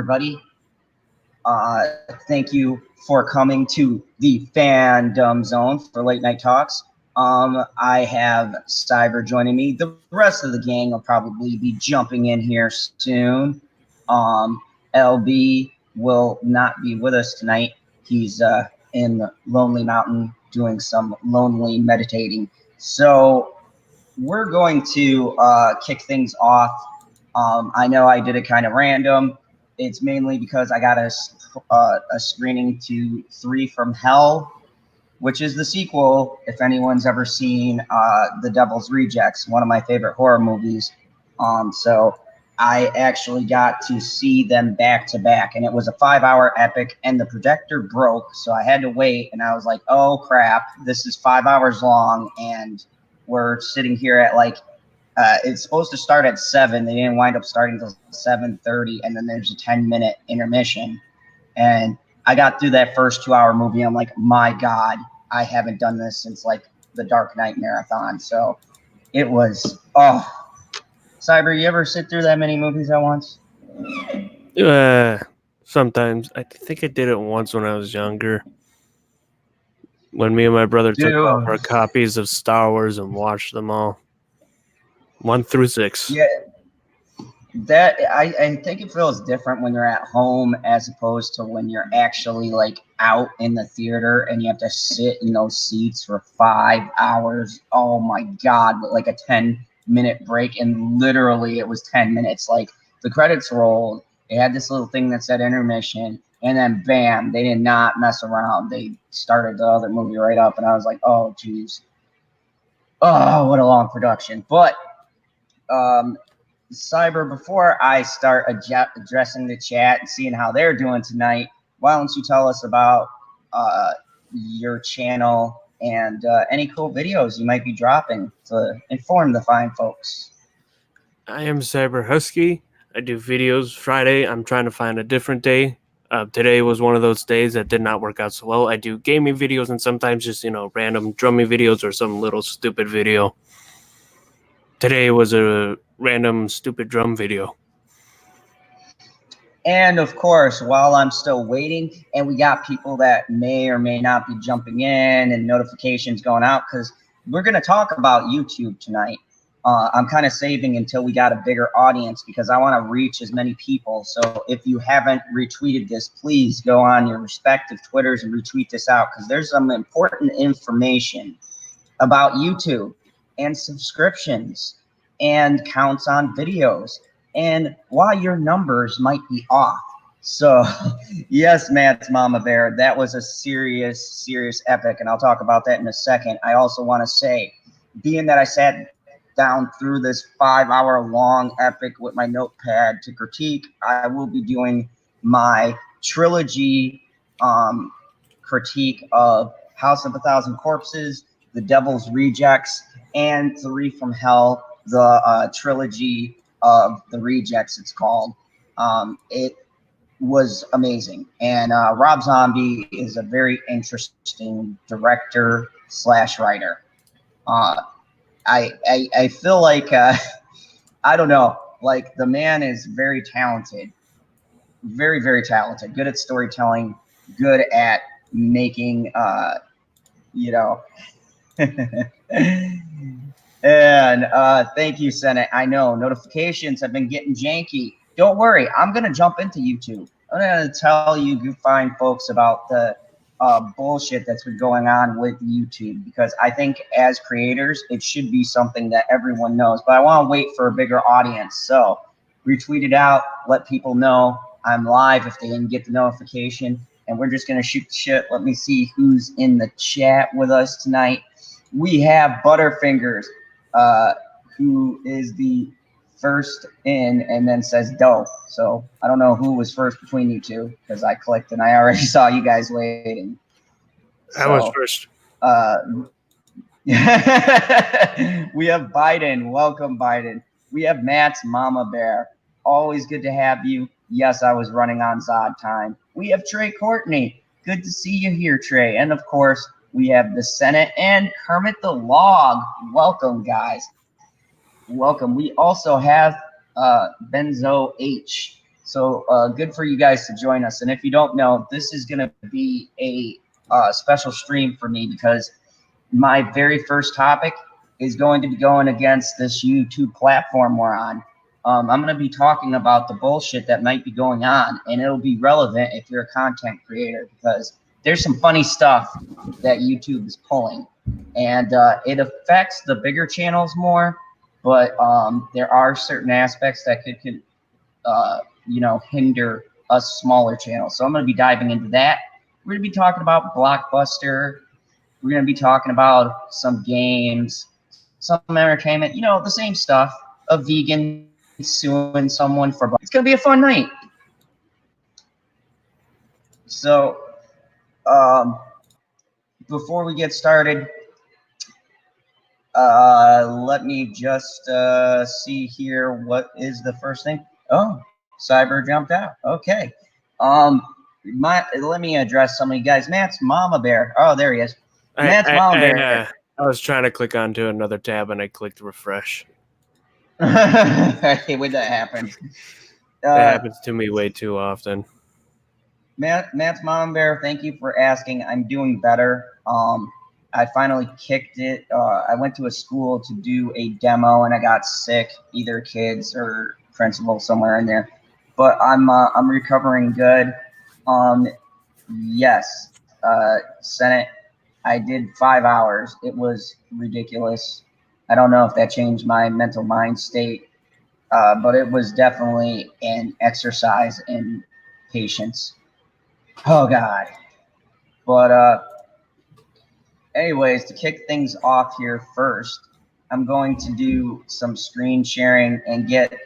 everybody. Thank you for coming to the Fandom Zone for Late Night Talks. I have Cyber joining me. The rest of the gang will probably be jumping in here soon. LB will not be with us tonight. He's in Lonely Mountain doing some lonely meditating. So we're going to kick things off. I know I did it kind of random. It's mainly because I got a screening to 3 from Hell, which is the sequel, if anyone's ever seen The Devil's Rejects, one of my favorite horror movies. So I actually got to see them back to back, and it was a 5-hour epic, and the projector broke, so I had to wait, and I was like, oh crap, this is 5 hours long, and we're sitting here at like it's supposed to start at 7. They didn't wind up starting until 7:30, and then there's a 10-minute intermission. And I got through that first 2-hour movie. I'm like, my God, I haven't done this since like the Dark Knight marathon. So it was, Cyber, you ever sit through that many movies at once? Sometimes. I think I did it once when I was younger. When me and my brother took all our copies of Star Wars and watched them all. 1 through 6. Yeah. That I think it feels different when you're at home as opposed to when you're actually like out in the theater and you have to sit in those seats for 5 hours. Oh my God, like a 10-minute break, and literally it was 10 minutes. Like the credits rolled, they had this little thing that said intermission, and then bam, they did not mess around. They started the other movie right up, and I was like, oh geez, oh what a long production. But Cyber, before I start addressing the chat and seeing how they're doing tonight, why don't you tell us about your channel and any cool videos you might be dropping to inform the fine folks? I am Cyber Husky. I do videos Friday. I'm trying to find a different day. Today was one of those days that did not work out so well. I do gaming videos and sometimes just, random drumming videos or some little stupid video. Today was a random stupid drum video. And of course, while I'm still waiting, and we got people that may or may not be jumping in and notifications going out, because we're going to talk about YouTube tonight. I'm kind of saving until we got a bigger audience because I want to reach as many people. So if you haven't retweeted this, please go on your respective Twitters and retweet this out, because there's some important information about YouTube and subscriptions and counts on videos and why your numbers might be off. So yes, Matt's Mama Bear, that was a serious epic, and I'll talk about that in a second. I also want to say, being that I sat down through this 5-hour long epic with my notepad to critique, I will be doing my trilogy critique of House of a Thousand Corpses, The Devil's Rejects, and 3 from Hell, the trilogy of the Rejects, it's called. It was amazing, and Rob Zombie is a very interesting director / writer. I feel like I don't know, like the man is very talented, very talented, good at storytelling, good at making And thank you, Senate. I know notifications have been getting janky. Don't worry, I'm going to jump into YouTube. I'm going to tell you fine folks about the bullshit that's been going on with YouTube, because I think as creators, it should be something that everyone knows. But I want to wait for a bigger audience. So retweet it out, let people know I'm live if they didn't get the notification. And we're just going to shoot the shit. Let me see who's in the chat with us tonight. We have Butterfingers, who is the first in and then says dope. So I don't know who was first between you two, because I clicked and I already saw you guys waiting. I was first. We have Biden. Welcome, Biden. We have Matt's Mama Bear. Always good to have you. Yes, I was running on Zod time. We have Trey Courtney. Good to see you here, Trey. And of course, we have the Senate and Kermit the Log. Welcome, guys. Welcome. We also have Benzo H. So good for you guys to join us. And if you don't know, this is going to be a special stream for me because my very first topic is going to be going against this YouTube platform we're on. I'm going to be talking about the bullshit that might be going on, and it'll be relevant if you're a content creator because there's some funny stuff that YouTube is pulling, and it affects the bigger channels more, but there are certain aspects that could hinder us smaller channels. So I'm going to be diving into that. We're going to be talking about Blockbuster. We're going to be talking about some games, some entertainment, the same stuff. A vegan suing someone for. It's going to be a fun night. So, before we get started, let me just see here. What is the first thing? Oh, Cyber jumped out. Okay. Let me address some of you guys. Matt's Mama Bear. Oh, there he is. Matt's Mama Bear. I was trying to click onto another tab and I clicked refresh. I hate when that happens. It happens to me way too often. Matt's Mama Bear, thank you for asking. I'm doing better. I finally kicked it. I went to a school to do a demo and I got sick, either kids or principal somewhere in there. But I'm recovering good. Yes, Senate. I did 5 hours. It was ridiculous. I don't know if that changed my mental mind state, but it was definitely an exercise in patience. Oh God. But anyways, to kick things off here first, I'm going to do some screen sharing and get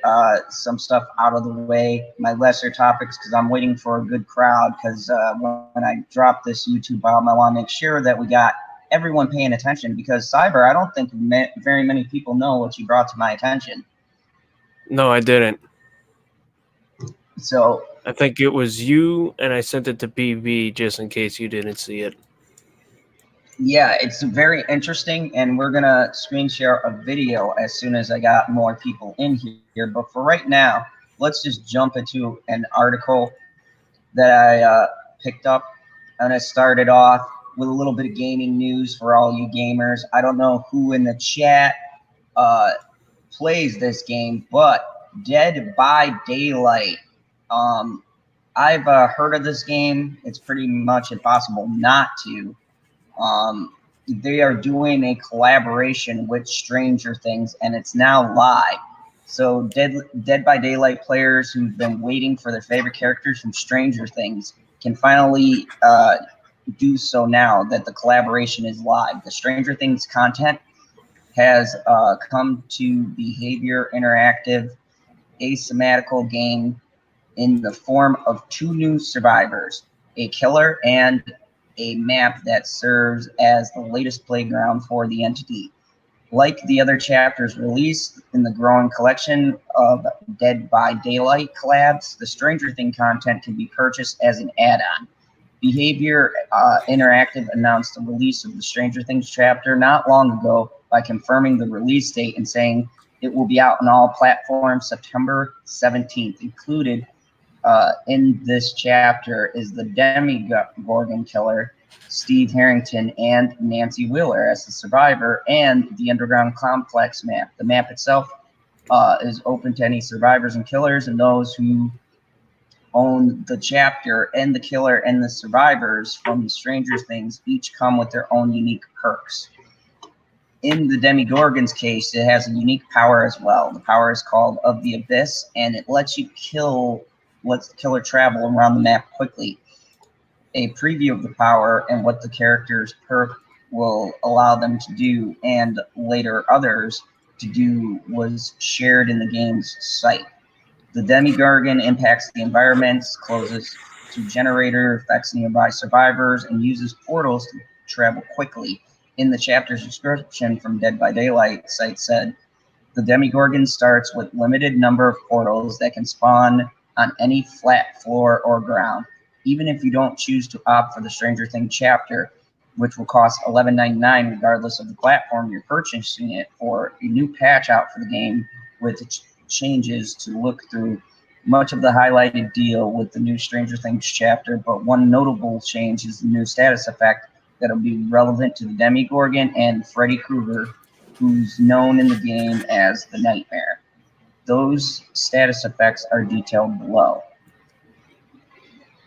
some stuff out of the way, my lesser topics, because I'm waiting for a good crowd, because when I drop this YouTube album, I want to make sure that we got everyone paying attention, because Cyber, I don't think very many people know what you brought to my attention. No, I didn't. So I think it was you, and I sent it to BB just in case you didn't see it. Yeah, it's very interesting, and we're gonna screen share a video as soon as I got more people in here. But for right now, let's just jump into an article that I picked up, and I started off with a little bit of gaming news for all you gamers. I don't know who in the chat plays this game, but Dead by Daylight. I've heard of this game. It's pretty much impossible not to. They are doing a collaboration with Stranger Things, and it's now live. So Dead by Daylight players who've been waiting for their favorite characters from Stranger Things can finally do so now that the collaboration is live. The Stranger Things content has come to Behavior Interactive asymmetrical game in the form of 2 new survivors, a killer and a map that serves as the latest playground for the entity. Like the other chapters released in the growing collection of Dead by Daylight collabs, the Stranger Things content can be purchased as an add-on. Behavior Interactive announced the release of the Stranger Things chapter not long ago by confirming the release date and saying it will be out on all platforms September 17th. Included in this chapter is the Demogorgon killer, Steve Harrington, and Nancy Wheeler as the survivor, and the Underground Complex map. The map itself is open to any survivors and killers, and those who own the chapter and the killer and the survivors from the Stranger Things each come with their own unique perks. In the Demogorgon's case, it has a unique power as well. The power is called Of the Abyss, and it lets the killer travel around the map quickly. A preview of the power and what the character's perk will allow them to do, and later others to do, was shared in the game's site. The Demogorgon impacts the environments, closes to generator, affects nearby survivors, and uses portals to travel quickly. In the chapter's description from Dead by Daylight site said, the Demogorgon starts with limited number of portals that can spawn on any flat floor or ground. Even if you don't choose to opt for the Stranger Things chapter, which will cost $11.99 regardless of the platform you're purchasing it for, a new patch out for the game with changes to look through much of the highlighted deal with the new Stranger Things chapter, but one notable change is the new status effect that'll be relevant to the Demogorgon and Freddy Krueger, who's known in the game as the Nightmare. Those status effects are detailed below.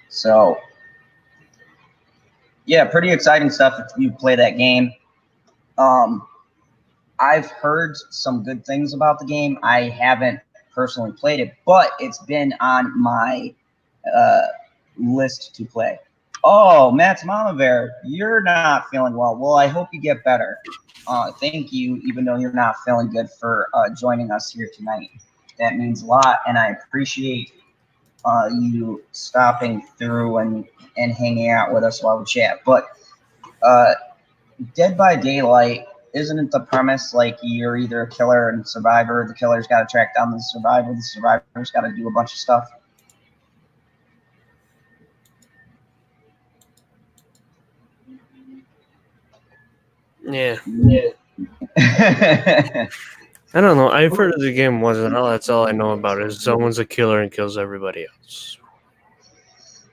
So, yeah, pretty exciting stuff if you play that game. I've heard some good things about the game. I haven't personally played it, but it's been on my list to play. Oh, Matt's Mama Bear, you're not feeling well. Well, I hope you get better. Thank you, even though you're not feeling good, for joining us here tonight. That means a lot, and I appreciate you stopping through and hanging out with us while we chat. But Dead by Daylight, isn't it the premise like you're either a killer and survivor? The killer's got to track down the survivor's got to do a bunch of stuff. Yeah. I don't know. I've heard of the game once, and that's all I know about it. Is someone's a killer and kills everybody else.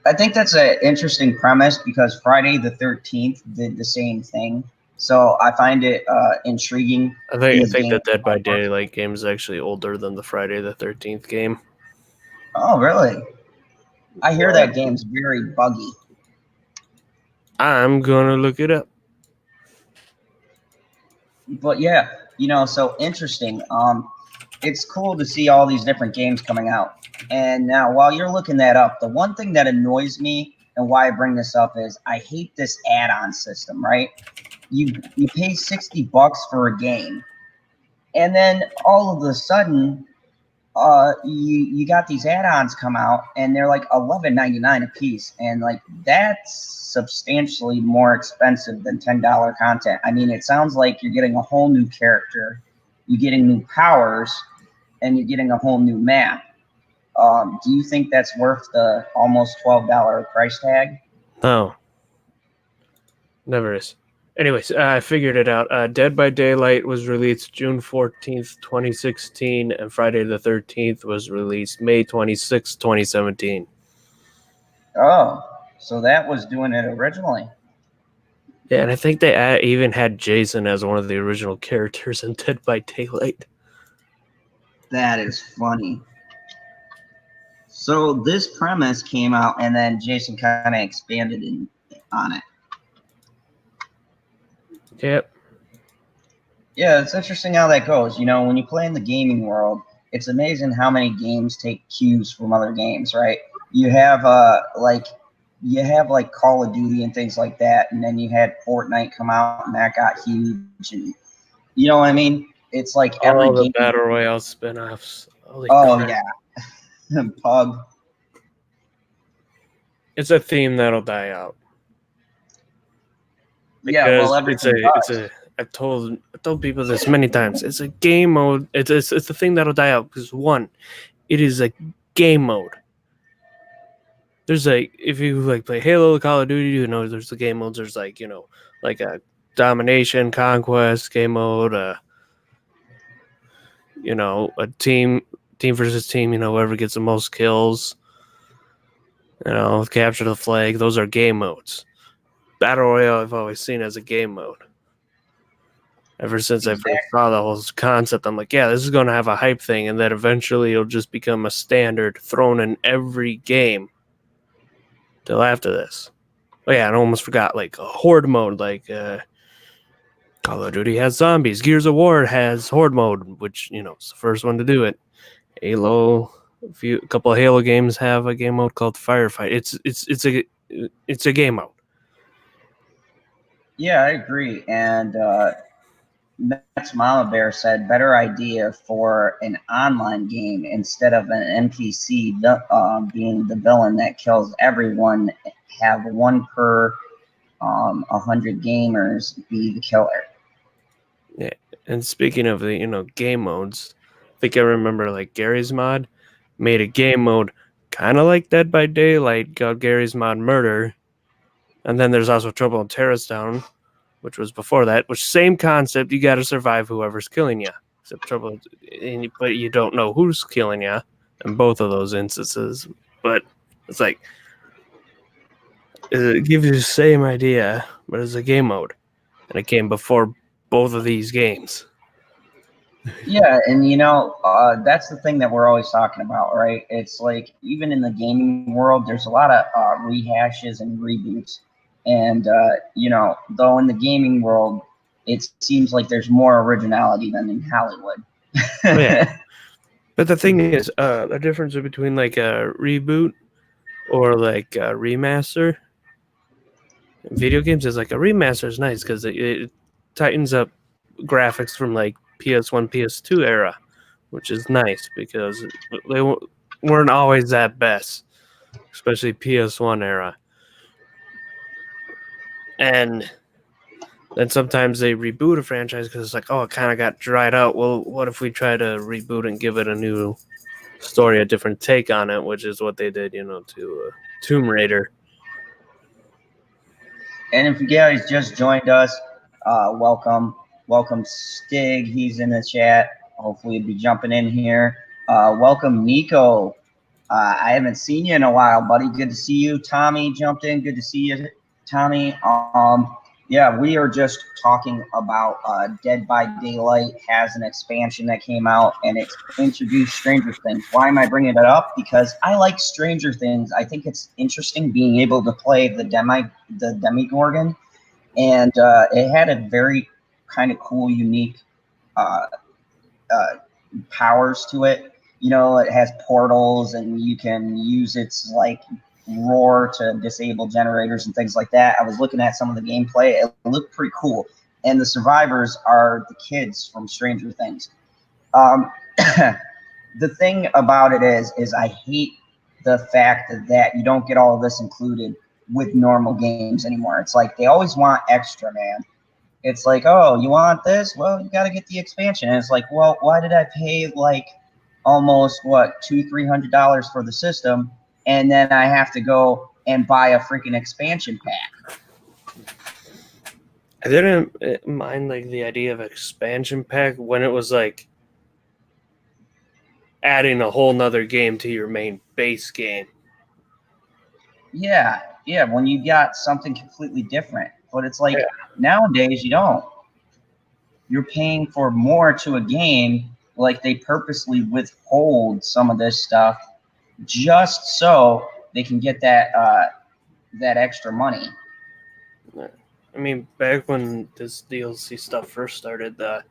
I think that's an interesting premise because Friday the 13th did the same thing. So I find it intriguing. I think the Dead by Daylight game is actually older than the Friday the 13th game. Oh, really? I hear that game's very buggy. I'm gonna look it up. But yeah, so interesting. It's cool to see all these different games coming out. And now, while you're looking that up, the one thing that annoys me and why I bring this up is I hate this add-on system, right? You pay $60 for a game, and then all of a sudden, you got these add-ons come out, and they're like $11.99 a piece, and like that's substantially more expensive than $10 content. I mean, it sounds like you're getting a whole new character, you're getting new powers, and you're getting a whole new map. Do you think that's worth the almost $12 price tag? No, never is. Anyways, I figured it out. Dead by Daylight was released June 14th, 2016, and Friday the 13th was released May 26th, 2017. Oh, so that was doing it originally. Yeah, and I think they even had Jason as one of the original characters in Dead by Daylight. That is funny. So this premise came out, and then Jason kind of expanded on it. Yep. Yeah, it's interesting how that goes. When you play in the gaming world, it's amazing how many games take cues from other games, right? You have like Call of Duty and things like that, and then you had Fortnite come out, and that got huge, and you know what I mean? It's like every all the game. Battle Royale spin-offs. Holy crap. Yeah. Pug. It's a theme that'll die out. Because I've told people this many times. It's a game mode. It's a thing that'll die out because one, it is a game mode. There's if you play Halo, Call of Duty, there's the game modes. There's like a domination, conquest game mode. A team versus team. Whoever gets the most kills. Capture the flag. Those are game modes. Battle Royale I've always seen as a game mode. Ever since I first saw the whole concept, I'm like, yeah, this is going to have a hype thing, and then eventually it'll just become a standard thrown in every game till after this. Oh yeah, I almost forgot, like a horde mode, like Call of Duty has zombies. Gears of War has horde mode, which, it's the first one to do it. Halo, a couple of Halo games have a game mode called Firefight. It's a game mode. Yeah, I agree. And Matt's Mama Bear said, better idea for an online game instead of an NPC being the villain that kills everyone. Have one per 100 gamers be the killer. Yeah, and speaking of the game modes, I think I remember like Gary's Mod made a game mode kind of like Dead by Daylight called Gary's Mod Murder, and then there's also Trouble in Terrorist Town, which was before that, which same concept. You got to survive whoever's killing you. Except but you don't know who's killing you. in both of those instances. But it's like it gives you the same idea, but it's a game mode, and it came before both of these games. Yeah, and that's the thing that we're always talking about, right? It's like even in the gaming world, there's a lot of rehashes and reboots, and though in the gaming world, it seems like there's more originality than in Hollywood. Yeah. But the thing is, the difference between like a reboot or like a remaster in video games is like a remaster is nice because it tightens up graphics from like PS1, PS2 era, which is nice because they weren't always that best, especially PS1 era. And then sometimes they reboot a franchise because it's like, oh, it kind of got dried out. Well, what if we try to reboot and give it a new story, a different take on it, which is what they did, to Tomb Raider. And if you guys just joined us, welcome Stig. He's in the chat. Hopefully, he'll be jumping in here. Welcome Nico. I haven't seen you in a while, buddy. Good to see you. Tommy jumped in. Good to see you, Tommy. Yeah, we are just talking about Dead by Daylight has an expansion that came out, and it introduced Stranger Things. Why am I bringing it up? Because I like Stranger Things. I think it's interesting being able to play the Demigorgon, and it had a very kind of cool, unique uh, powers to it. It has portals, and you can use its like roar to disable generators and things like that. I was looking at some of the gameplay; it looked pretty cool. And the survivors are the kids from Stranger Things. Um, the thing about it is I hate the fact that you don't get all of this included with normal games anymore. It's like they always want extra, man. It's like, oh, you want this? Well, you got to get the expansion. And it's like, well, why did I pay like almost what $200-300 for the system, and then I have to go and buy a freaking expansion pack? I didn't mind like the idea of expansion pack when it was like adding a whole nother game to your main base game. Yeah, when you got something completely different. But it's like nowadays you don't. You're paying for more to a game, like they purposely withhold some of this stuff just so they can get that extra money. I mean, back when this DLC stuff first started, so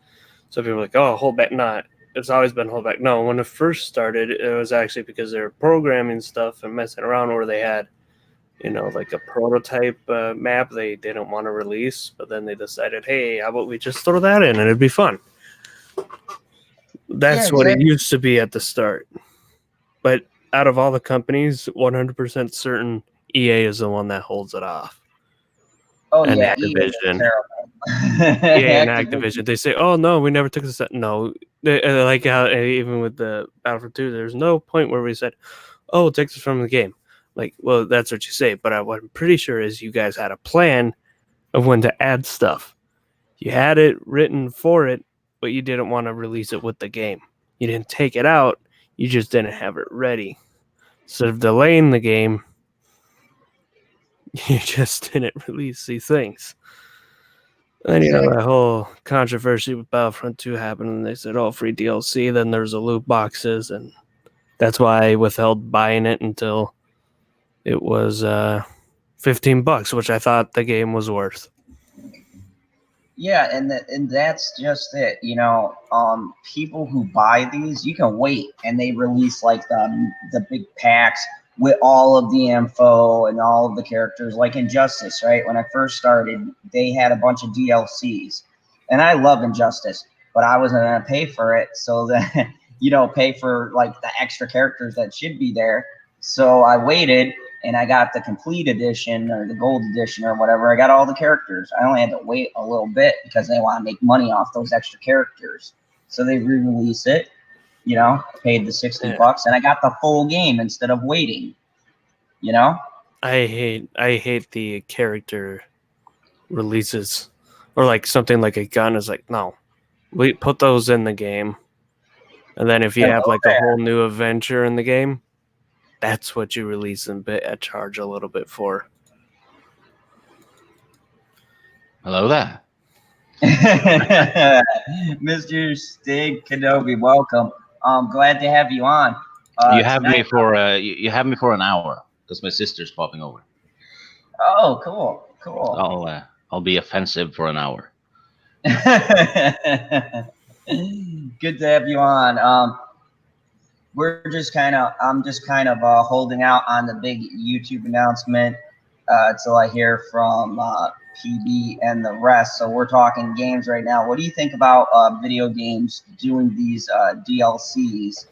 people were like, "Oh, hold back!" Not. It's always been hold back. No, when it first started, it was actually because they were programming stuff and messing around where they had, like a prototype map they didn't want to release, but then they decided, hey, how about we just throw that in and it'd be fun. That's what it used to be at the start. But out of all the companies, 100% certain EA is the one that holds it off. Oh, and yeah, Activision. EA and Activision. They say, oh, no, we never took this. No. Like how even with the Battlefield 2, there's no point where we said, oh, take this from the game. Like, well, that's what you say. But what I'm pretty sure is you guys had a plan of when to add stuff. You had it written for it, but you didn't want to release it with the game. You didn't take it out. You just didn't have it ready. Instead of delaying the game, you just didn't release these things. And that whole controversy with Battlefront 2 happened, and they said, oh, free DLC. Then there's the loot boxes, and that's why I withheld buying it until it was $15, which I thought the game was worth. Yeah, and that's just it. People who buy these, you can wait, and they release like the big packs with all of the info and all of the characters, like Injustice, right? When I first started, they had a bunch of DLCs, and I love Injustice, but I wasn't gonna pay for it, so that pay for like the extra characters that should be there. So I waited, and I got the complete edition or the gold edition or whatever. I got all the characters. I only had to wait a little bit because they want to make money off those extra characters. So they re-release it, paid the $60, and I got the full game instead of waiting. I hate the character releases, or like something like a gun is like, no, we put those in the game. And then if you have Hello like a there. whole new adventure in the game, that's what you release and charge a little bit for. Hello there. Mr. Stig Kenobi, welcome. Glad to have you on. You have me Tonight. for you have me for an hour because my sister's popping over. Oh, cool, cool. I'll be offensive for an hour. Good to have you on. I'm just kind of holding out on the big YouTube announcement till I hear from PB and the rest. So we're talking games right now. What do you think about video games doing these DLCs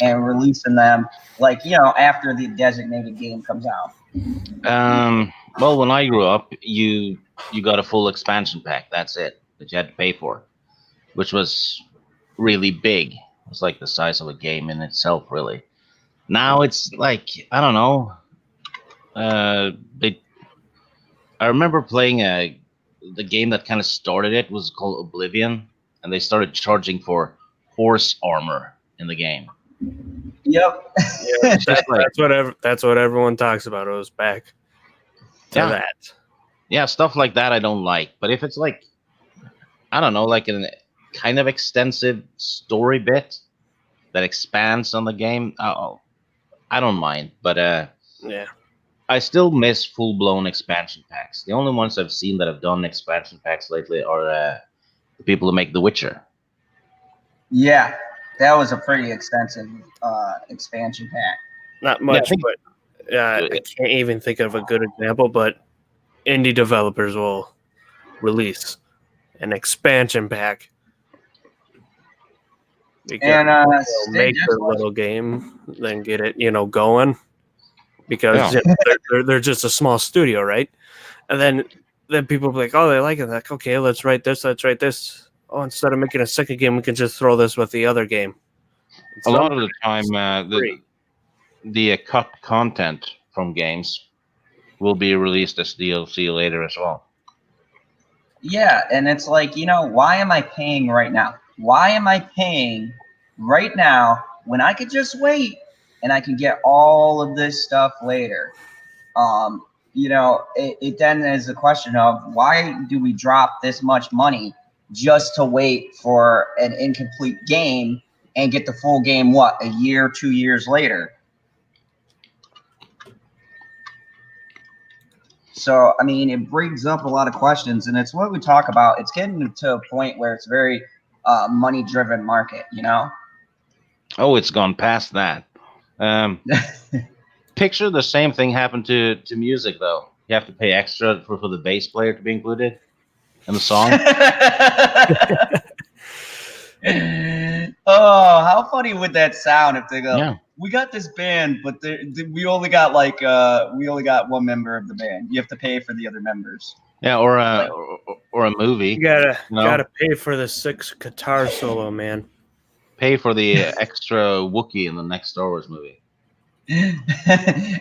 and releasing them, like, after the designated game comes out? Well, when I grew up, you got a full expansion pack. That's it that you had to pay for, which was really big. It was like the size of a game in itself, really. Now it's like I don't know. I remember playing the game that kind of started it was called Oblivion, and they started charging for horse armor in the game. Yep. Yeah, that's what everyone talks about. It was back to Yeah. that. Yeah, stuff like that I don't like. But if it's like, I don't know, like a kind of extensive story bit that expands on the game, I don't mind. But Yeah. I still miss full blown expansion packs. The only ones I've seen that have done expansion packs lately are the people who make The Witcher. Yeah, that was a pretty extensive expansion pack. Not much, I think- but I can't even think of a good example. But indie developers will release an expansion pack because And they'll make their little game, then get it, going. Because they're just a small studio, right? And then people be like, oh, they like it. Like, okay, let's write this. Let's write this. Oh, instead of making a second game, we can just throw this with the other game. A lot of the time, the cut content from games will be released as DLC later as well. Yeah, and it's like, why am I paying right now? Why am I paying right now when I could just wait and I can get all of this stuff later? It then is a question of, why do we drop this much money just to wait for an incomplete game and get the full game, a year, 2 years later? So, I mean, it brings up a lot of questions, and it's what we talk about. It's getting to a point where it's very money-driven market, Oh, it's gone past that. Picture the same thing happened to music, though. You have to pay extra for the bass player to be included in the song. Oh, how funny would that sound if they go, Yeah. we got this band, but we only got one member of the band. You have to pay for the other members. Yeah, or a movie. You gotta pay for the 6 guitar solo, man. Pay for the extra Wookiee in the next Star Wars movie.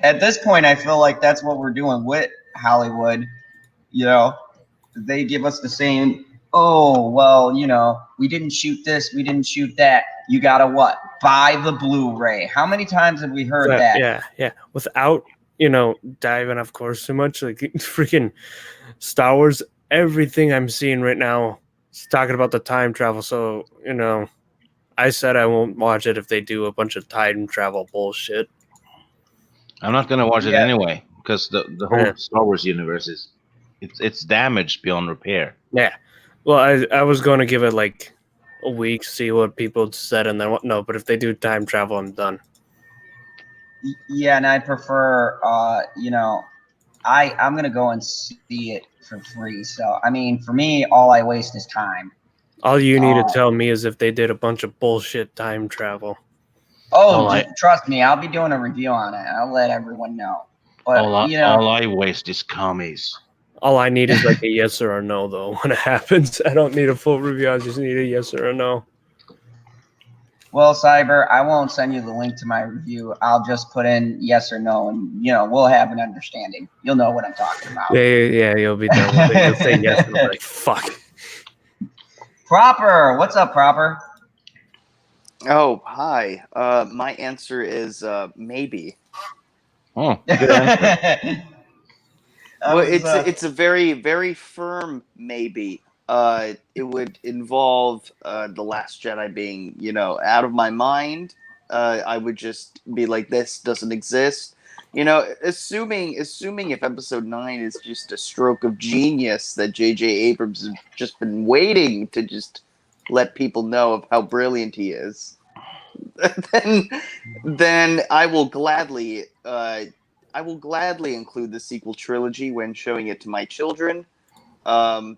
At this point, I feel like that's what we're doing with Hollywood. They give us the same, oh, well, we didn't shoot this, we didn't shoot that. You gotta what? Buy the Blu-ray. How many times have we heard that? Yeah. Without, diving, of course, too much. Like, freaking Star Wars, everything I'm seeing right now is talking about the time travel. So, I said I won't watch it if they do a bunch of time travel bullshit. I'm not gonna watch it anyway because the whole Star Wars universe is it's damaged beyond repair. Yeah. Well, I was going to give it like a week, see what people said, and then no. But if they do time travel, I'm done. Yeah, and I prefer, I'm gonna go and see it for free. So, I mean, for me, all I waste is time. All you need to tell me is if they did a bunch of bullshit time travel. Trust me, I'll be doing a review on it. I'll let everyone know. But all I waste is commies. All I need is like a yes or a no, though, when it happens. I don't need a full review. I just need a yes or a no. Well, Cyber, I won't send you the link to my review. I'll just put in yes or no, and we'll have an understanding. You'll know what I'm talking about. Yeah, you'll be done with it. You'll say yes, and I'm like, fuck. Proper, what's up, Proper? Oh, hi. My answer is maybe. Oh, good answer. Well, it's a very very firm maybe. It would involve the Last Jedi being out of my mind. I would just be like, this doesn't exist. Assuming if Episode 9 is just a stroke of genius that J.J. Abrams has just been waiting to just let people know of how brilliant he is, then I will gladly include the sequel trilogy when showing it to my children. And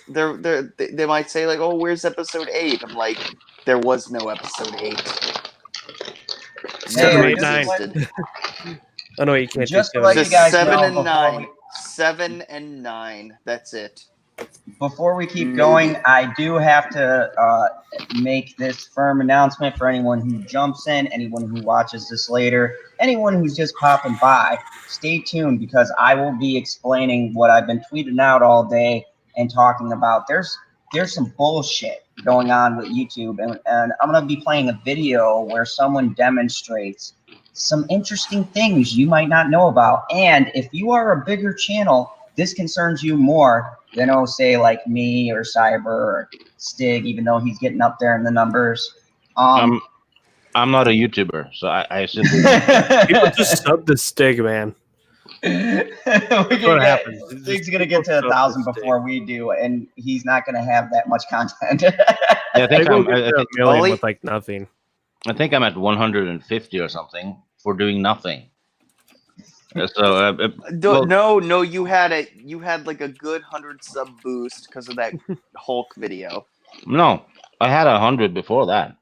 they might say like, "Oh, where's Episode 8?" I'm like, "There was no Episode 8. Seven, Never eight, just nine. existed." Oh no, you can't do just to seven, let eight, you Just nine. guys 7 know and 9. 7 and 9. That's it. before we keep Maybe. going, I do have to make this firm announcement for anyone who jumps in, anyone who watches this later, anyone who's just popping by. Stay tuned because I will be explaining what I've been tweeting out all day and talking about. There's some bullshit going on with YouTube, and I'm gonna be playing a video where someone demonstrates some interesting things you might not know about. And if you are a bigger channel, this concerns you more than, oh, say, like me or Cyber or Stig, even though he's getting up there in the numbers. I'm not a YouTuber, so I simply People just sub the Stig, man. Stig's what happens. It's gonna just get people to sub 1,000 the Stig. before we do, and he's not gonna have that much content. Yeah, I think Stig will I'm. get to a million with like nothing. I think I'm at 150 or something for doing nothing. So, No, you had like a good 100 sub boost because of that Hulk video. no, I had 100 before that.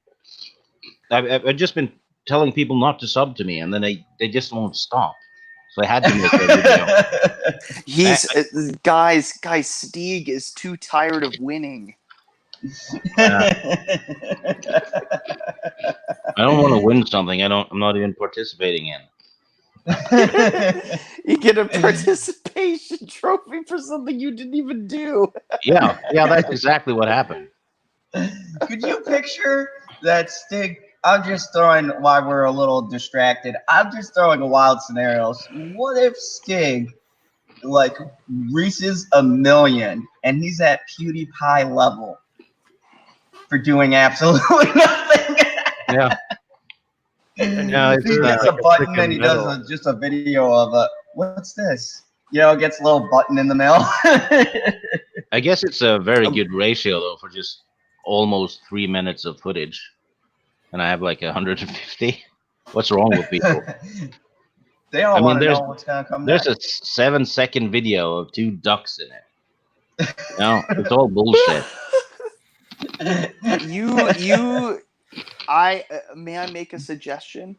I've just been telling people not to sub to me, and then they just won't stop. So I had to make a video. He's guys. Stieg is too tired of winning. I don't want to win something I'm not even participating in. You get a participation trophy for something you didn't even do. Yeah, that's exactly what happened. Could you picture that, Stig? I'm just throwing, while we're a little distracted, I'm just throwing a wild scenario. What if Stig like reaches 1 million and he's at PewDiePie level for doing absolutely nothing? Yeah. And He gets a button and he does just a video of what's this? Gets a little button in the mail. I guess it's a very good ratio though for just almost 3 minutes of footage, and I have like 150. What's wrong with people? They all want to know what's gonna come There's next. a 7-second video of 2 ducks in it. It's all bullshit. May I make a suggestion?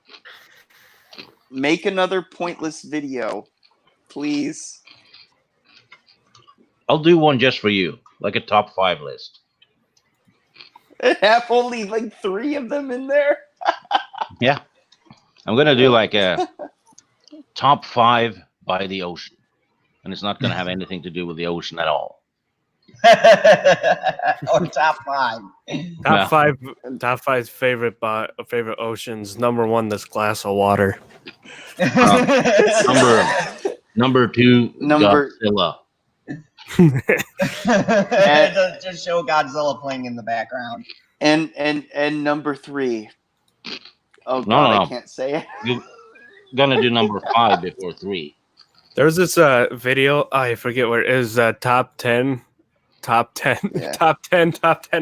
Make another pointless video, please. I'll do one just for you, like a top 5 list. Have only like 3 of them in there. Yeah, I'm gonna do like a top 5 by the ocean, and it's not gonna have anything to do with the ocean at all. Or top 5. Top 5's favorite oceans. Number 1, this glass of water. Number 2, Godzilla. Just show Godzilla playing in the background. And number 3. Oh god, No. I can't say it. You're gonna do number 5 before 3. There was this video. I forget where it is. Top 10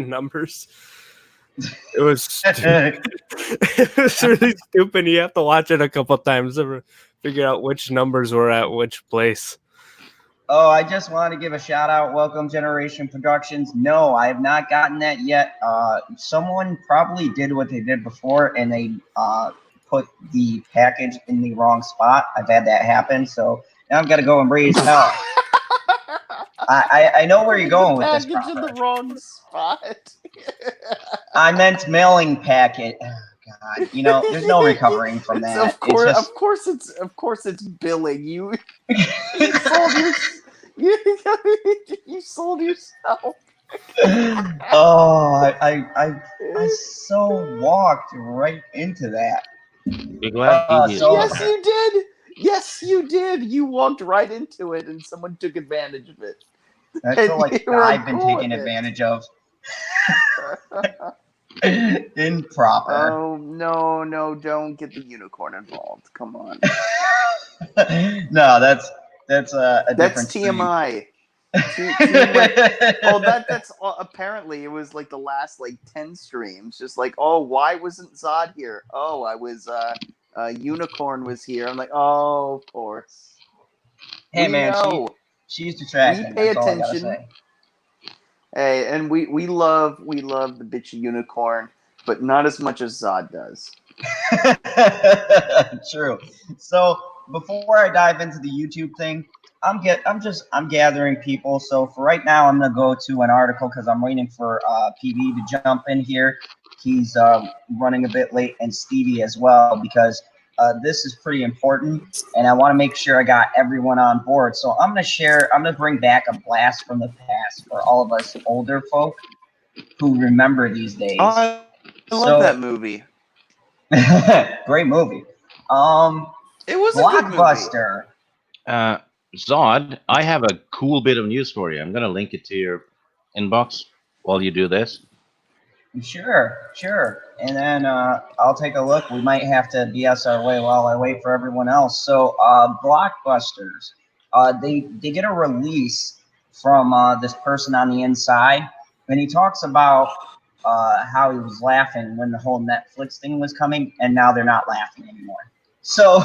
numbers. It was it was really stupid. You have to watch it a couple times to figure out which numbers were at which place. Oh, I just wanted to give a shout out. Welcome, Generation Productions. No, I have not gotten that yet. Someone probably did what they did before, and they put the package in the wrong spot. I've had that happen, so now I've got to go and raise hell. I know where you're going with this. Package in the wrong spot. I meant mailing packet. Oh, God, there's no recovering from that. Of course, it's billing. You sold yourself. Oh, I so walked right into that. Be glad he is So still Yes, there. you did. Yes, you did. You walked right into it, and someone took advantage of it. I And feel like you were I've been cool taken with it. advantage of. Improper. Oh no! Don't get the unicorn involved. Come on. No, that's a That's different stream. TMI. That's apparently it was like the last like 10 streams. Just like, oh, why wasn't Zod here? Oh, I was unicorn was here. I'm like, oh, of course. Hey We man, know. she's We distracting. pay That's all I gotta attention. say. Hey, and we love the bitchy unicorn, but not as much as Zod does. True. So before I dive into the YouTube thing, I'm gathering people. So for right now, I'm gonna go to an article because I'm waiting for PB to jump in here. He's running a bit late, and Stevie as well because this is pretty important, and I want to make sure I got everyone on board. So I'm gonna bring back a blast from the past for all of us older folk who remember these days. Oh, I love that movie. Great movie. It was a good movie. Blockbuster. Zod, I have a cool bit of news for you. I'm gonna link it to your inbox while you do this. Sure. And then I'll take a look. We might have to BS our way while I wait for everyone else. So Blockbusters, they get a release from this person on the inside, and he talks about how he was laughing when the whole Netflix thing was coming, and now they're not laughing anymore. So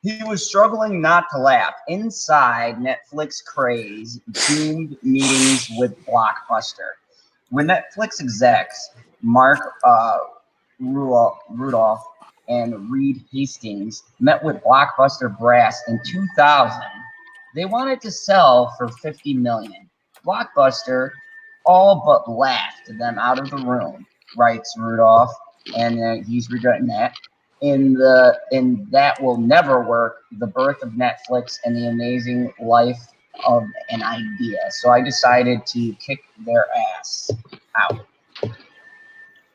he was struggling not to laugh. Inside Netflix craze, doomed meetings with Blockbuster. When Netflix execs Mark Rudolph and Reed Hastings met with Blockbuster brass in 2000, they wanted to sell for $50 million. Blockbuster all but laughed them out of the room, writes Rudolph, and he's regretting that. In that will never work. The birth of Netflix and the amazing life of an idea. So I decided to kick their ass out.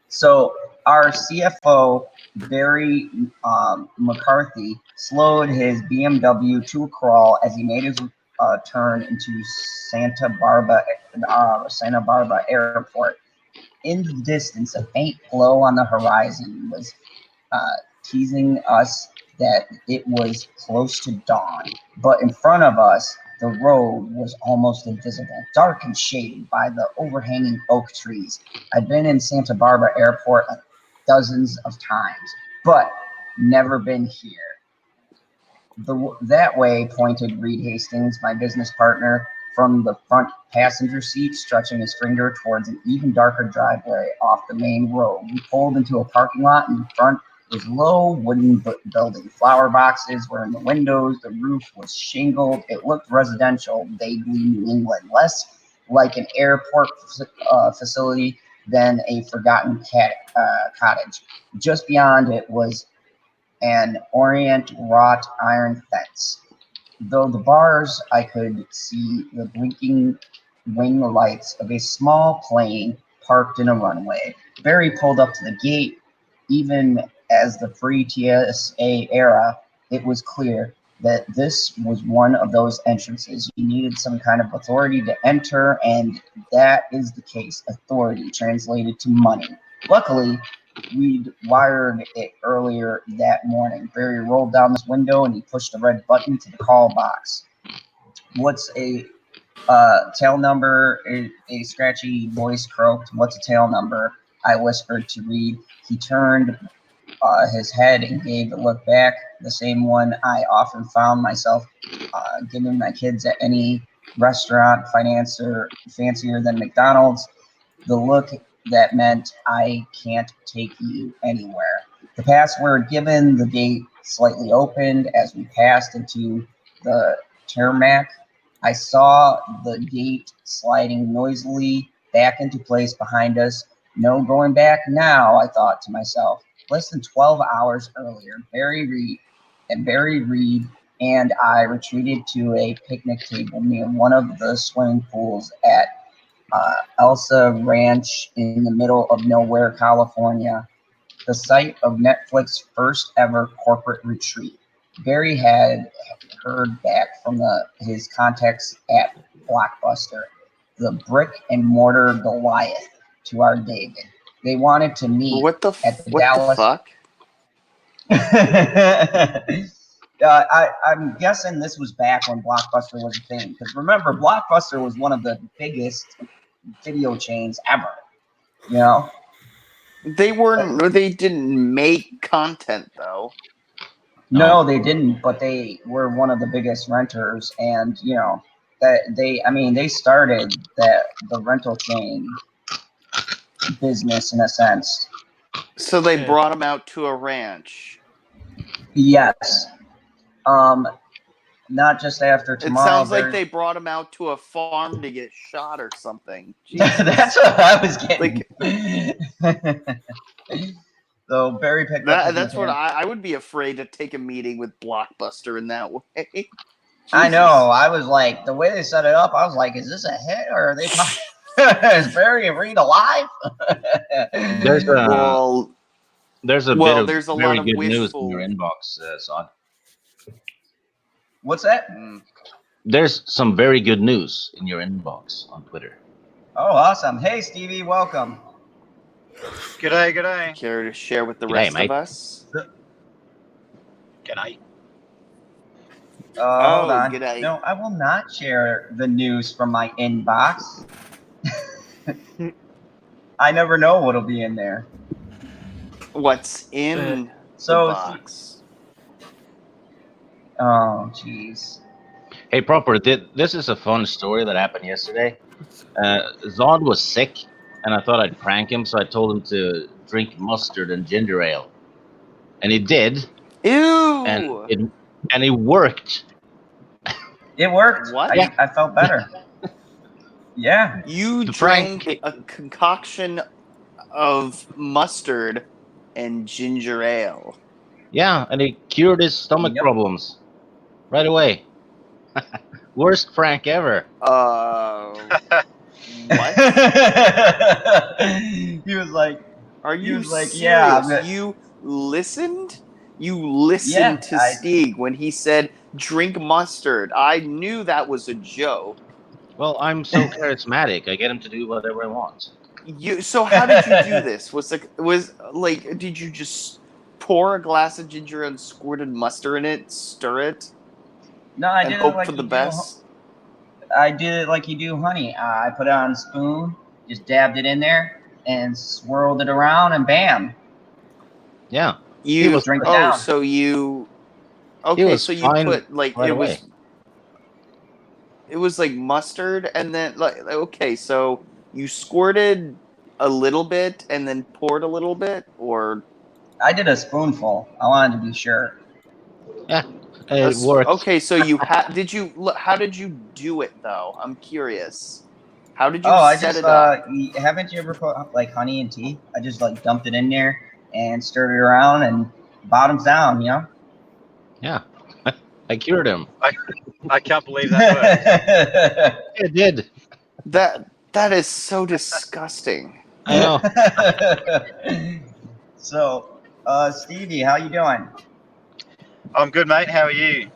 So our CFO, Barry McCarthy, slowed his BMW to a crawl as he made his turn into Santa Barbara Airport. In the distance, a faint glow on the horizon was teasing us that it was close to dawn. But in front of us, the road was almost invisible, dark and shaded by the overhanging oak trees. I've been in Santa Barbara Airport dozens of times, but never been here. That way, pointed Reed Hastings, my business partner, from the front passenger seat, stretching his finger towards an even darker driveway off the main road. We pulled into a parking lot in front was low wooden building. Flower boxes were in the windows. The roof was shingled. It looked residential, vaguely New England, less like an airport facility than a forgotten cottage. Just beyond it was an orient wrought iron fence. Though the bars, I could see the blinking wing lights of a small plane parked in a runway. Barry pulled up to the gate. Even as the pre-TSA era, it was clear that this was one of those entrances. You needed some kind of authority to enter, and that is the case. Authority translated to money. Luckily, we'd wired it earlier that morning. Barry rolled down this window and he pushed the red button to the call box. What's a tail number? A scratchy voice croaked. What's a tail number? I whispered to Reed. He turned his head and gave a look back, the same one I often found myself giving my kids at any restaurant fancier than McDonald's. The look that meant I can't take you anywhere. The password given, the gate slightly opened as we passed into the tarmac. I saw the gate sliding noisily back into place behind us. No going back now, I thought to myself. Less than 12 hours earlier, Barry Reed and I retreated to a picnic table near one of the swimming pools at Elsa Ranch in the middle of nowhere, California, the site of Netflix's first ever corporate retreat. Barry had heard back from his contacts at Blockbuster, the brick and mortar Goliath to our David. They wanted to meet What the at the what Dallas. the fuck? I'm guessing this was back when Blockbuster was a thing. Because remember, Blockbuster was one of the biggest video chains ever. You know? They didn't make content though. No, they didn't, but they were one of the biggest renters, and you know that they started the rental chain business in a sense. So they brought him out to a ranch. Yes. Not just after tomorrow. It sounds like they brought him out to a farm to get shot or something. That's what I was getting. So Barry picked up. That's what I would be afraid to take a meeting with Blockbuster in that way. I know. I was like, the way they set it up, I was like, is this a hit or are they talking? Is Barry and Reed alive? There's a there's a very good news in your inbox, Son. What's that? There's some very good news in your inbox on Twitter. Oh, awesome. Hey, Stevie, welcome. G'day. Care to share with the rest of us? G'day. Hold on. G'day. No, I will not share the news from my inbox. I never know what'll be in there. What's in the box? Oh, jeez. Hey, Proper, this is a fun story that happened yesterday. Zod was sick, and I thought I'd prank him, so I told him to drink mustard and ginger ale. And he did. Ew! And it worked. It worked. What? I felt better. Yeah. You drank a concoction of mustard and ginger ale. Yeah, and it cured his stomach problems right away. Worst prank ever. What? He was like, "Are you serious? Yeah, you listened? You listened to Stieg when he said drink mustard. I knew that was a joke." Well, I'm so charismatic. I get him to do whatever I want. So how did you do this? Did you just pour a glass of ginger and squirted mustard in it, stir it? No, I and did hope it like for the best. I did it like you do honey. I put it on a spoon, just dabbed it in there, and swirled it around, and bam. Yeah. You drink it down. So you. Okay, so you put it was like mustard, and then so you squirted a little bit and then poured a little bit, or I did a spoonful. I wanted to be sure. Yeah, it worked. Okay, so you how did you do it though? I'm curious. How did you set it up? Haven't you ever put like honey in tea? I just like dumped it in there and stirred it around and bottoms down, you know? Yeah. I cured him. I can't believe that worked. It did. That is so disgusting. I know. So, Stevie, how you doing? I'm good, mate. How are you?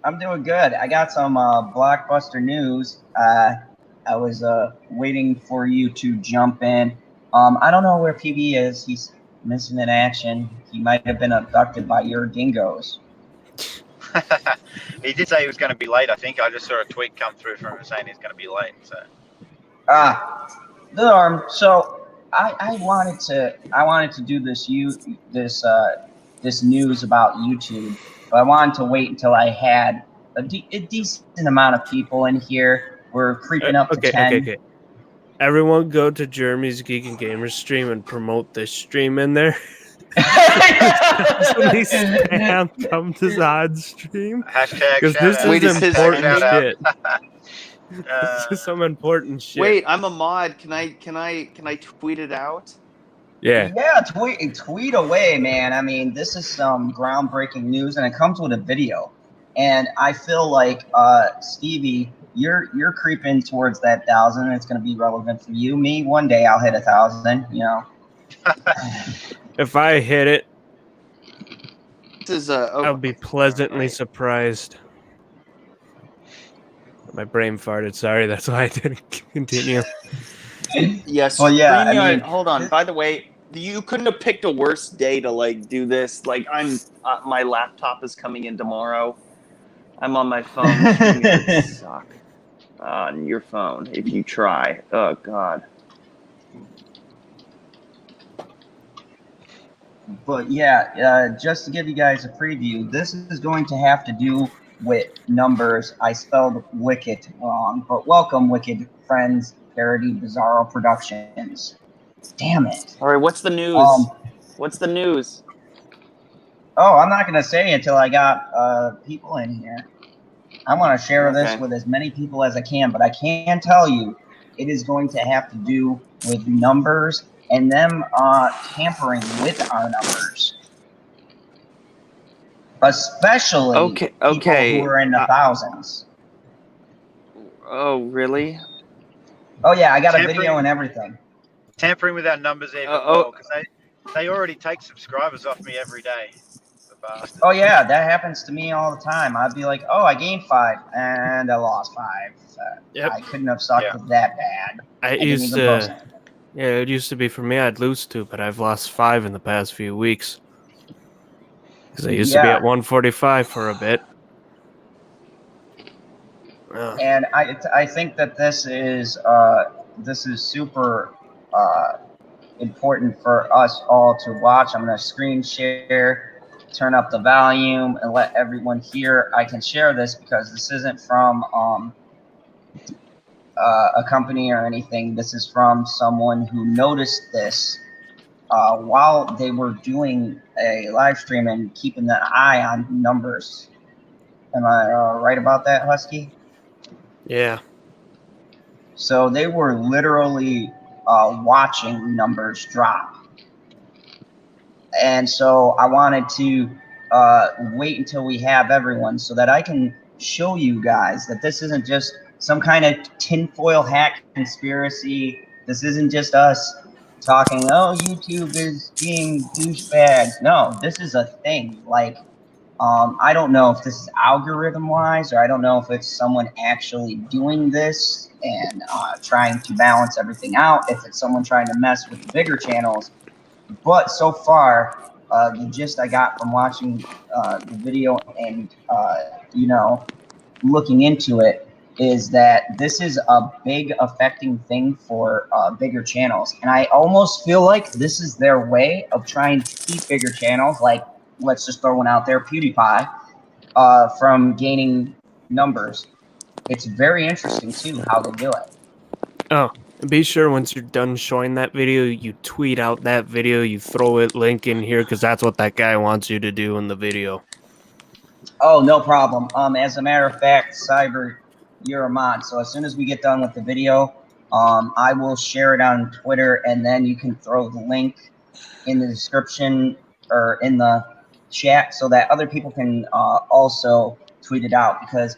I'm doing good. I got some Blockbuster news. I was waiting for you to jump in. I don't know where PB is. He's missing in action. He might have been abducted by your dingoes. He did say he was going to be late. I think I just saw a tweet come through from him saying he's going to be late. So. Norm. So I wanted to do this news about YouTube, but I wanted to wait until I had a decent amount of people in here. We're creeping up to 10. Okay. Everyone go to Jeremy's Geek and Gamer stream and promote this stream in there. Somebody spam come to Zod's stream. Hashtag because this is important shit. This is some important shit. Wait, I'm a mod. Can I tweet it out? Yeah. Yeah, tweet away, man. I mean, this is some groundbreaking news, and it comes with a video. And I feel like Stevie, you're creeping towards that 1,000. It's going to be relevant for you. Me, one day I'll hit 1,000. You know. If I hit it, This is I'll be pleasantly surprised. My brain farted. Sorry, that's why I didn't continue. Yes. Well, yeah. I StreamYard, mean, hold on. By the way, you couldn't have picked a worse day to like do this. Like I'm, my laptop is coming in tomorrow. I'm on my phone. StreamYard suck on your phone if you try. Oh God. But yeah, just to give you guys a preview, this is going to have to do with numbers. I spelled Wicked wrong, but welcome, Wicked friends, Parody Bizarro Productions. Damn it. All right. What's the news? What's the news? Oh, I'm not going to say until I got people in here. I want to share this with as many people as I can, but I can tell you it is going to have to do with numbers and them tampering with our numbers. Especially people who are in the thousands. Oh, really? Oh, yeah, I got a video and everything. Tampering with our numbers even more, because they already take subscribers off me every day. Oh, yeah, that happens to me all the time. I'd be like, oh, I gained 5, and I lost 5. Yep. I couldn't have sucked that bad. It used to be for me, I'd lose 2, but I've lost 5 in the past few weeks. Because I used to be at 145 for a bit. And I think that this is super important for us all to watch. I'm going to screen share, turn up the volume, and let everyone hear. I can share this because this isn't from a company or anything. This is from someone who noticed this while they were doing a live stream and keeping an eye on numbers. Am I right about that, Husky? Yeah. So they were literally watching numbers drop. And so I wanted to wait until we have everyone so that I can show you guys that this isn't just some kind of tinfoil hat conspiracy. This isn't just us talking, oh, YouTube is being douchebags. No, this is a thing. Like, I don't know if this is algorithm wise, or I don't know if it's someone actually doing this and trying to balance everything out, if it's someone trying to mess with the bigger channels. But so far, the gist I got from watching the video and, looking into it is that this is a big affecting thing for bigger channels. And I almost feel like this is their way of trying to keep bigger channels, like, let's just throw one out there, PewDiePie, from gaining numbers. It's very interesting, too, how they do it. Oh, and be sure once you're done showing that video, you tweet out that video, you throw it link in here, because that's what that guy wants you to do in the video. Oh, no problem. As a matter of fact, Cyber, you're a mod, so as soon as we get done with the video, I will share it on Twitter, and then you can throw the link in the description or in the chat so that other people can also tweet it out. Because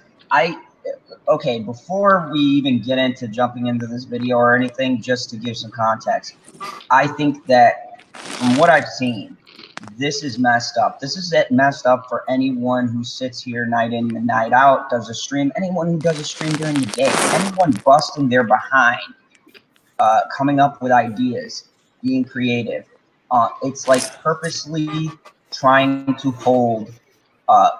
okay, before we even get into jumping into this video or anything, just to give some context, I think that from what I've seen, this is messed up. This is messed up for anyone who sits here night in and night out, does a stream, anyone who does a stream during the day, anyone busting their behind, coming up with ideas, being creative. It's like purposely trying to hold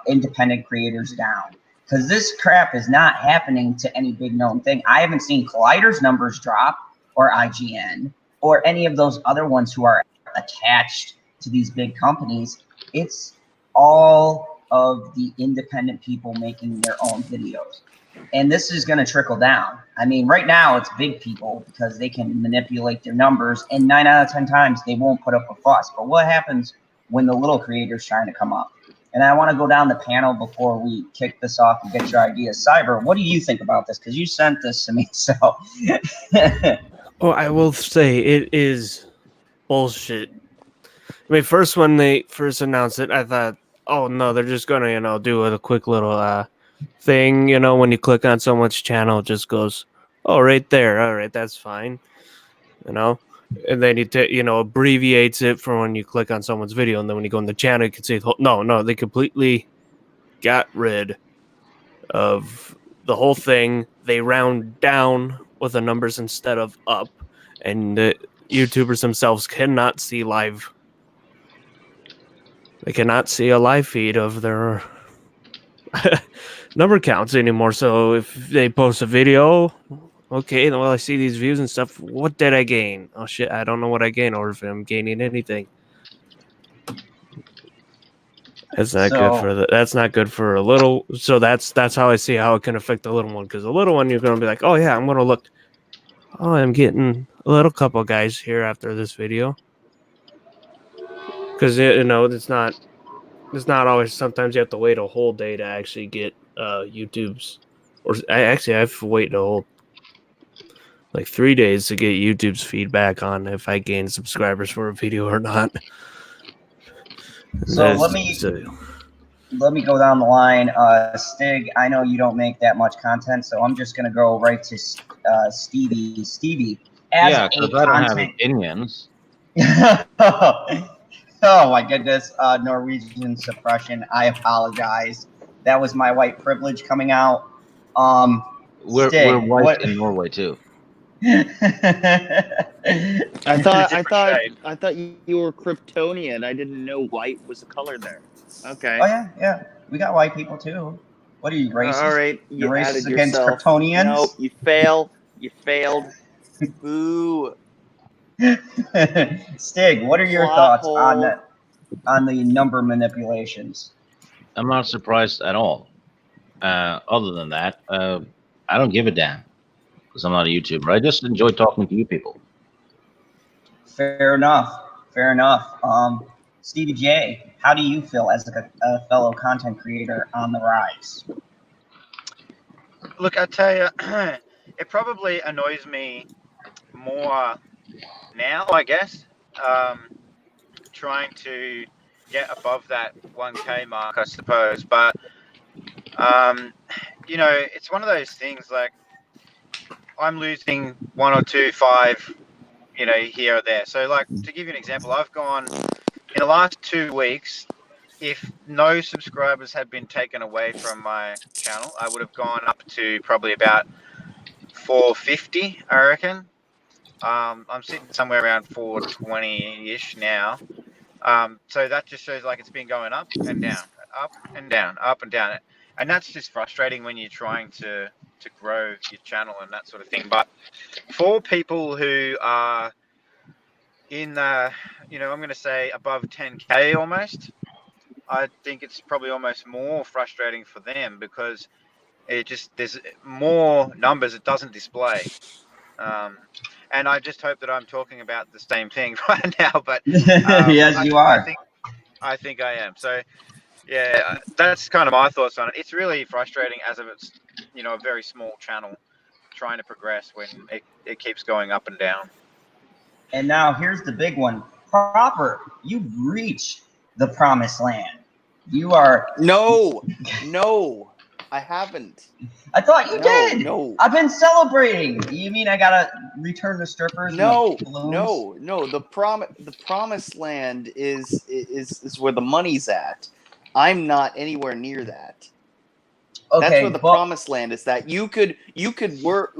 independent creators down. Because this crap is not happening to any big known thing. I haven't seen Collider's numbers drop, or IGN, or any of those other ones who are attached to these big companies. It's all of the independent people making their own videos. And this is going to trickle down. I mean, right now it's big people because they can manipulate their numbers, and 9 out of 10 times they won't put up a fuss. But what happens when the little creators trying to come up? And I want to go down the panel before we kick this off and get your ideas. Cyber, what do you think about this? Because you sent this to me, so. Well, I will say it is bullshit. I mean, first when they first announced it, I thought, oh no, they're just gonna do a quick little thing. When you click on someone's channel, it just goes, oh, right there. All right, that's fine. And then abbreviates it for when you click on someone's video, and then when you go in the channel, you can see no, they completely got rid of the whole thing. They round down with the numbers instead of up, and the YouTubers themselves cannot see live. They cannot see a live feed of their number counts anymore. So if they post a video, okay, well, I see these views and stuff. What did I gain? Oh shit, I don't know what I gain, or if I'm gaining anything. That's not good for that's not good for a little. So that's how I see how it can affect the little one. Because the little one, you're gonna be like, oh yeah, I'm gonna look. Oh, I'm getting a little couple guys here after this video. Because it's not always. Sometimes you have to wait a whole day to actually get YouTube's. Or I have to wait a whole like 3 days to get YouTube's feedback on if I gain subscribers for a video or not. So let me go down the line. Stig, I know you don't make that much content, so I'm just gonna go right to Stevie. Stevie, because I don't have opinions. Oh my goodness, Norwegian suppression. I apologize. That was my white privilege coming out. We're white in Norway too. I thought you were Kryptonian. I didn't know white was a color there. Okay. Oh yeah. We got white people too. What are you, racist? All right, you're racist against Kryptonians? No, you failed. You failed. Boo. Stig, what are your thoughts on the number manipulations? I'm not surprised at all. Other than that, I don't give a damn because I'm not a YouTuber. I just enjoy talking to you people. Fair enough. Stevie J, how do you feel as a fellow content creator on the rise? Look, I tell you, it probably annoys me more now, I guess, trying to get above that 1K mark, I suppose. But, it's one of those things, like, I'm losing 1 or 2, 5, here or there. So, like, to give you an example, I've gone, in the last 2 weeks, if no subscribers had been taken away from my channel, I would have gone up to probably about 450, I reckon. I'm sitting somewhere around 420-ish now. So that just shows like it's been going up and down, up and down, up and down. And that's just frustrating when you're trying to grow your channel and that sort of thing. But for people who are in the, I'm going to say above 10K almost, I think it's probably almost more frustrating for them because there's more numbers it doesn't display. And I just hope that I'm talking about the same thing right now, but yes, you are. I think I am. So yeah, that's kind of my thoughts on it. It's really frustrating as if it's a very small channel trying to progress when it keeps going up and down. And now here's the big one. Proper, you've reached the promised land. You are no, I haven't. I thought you did. No, I've been celebrating. You mean I gotta return the strippers? No. The promised land is where the money's at. I'm not anywhere near that. Okay, that's where the promised land is. That you could work.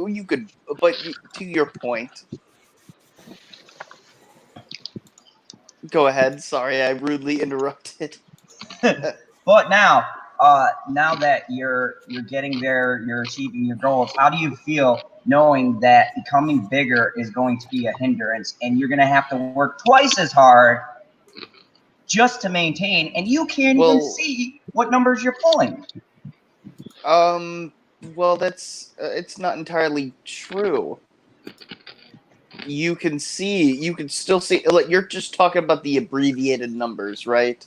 But to your point. Go ahead. Sorry, I rudely interrupted. But now that you're getting there, you're achieving your goals. How do you feel knowing that becoming bigger is going to be a hindrance, and you're going to have to work twice as hard just to maintain, and you can't even see what numbers you're pulling? Well, that's it's not entirely true. You can still see. Like, you're just talking about the abbreviated numbers, right?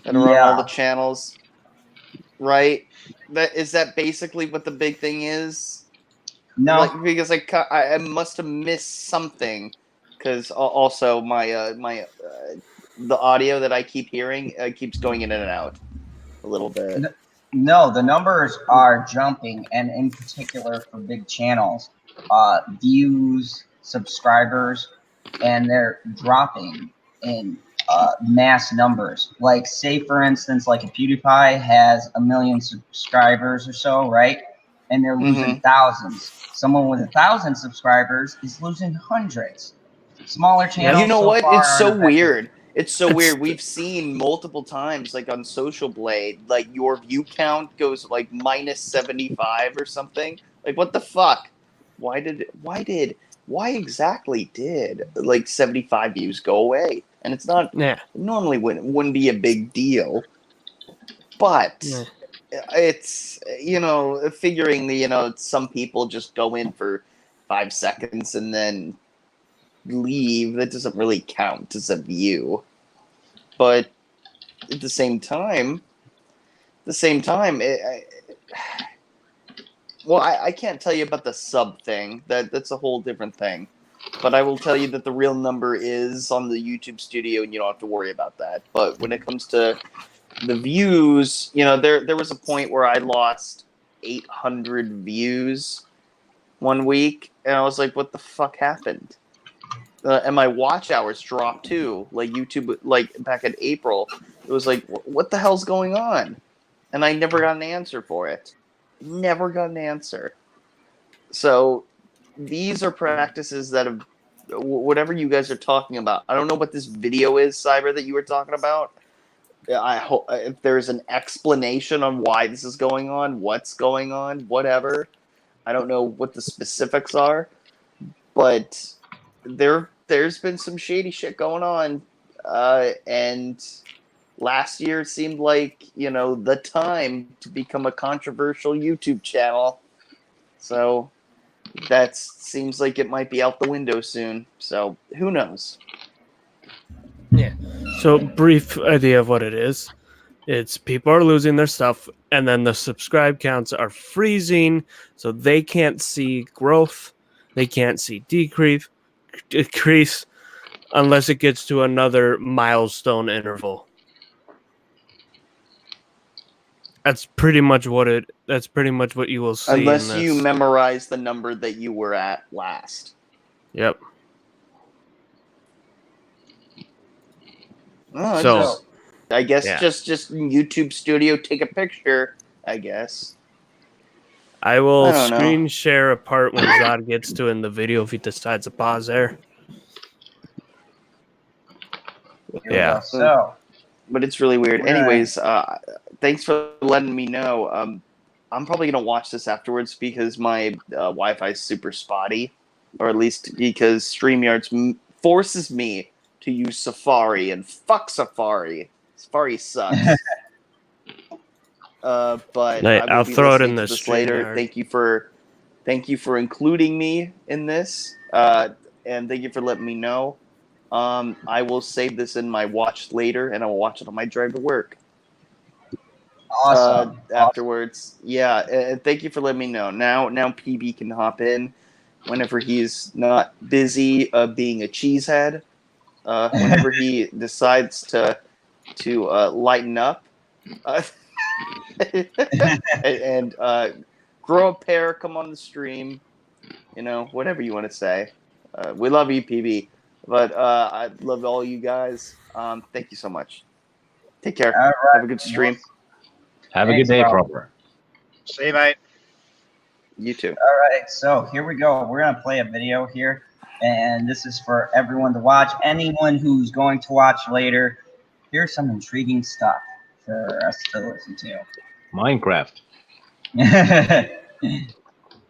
That are on all the channels, right? Is that basically what the big thing is? No, because I must have missed something. Because also my the audio that I keep hearing keeps going in and out a little bit. No, the numbers are jumping, and in particular for big channels, views, subscribers, and they're dropping in mass numbers. Like, say for instance, like a PewDiePie has 1 million subscribers or so, right? And they're losing thousands. Someone with 1,000 subscribers is losing hundreds. Smaller channels. You know so what? far It's so aren't affected. weird. It's so weird. We've seen multiple times, like on Social Blade, like your view count goes like minus 75 or something. Like, what the fuck? Why exactly did like 75 views go away? And it's not normally wouldn't be a big deal, but it's figuring the some people just go in for 5 seconds and then leave. That doesn't really count as a view. But at the same time, I can't tell you about the sub thing. That's a whole different thing. But I will tell you that the real number is on the YouTube Studio, and you don't have to worry about that. But when it comes to the views, there was a point where I lost 800 views one week, and I was like, what the fuck happened? And my watch hours dropped too. Like YouTube, like back in April, it was like, what the hell's going on? And I never got an answer for it. Never got an answer. So these are practices that have, whatever you guys are talking about. I don't know what this video is, Cyber, that you were talking about. I hope if there's an explanation on why this is going on, what's going on, whatever. I don't know what the specifics are, but there's been some shady shit going on, and last year seemed like the time to become a controversial YouTube channel. So that seems like it might be out the window soon. So who knows? Yeah. So brief idea of what it is. It's people are losing their stuff, and then the subscribe counts are freezing, so they can't see growth, they can't see decrease unless it gets to another milestone interval. That's pretty much what you will see. Unless you memorize the number that you were at last. Yep. Oh, so I guess just YouTube Studio, take a picture, I guess. I will screen share a part when Zod gets to in the video if he decides to pause there. Yeah. So, but it's really weird. Anyways, thanks for letting me know. I'm probably gonna watch this afterwards because my Wi-Fi is super spotty, or at least because StreamYard forces me to use Safari, and fuck Safari. Safari sucks. But I'll throw it in the stream later. yard. Thank you for including me in this, and thank you for letting me know. I will save this in my watch later, and I will watch it on my drive to work. Awesome. Afterwards, yeah. And thank you for letting me know. Now PB can hop in whenever he's not busy being a cheesehead. Whenever he decides to lighten up, and grow a pair, come on the stream, whatever you want to say. We love you, PB, but I love all you guys. Thank you so much. Take care. Right. Have a good stream. Have a good day, Proper. See you, mate. You too. All right, so here we go. We're going to play a video here, and this is for everyone to watch. Anyone who's going to watch later, here's some intriguing stuff for us to listen to. Minecraft.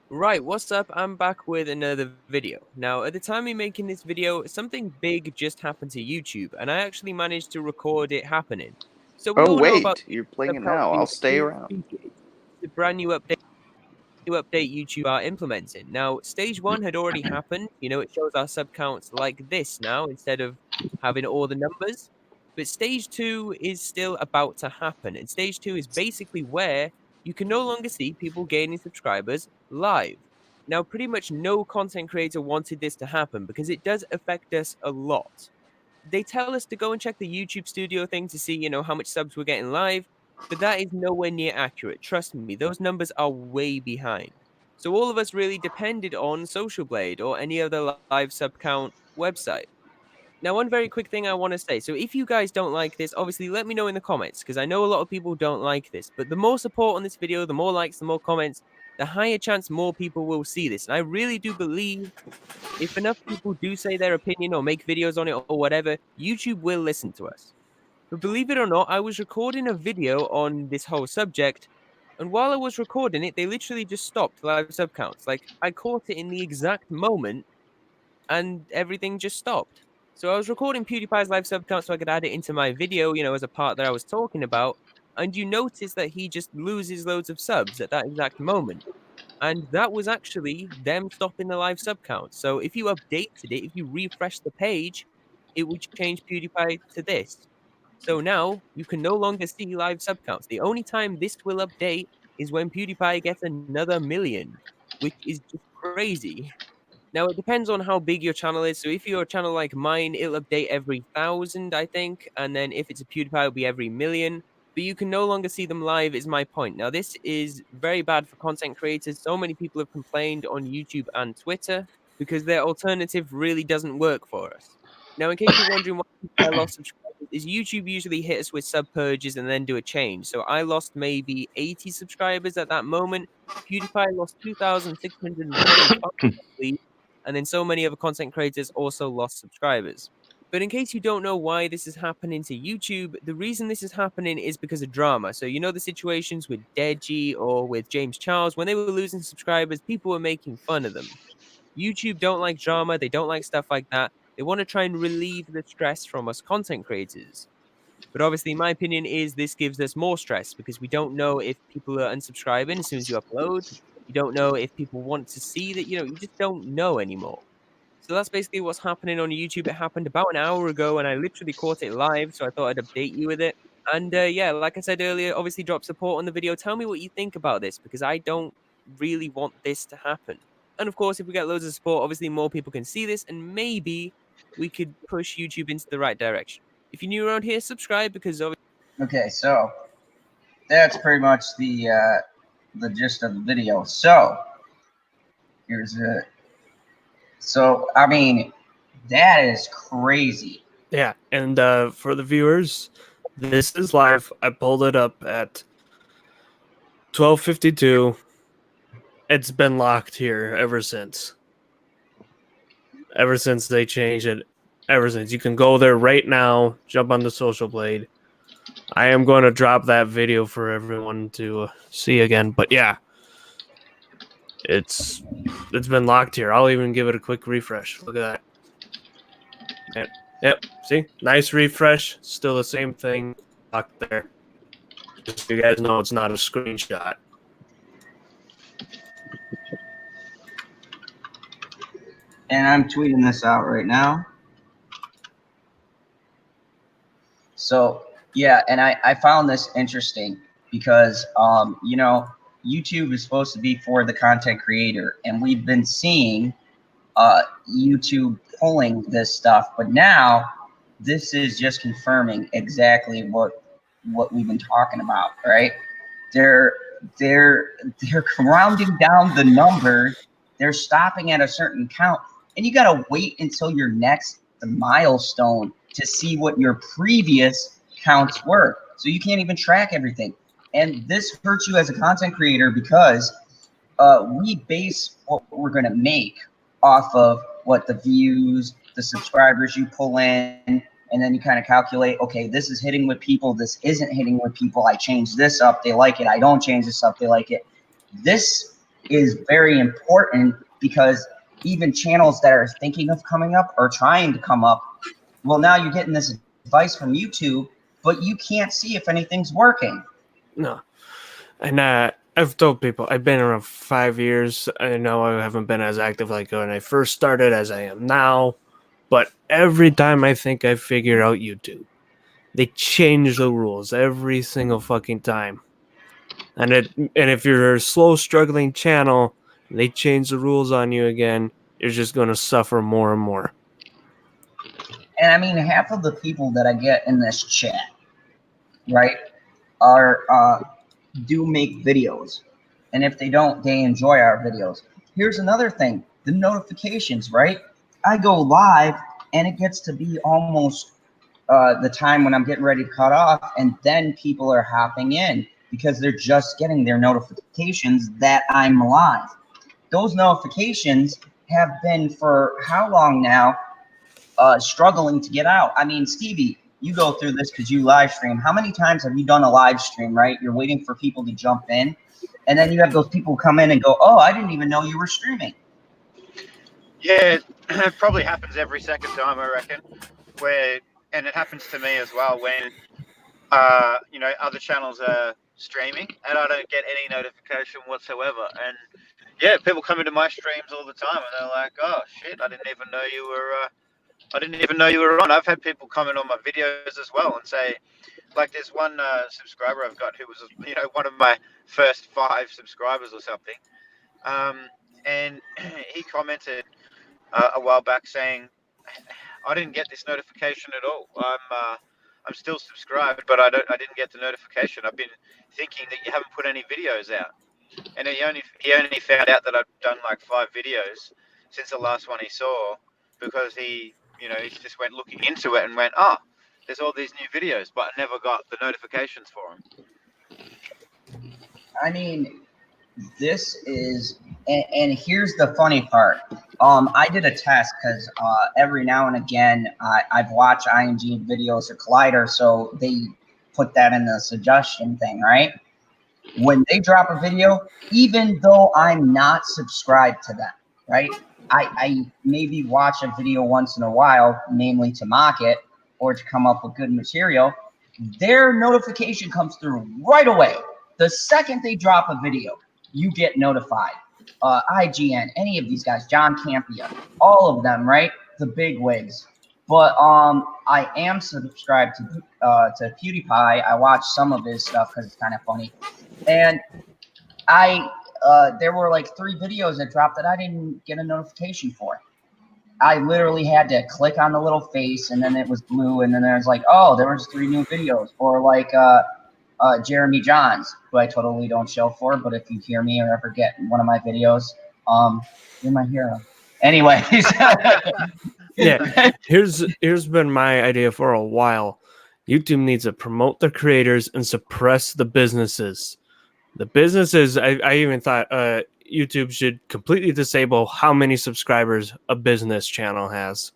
Right, what's up? I'm back with another video. Now, at the time of making this video, something big just happened to YouTube, and I actually managed to record it happening. So we all know about you're playing it now. I'll stay around. The brand new update YouTube are implementing. Now, stage 1 had already happened. It shows our sub counts like this now instead of having all the numbers. But stage 2 is still about to happen. And stage 2 is basically where you can no longer see people gaining subscribers live. Now, pretty much no content creator wanted this to happen because it does affect us a lot. they tell us to go and check the YouTube studio thing to see, how much subs we're getting live, but that is nowhere near accurate. Trust me, those numbers are way behind. So all of us really depended on Social Blade or any other live sub count website. Now, one very quick thing I want to say. So, if you guys don't like this, obviously let me know in the comments because I know a lot of people don't like this. But the more support on this video, the more likes, the more comments, the higher chance more people will see this. And I really do believe if enough people do say their opinion or make videos on it or whatever, YouTube will listen to us. But believe it or not, I was recording a video on this whole subject. And while I was recording it, they literally just stopped live sub counts. Like, I caught it in the exact moment and everything just stopped. So I was recording PewDiePie's live sub count so I could add it into my video, as a part that I was talking about. And you notice that he just loses loads of subs at that exact moment. And that was actually them stopping the live sub count. So if you updated it, if you refresh the page, it would change PewDiePie to this. So now you can no longer see live sub counts. The only time this will update is when PewDiePie gets another million, which is just crazy. Now it depends on how big your channel is. So if you're a channel like mine, it'll update every 1,000, I think. And then if it's a PewDiePie, it'll be every million. But you can no longer see them live, is my point. Now, this is very bad for content creators. So many people have complained on YouTube and Twitter because their alternative really doesn't work for us. Now, in case you're wondering why I lost subscribers, is YouTube usually hit us with sub purges and then do a change. So I lost maybe 80 subscribers at that moment. PewDiePie lost 2,625, and then so many other content creators also lost subscribers. But in case you don't know why this is happening to YouTube, the reason this is happening is because of drama. So you know the situations with Deji or with James Charles, when they were losing subscribers, people were making fun of them. YouTube don't like drama, they don't like stuff like that. They want to try and relieve the stress from us content creators. But obviously, my opinion is this gives us more stress because we don't know if people are unsubscribing as soon as you upload. You don't know if people want to see that, you just don't know anymore. So that's basically what's happening on YouTube. It happened about an hour ago and I literally caught it live. So I thought I'd update you with it. And yeah, like I said earlier, obviously drop support on the video. Tell me what you think about this because I don't really want this to happen. And of course, if we get loads of support, obviously more people can see this and maybe we could push YouTube into the right direction. If you're new around here, subscribe because obviously. Okay, so that's pretty much the gist of the video. So here's it. So I mean, that is crazy. Yeah, and for the viewers, this is live. I pulled it up at 12:52. It's been locked here ever since. Ever since they changed it. Ever since. You can go there right now, jump on the Social Blade. I am going to drop that video for everyone to see again. But yeah, it's been locked here. I'll even give it a quick refresh. Look at that. Yep. See? Nice refresh. Still the same thing. Locked there. Just so you guys know it's not a screenshot. And I'm tweeting this out right now. So yeah, and I found this interesting because YouTube is supposed to be for the content creator, and we've been seeing YouTube pulling this stuff, but now this is just confirming exactly what we've been talking about, right? They're rounding down the numbers. They're stopping at a certain count, and you gotta wait until your next milestone to see what your previous counts were. So you can't even track everything, and this hurts you as a content creator because we base what we're gonna make off of what the views, the subscribers you pull in, and then you kind of calculate, okay, this is hitting with people, this isn't hitting with people, I change this up, they like it, I don't change this up, they like it. This is very important because even channels that are thinking of coming up or trying to come up, well, now you're getting this advice from YouTube, but you can't see if anything's working. No. And I've told people, I've been around 5 years. I know I haven't been as active like when I first started as I am now. But every time I think I figure out YouTube, they change the rules every single fucking time. And if you're a slow, struggling channel, and they change the rules on you again, you're just going to suffer more and more. And I mean, half of the people that I get in this chat, right, are do make videos. And if they don't, they enjoy our videos. Here's another thing, the notifications, right? I go live and it gets to be almost the time when I'm getting ready to cut off, and then people are hopping in because they're just getting their notifications that I'm live. Those notifications have been for how long now struggling to get out. I mean, Stevie, you go through this because you live stream. How many times have you done a live stream, right? You're waiting for people to jump in, and then you have those people come in and go, oh, I didn't even know you were streaming. Yeah, it probably happens every second time, I reckon. And it happens to me as well when, other channels are streaming and I don't get any notification whatsoever. And yeah, people come into my streams all the time and they're like, "Oh shit, I didn't even know you were. I didn't even know you were on." I've had people comment on my videos as well and say, like, there's one subscriber I've got who was, one of my first 5 subscribers or something, and he commented a while back saying, "I didn't get this notification at all. I'm still subscribed, but I didn't get the notification. I've been thinking that you haven't put any videos out." And he only found out that I'd done like 5 videos since the last one he saw, because he just went looking into it and went, "Oh, there's all these new videos," but I never got the notifications for them. I mean, this is, and here's the funny part. I did a test because every now and again I've watched ING videos or Collider, so they put that in the suggestion thing, right? When they drop a video, even though I'm not subscribed to them, right? I maybe watch a video once in a while, namely to mock it or to come up with good material. Their notification comes through right away. The second they drop a video, you get notified. IGN, any of these guys, John Campia, all of them, right? The big wigs. But I am subscribed to PewDiePie. I watch some of his stuff because it's kind of funny. And there were like 3 videos that dropped that I didn't get a notification for. I literally had to click on the little face, and then it was blue, and then there's like, oh, there was 3 new videos. Or like Jeremy Johns, who I totally don't show for, but if you hear me or ever get one of my videos, you're my hero. Anyways. Yeah, here's been my idea for a while. YouTube needs to promote the creators and suppress the businesses. The businesses, I even thought YouTube should completely disable how many subscribers a business channel has.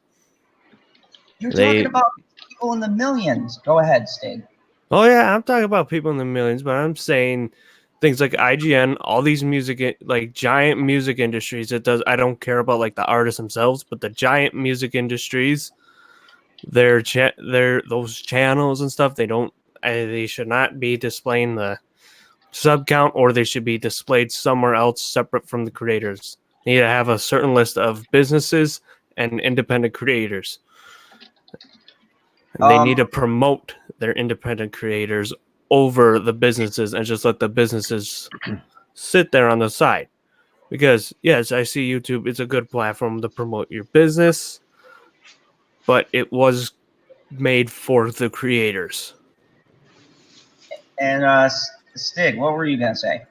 You're talking about people in the millions. Go ahead, Stig. Oh yeah, I'm talking about people in the millions, but I'm saying things like IGN, all these music, like giant music industries. I don't care about like the artists themselves, but the giant music industries, they're those channels and stuff. They should not be displaying the sub count, or they should be displayed somewhere else separate from the creators. They need to have a certain list of businesses and independent creators. And they need to promote their independent creators over the businesses and just let the businesses sit there on the side. Because, yes, I see YouTube is a good platform to promote your business, but it was made for the creators. And Stig, what were you going to say?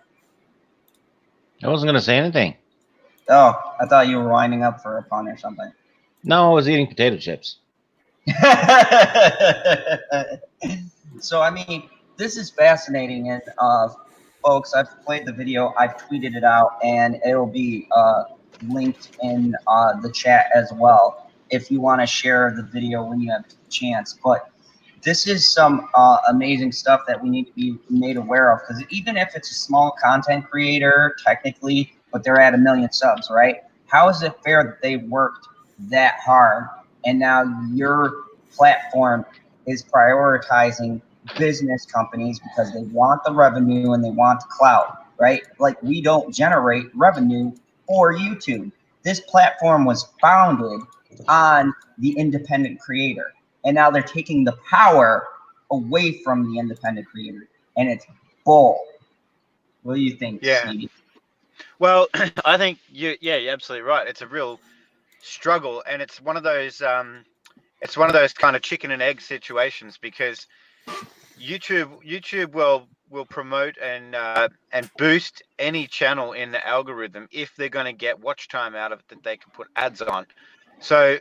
I wasn't going to say anything. Oh, I thought you were winding up for a pun or something. No, I was eating potato chips. So, I mean, this is fascinating. And, folks, I've played the video. I've tweeted it out, and it'll be linked in the chat as well if you want to share the video when you have a chance. But this is some amazing stuff that we need to be made aware of, because even if it's a small content creator, technically, but they're at 1 million subs, right? How is it fair that they worked that hard and now your platform is prioritizing business companies because they want the revenue and they want the clout, right? Like, we don't generate revenue for YouTube. This platform was founded on the independent creator. And now they're taking the power away from the independent creator, and it's bull. What do you think, Stevie? Well, I think you're absolutely right. It's a real struggle, and it's one of those it's one of those kind of chicken and egg situations, because YouTube will promote and boost any channel in the algorithm if they're going to get watch time out of it that they can put ads on. So,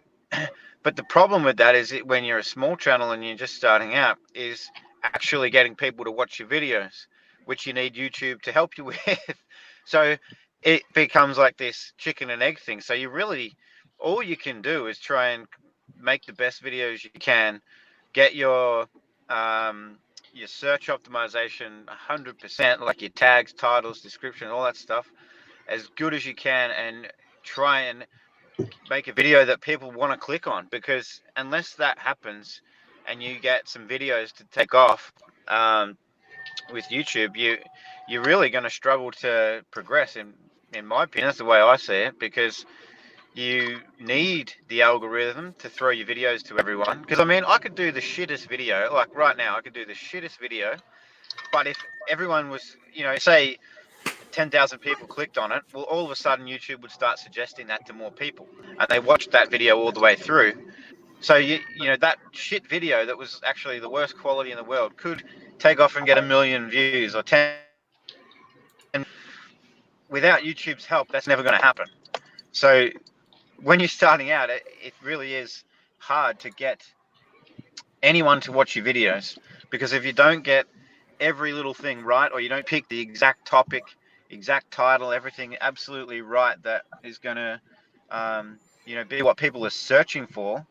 but the problem with that is when you're a small channel and you're just starting out, is actually getting people to watch your videos, which you need YouTube to help you with. So it becomes like this chicken and egg thing. So all you can do is try and make the best videos you can, get your search optimization 100%, like your tags, titles, description, all that stuff, as good as you can, and try and make a video that people want to click on. Because unless that happens and you get some videos to take off with YouTube, you're really going to struggle to progress. In my opinion, that's the way I see it, because you need the algorithm to throw your videos to everyone. Because I mean, I could do the shittest video, like right now, I could do the shittest video, but if everyone was, say 10,000 people clicked on it, well, all of a sudden YouTube would start suggesting that to more people, and they watched that video all the way through. So that shit video that was actually the worst quality in the world could take off and get 1 million views or 10. Without YouTube's help, that's never going to happen. So when you're starting out, it really is hard to get anyone to watch your videos, because if you don't get every little thing right, or you don't pick the exact topic, exact title, everything absolutely right, that is going to be what people are searching for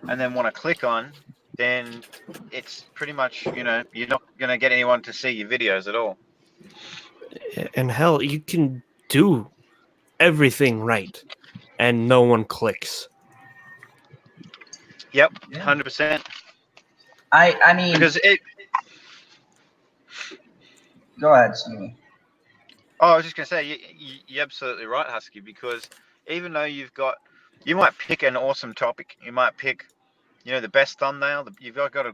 and then want to click on, then it's pretty much, you're not going to get anyone to see your videos at all. And hell, you can do everything right and no one clicks. Yep, 100%. I mean, because go ahead, Stevie. Oh, I was just going to say, you're absolutely right, Husky, because even though you might pick an awesome topic, you might pick, the best thumbnail, you've got an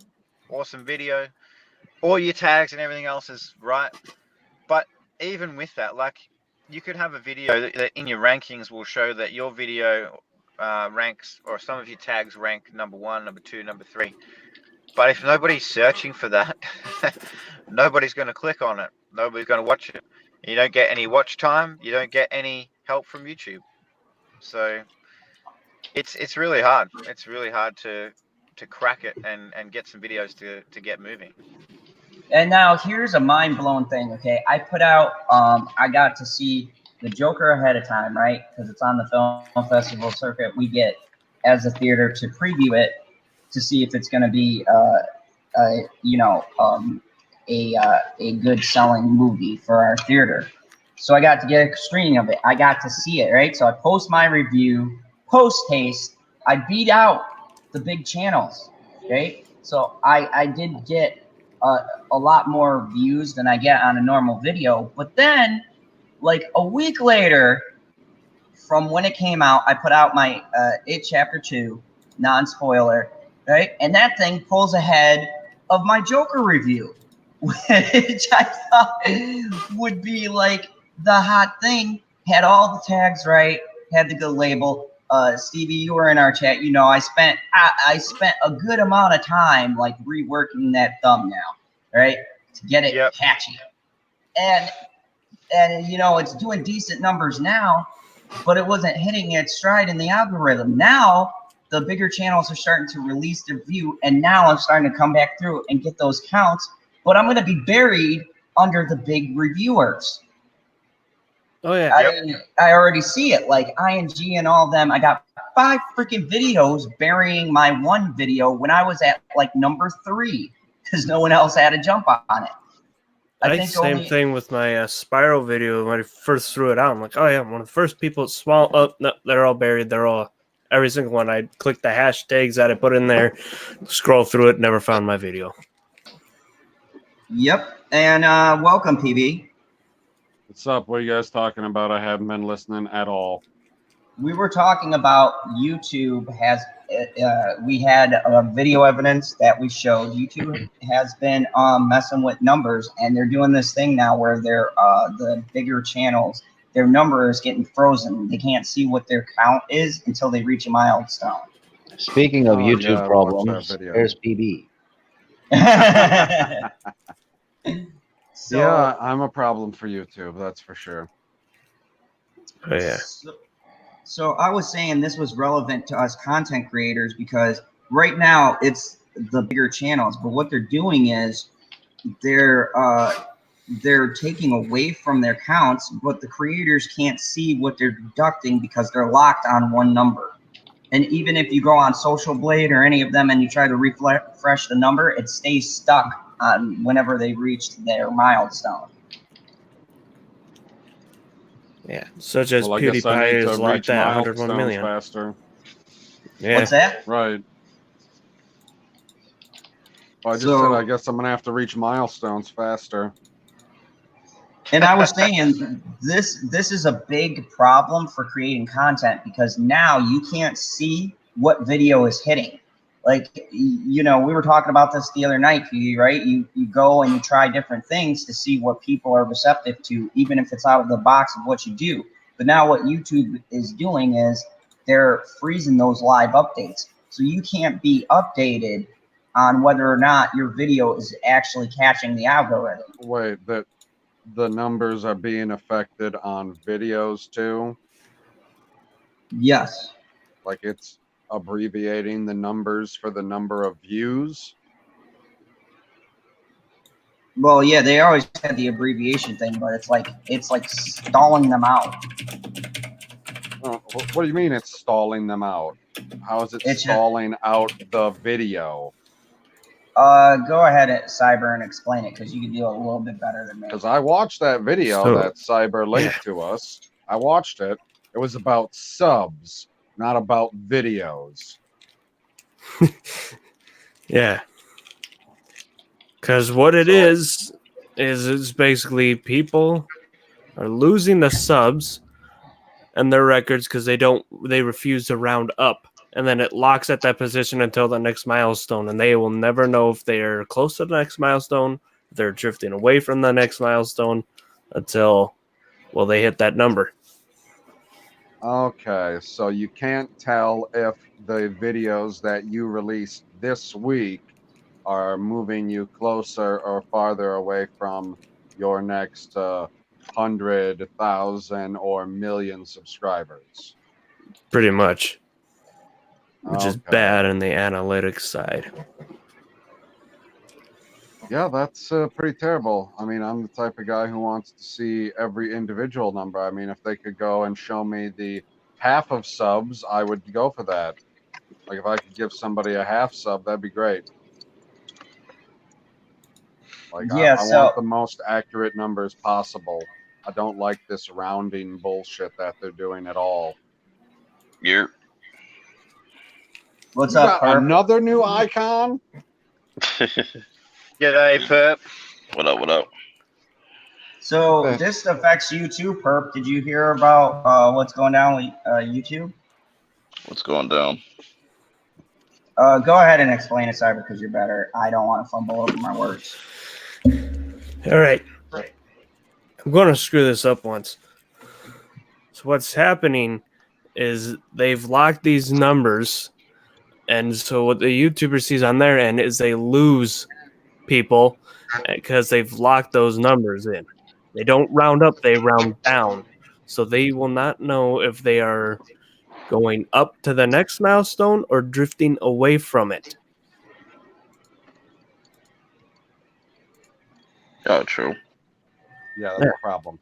awesome video, all your tags and everything else is right. But even with that, like, you could have a video that in your rankings will show that your video ranks, or some of your tags rank number 1, number 2, number 3. But if nobody's searching for that, nobody's going to click on it. Nobody's going to watch it. You don't get any watch time. You don't get any help from YouTube. So it's really hard. It's really hard to crack it and get some videos to get moving. And now here's a mind-blowing thing, okay? I put out, I got to see the Joker ahead of time, right? Because it's on the film festival circuit. We get, as a theater, to preview it to see if it's going to be, a good selling movie for our theater. So I got to get a screening of it. I got to see it, right? So I post my review, post-haste. I beat out the big channels, right? So I did get a lot more views than I get on a normal video. But then, like a week later, from when it came out, I put out my It Chapter 2, non-spoiler, right? And that thing pulls ahead of my Joker review, which I thought would be like the hot thing. Had all the tags right, had the good label. Stevie, you were in our chat. I spent a good amount of time like reworking that thumbnail, right, to get it catchy. And it's doing decent numbers now, but it wasn't hitting its stride in the algorithm. Now the bigger channels are starting to release their view, and now I'm starting to come back through and get those counts. But I'm going to be buried under the big reviewers. Oh yeah, I already see it. Like ING and all of them. I got 5 freaking videos burying my one video when I was at like number 3 because no one else had a jump on it. I think same thing with my Spiral video when I first threw it out. I'm like, oh yeah, I'm one of the first people. Small. Oh no, they're all buried. They're all every single one. I clicked the hashtags that I put in there, scroll through it, never found my video. Yep, and welcome, PB. What's up? What are you guys talking about? I haven't been listening at all. We were talking about YouTube has, we had video evidence that we showed. YouTube has been messing with numbers, and they're doing this thing now where they're the bigger channels, their number is getting frozen. They can't see what their count is until they reach a milestone. Speaking of Oh, YouTube yeah, I watched problems, that video. there's PB. So, Yeah, I'm a problem for YouTube, that's for sure. Oh, yeah. So I was saying this was relevant to us content creators because right now it's the bigger channels, but what they're doing is they're taking away from their counts, but the creators can't see what they're deducting because they're locked on one number. And even if you go on Social Blade or any of them and you try to refresh the number, it stays stuck on whenever they reach their milestone. Yeah, such as Well, I guess I PewDiePie need to is locked reach at 101 milestones million. faster. Yeah. What's that? Right. Well, I just said I guess I'm gonna have to reach milestones faster. And I was saying this is a big problem for creating content because now you can't see what video is hitting. Like, you know, we were talking about this the other night, right? You go and you try different things to see what people are receptive to, even if it's out of the box of what you do. But now what YouTube is doing is they're freezing those live updates. So you can't be updated on whether or not your video is actually catching the algorithm. Wait, that the numbers are being affected on videos too? Yes. Like it's abbreviating the numbers for the number of views? Well, yeah, they always had the abbreviation thing, but it's like stalling them out. What do you mean it's stalling them out? How is it It's stalling out the video? Go ahead, Cyber, and explain it because you can do it a little bit better than me. Because I watched that video So, that Cyber linked to us. I watched it. It was about subs, not about videos. Yeah. Because what it is it's basically people are losing the subs and their records because they refuse to round up. And then it locks at that position until the next milestone. And they will never know if they are close to the next milestone, if they're drifting away from the next milestone until, well, they hit that number. Okay, so you can't tell if the videos that you released this week are moving you closer or farther away from your next 100,000 or million subscribers. Pretty much. Which is Okay. bad in the analytics side. Yeah, that's pretty terrible. I mean, I'm the type of guy who wants to see every individual number. I mean, if they could go and show me the half of subs, I would go for that. Like, if I could give somebody a half sub, that'd be great. Like, Yeah, I want the most accurate numbers possible. I don't like this rounding bullshit that they're doing at all. You're What's You up, got Perp? another new icon? G'day, Perp. what up? What up? So this affects you too, Perp. Did you hear about what's going down with YouTube? What's going down? Go ahead and explain it, Cyber, because you're better. I don't want to fumble over my words. All right. I'm going to screw this up once. So what's happening is they've locked these numbers. And so what the YouTuber sees on their end is they lose people because they've locked those numbers in. They don't round up, they round down. So they will not know if they are going up to the next milestone or drifting away from it. Oh, true. Yeah, that's a problem.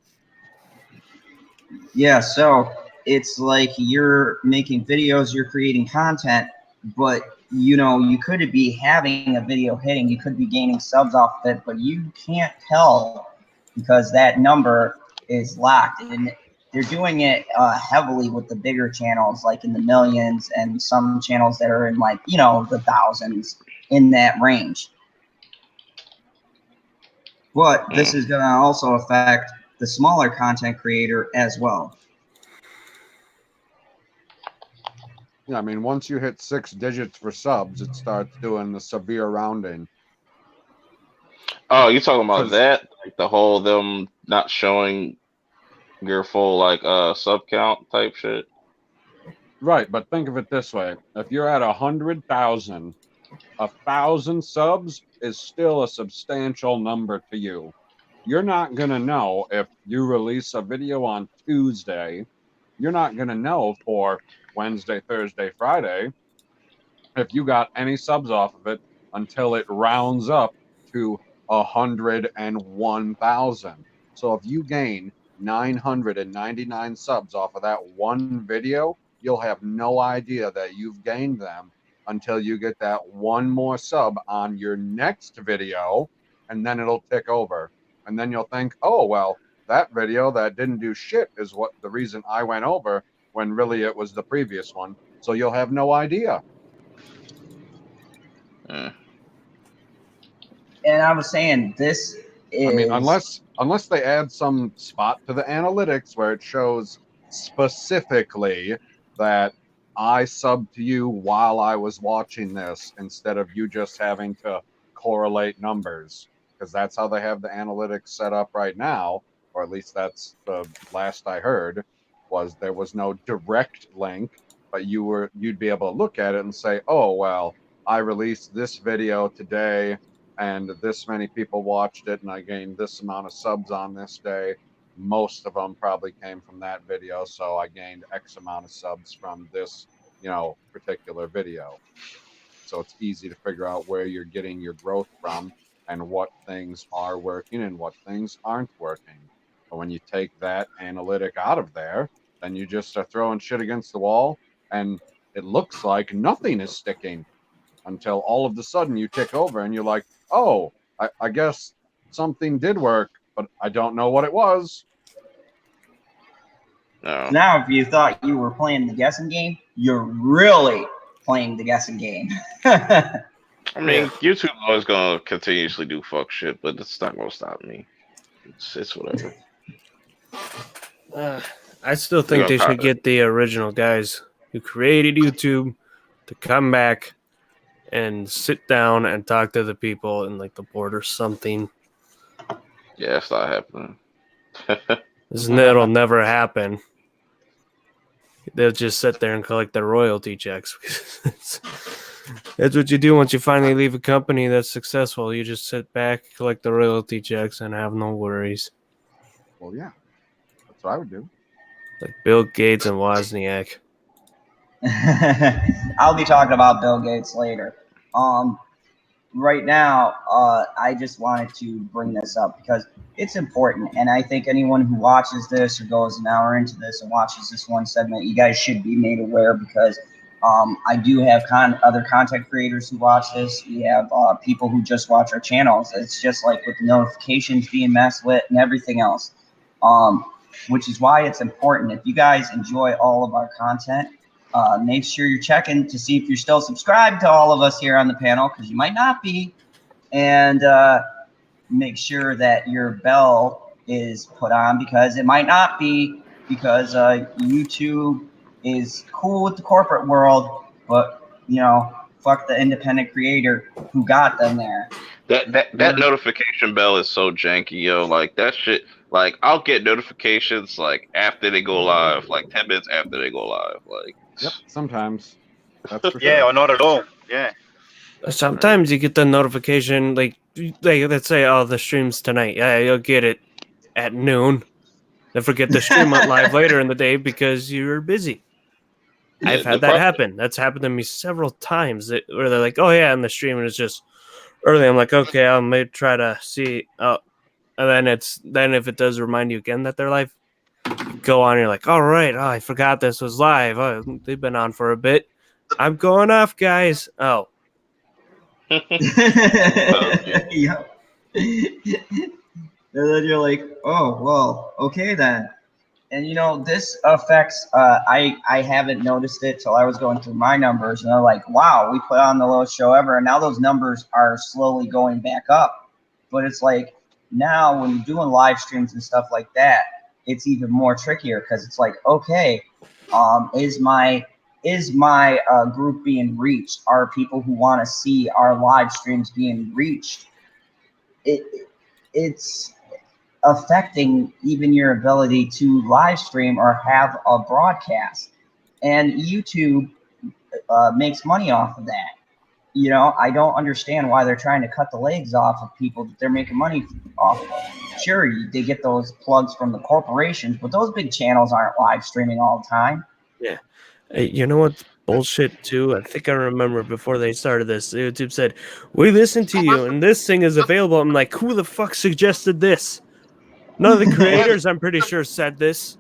Yeah, so it's like you're making videos, you're creating content, but you know, you could be having a video hitting, you could be gaining subs off of it, but you can't tell because that number is locked. And they're doing it heavily with the bigger channels, like in the millions, and some channels that are in, like, you know, the thousands, in that range. But this is going to also affect the smaller content creator as well. Yeah, I mean, once you hit 6 digits for subs, it starts doing the severe rounding. Oh, you talking about that? Like the whole them not showing your full like sub count type shit? Right, but think of it this way: if you're at 100,000, 1,000 subs is still a substantial number to you. You're not gonna know if you release a video on Tuesday. You're not gonna know for Wednesday, Thursday, Friday if you got any subs off of it until it rounds up to 101,000. So if you gain 999 subs off of that one video, you'll have no idea that you've gained them until you get that one more sub on your next video, and then it'll tick over. And then you'll think, oh, well, that video that didn't do shit is what the reason I went over, when really it was the previous one. So you'll have no idea. Mm. And I was saying this is. I mean, unless they add some spot to the analytics where it shows specifically that I subbed to you while I was watching this, instead of you just having to correlate numbers, because that's how they have the analytics set up right now, or at least that's the last I heard, was there was no direct link, but you'd be able to look at it and say, oh, well, I released this video today and this many people watched it and I gained this amount of subs on this day. Most of them probably came from that video, so I gained X amount of subs from this, particular video. So it's easy to figure out where you're getting your growth from and what things are working and what things aren't working. But when you take that analytic out of there, then you just are throwing shit against the wall and it looks like nothing is sticking until all of a sudden you tick over and you're like, oh, I guess something did work, but I don't know what it was. No. Now, if you thought you were playing the guessing game, you're really playing the guessing game. I mean, YouTube always gonna continuously do fuck shit, but it's not gonna stop me. It's whatever. I still think they should get the original guys who created YouTube to come back and sit down and talk to the people in like the board or something. Yeah, it's not happening. It'll never happen. They'll just sit there and collect their royalty checks. That's what you do once you finally leave a company that's successful. You just sit back, collect the royalty checks, and have no worries. Well, yeah, that's what I would do. Like Bill Gates and Wozniak. I'll be talking about Bill Gates later. Right now, I just wanted to bring this up because it's important, and I think anyone who watches this or goes an hour into this and watches this one segment, you guys should be made aware, because I do have other content creators who watch this. We have people who just watch our channels. It's just like with the notifications being messed with and everything else, which is why it's important. If you guys enjoy all of our content, make sure you're checking to see if you're still subscribed to all of us here on the panel, because you might not be. And make sure that your bell is put on, because it might not be, because YouTube is cool with the corporate world, but, fuck the independent creator who got them there. That notification bell is so janky, yo. Like, that shit. Like, I'll get notifications like after they go live, like 10 minutes after they go live. Like, yep, sometimes. That's for Yeah, sure. or not at all. Yeah. Sometimes you get the notification, like let's say, oh, the stream's tonight. Yeah, you'll get it at noon. Then forget the stream went live later in the day because you're busy. Yeah, I've had that happen. That's happened to me several times. Where they're like, oh yeah, and the stream, and it's just early. I'm like, okay, I may try to see. Oh, and then if it does remind you again that they're live, you go on. And you're like, all right, oh, I forgot this was live. Oh, they've been on for a bit. I'm going off, guys. Oh. Yeah. And then you're like, oh, well, okay then. And this affects, I haven't noticed it till I was going through my numbers, and I'm like, wow, we put on the lowest show ever, and now those numbers are slowly going back up. But it's like, now when you're doing live streams and stuff like that, it's even more trickier, because it's like, okay, is my group being reached? Are people who want to see our live streams being reached? It's affecting even your ability to live stream or have a broadcast. and YouTube makes money off of that. You know, I don't understand why they're trying to cut the legs off of people that they're making money off of. Sure, they get those plugs from the corporations, but those big channels aren't live streaming all the time. Yeah. Hey, you know what's bullshit too? I think I remember before they started this, YouTube said, "We listen to you, and this thing is available." I'm like, who the fuck suggested this? None of the creators, I'm pretty sure, said this.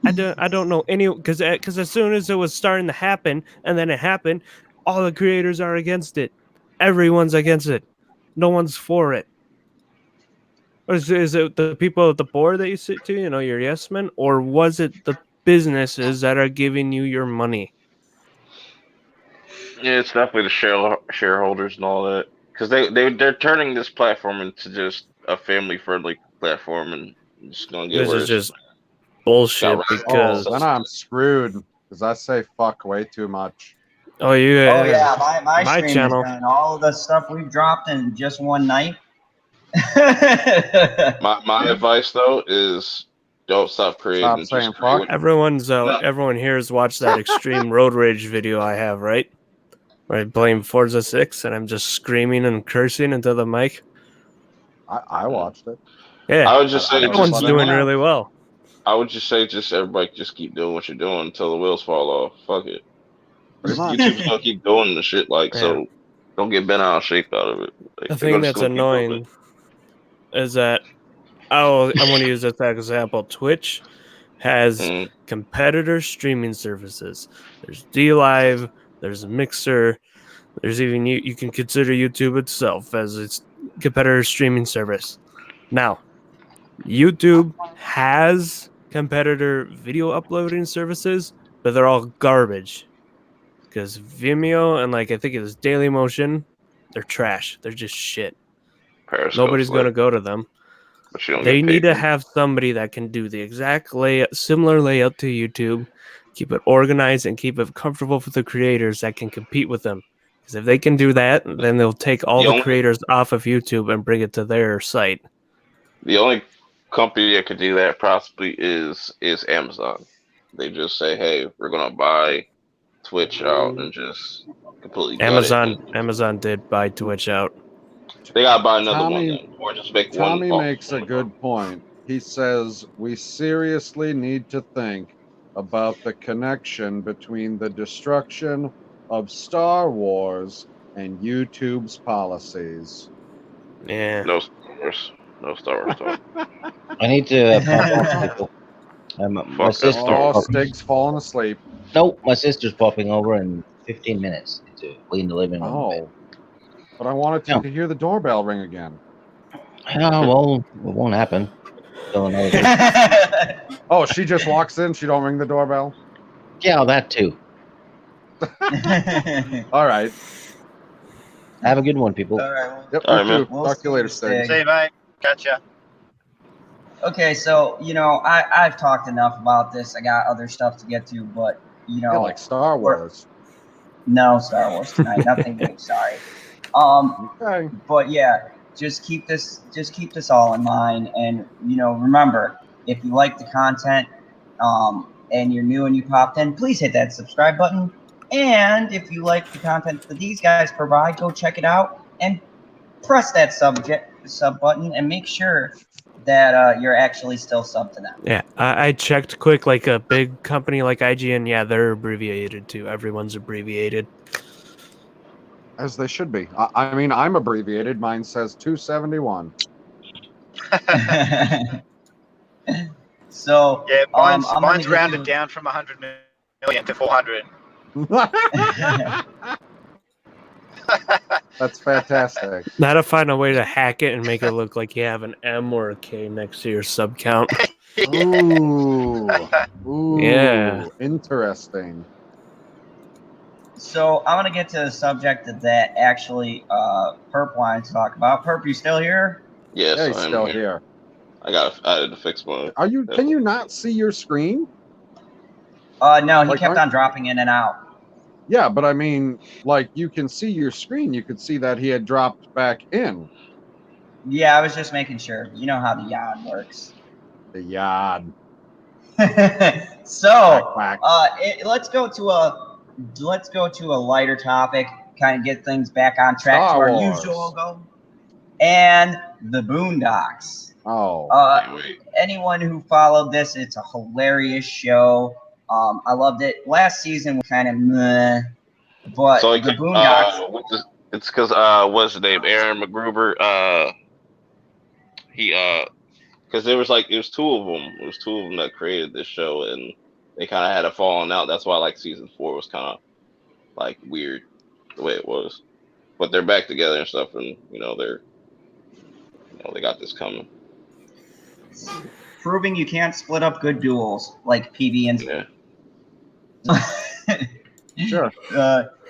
I don't know any because as soon as it was starting to happen, and then it happened, all the creators are against it. Everyone's against it. No one's for it. Is it the people at the board that you sit to, you know, your yes men, or was it the businesses that are giving you your money? Yeah, it's definitely the shareholders and all that, because they're turning this platform into just a family friendly platform, and it's gonna get This is worse. just Got bullshit right. Oh, because then I'm screwed because I say fuck way too much. oh yeah, Oh yeah, my my stream has channel. done all of the stuff we've dropped in just one night. My advice though is don't stop Stop creating. saying Just create fuck. what. No, Everyone here has watched that extreme road rage video I have, right? Where I blame Forza 6 and I'm just screaming and cursing into the mic. I watched it. Yeah, I would just I say don't just everyone's let keep. doing anyone else. really well. I would just say just everybody just keep doing what you're doing until the wheels fall off. Fuck it. Pretty much. YouTube's gonna keep doing the shit Yeah. so don't get bent out of shape out of it. Like, The they're thing just that's gonna keep doing it. annoying is that I'm going to use this example. Twitch has Mm, competitor streaming services. There's DLive, there's Mixer, there's even you can consider YouTube itself as its competitor streaming service. Now, YouTube has competitor video uploading services, but they're all garbage. Because Vimeo and like I think it was Dailymotion, they're trash. They're just shit. Periscope's Nobody's lit, gonna go to them. but you don't They get need paid to for it. have somebody that can do the exact layout, similar layout to YouTube, keep it organized and keep it comfortable for the creators that can compete with them. Because if they can do that, then they'll take all The the only creators off of YouTube and bring it to their site. the only company that could do that possibly is Amazon. They just say, hey, we're gonna buy Twitch out and just completely gut it. Amazon did buy Twitch out. They gotta buy another one Tommy then, or just make one. Tommy makes a good point. He says we seriously need to think about the connection between the destruction of Star Wars and YouTube's policies. Yeah. No Star Wars. No Star Wars talk. I need to pop off, people. My Fuck that sister. Star Oh, Wars. Stig's falling asleep. Nope, my sister's popping over in 15 minutes to clean the living room a bit. Oh, but I wanted No. to hear the doorbell ring again. Well, it won't happen. Till another day. Oh, she just walks in. She don't ring the doorbell. Yeah, that too. All right. Have a good one, people. All right. Well, Yep. All You right, man. too. We'll Talk to you later, see you, Stig. Stig. See you, mate. Catch ya. Okay, so I've talked enough about this. I got other stuff to get to, but Yeah, like Star Wars. no Star Wars tonight. Nothing big. Sorry. Okay. But yeah, just keep this all in mind, and remember, if you like the content, and you're new and you popped in, please hit that subscribe button. And if you like the content that these guys provide, go check it out and press that sub button and make sure that you're actually still sub to them. Yeah, I checked quick, like a big company like IGN, yeah, they're abbreviated too. Everyone's abbreviated. As they should be. I mean, I'm abbreviated. Mine says 271. So Yeah, I'm mine's gonna get rounded to- down from 100 million to 400. That's fantastic. Gotta find a way to hack it and make it look like you have an M or a K next to your sub count. Ooh. Ooh. Yeah. Interesting. So I'm gonna get to the subject that actually Perp wanted to talk about. Perp, you still here? Yes, Yeah, he's I'm still here. here. I had to fix my. Are you? Can you not see your screen? No, he Like, kept on dropping in and out. Yeah, but I mean, like, you can see your screen. You could see that he had dropped back in. Yeah, I was just making sure. You know how the yard works. The yard. So Quack, let's go to a lighter topic, kind of get things back on track Star to our Wars. usual goal. And the Boondocks. Oh, Wait. Anyone who followed this, it's a hilarious show. I loved it. Last season was kind of meh, but So the Boondocks. it's because what's his name? Aaron McGruber. He because there was two of them. It was two of them that created this show, and they kind of had a falling out. That's why like season 4 was kind of like weird the way it was. But they're back together and stuff, and they got this coming. Proving you can't split up good duels like PB and. Yeah. sure.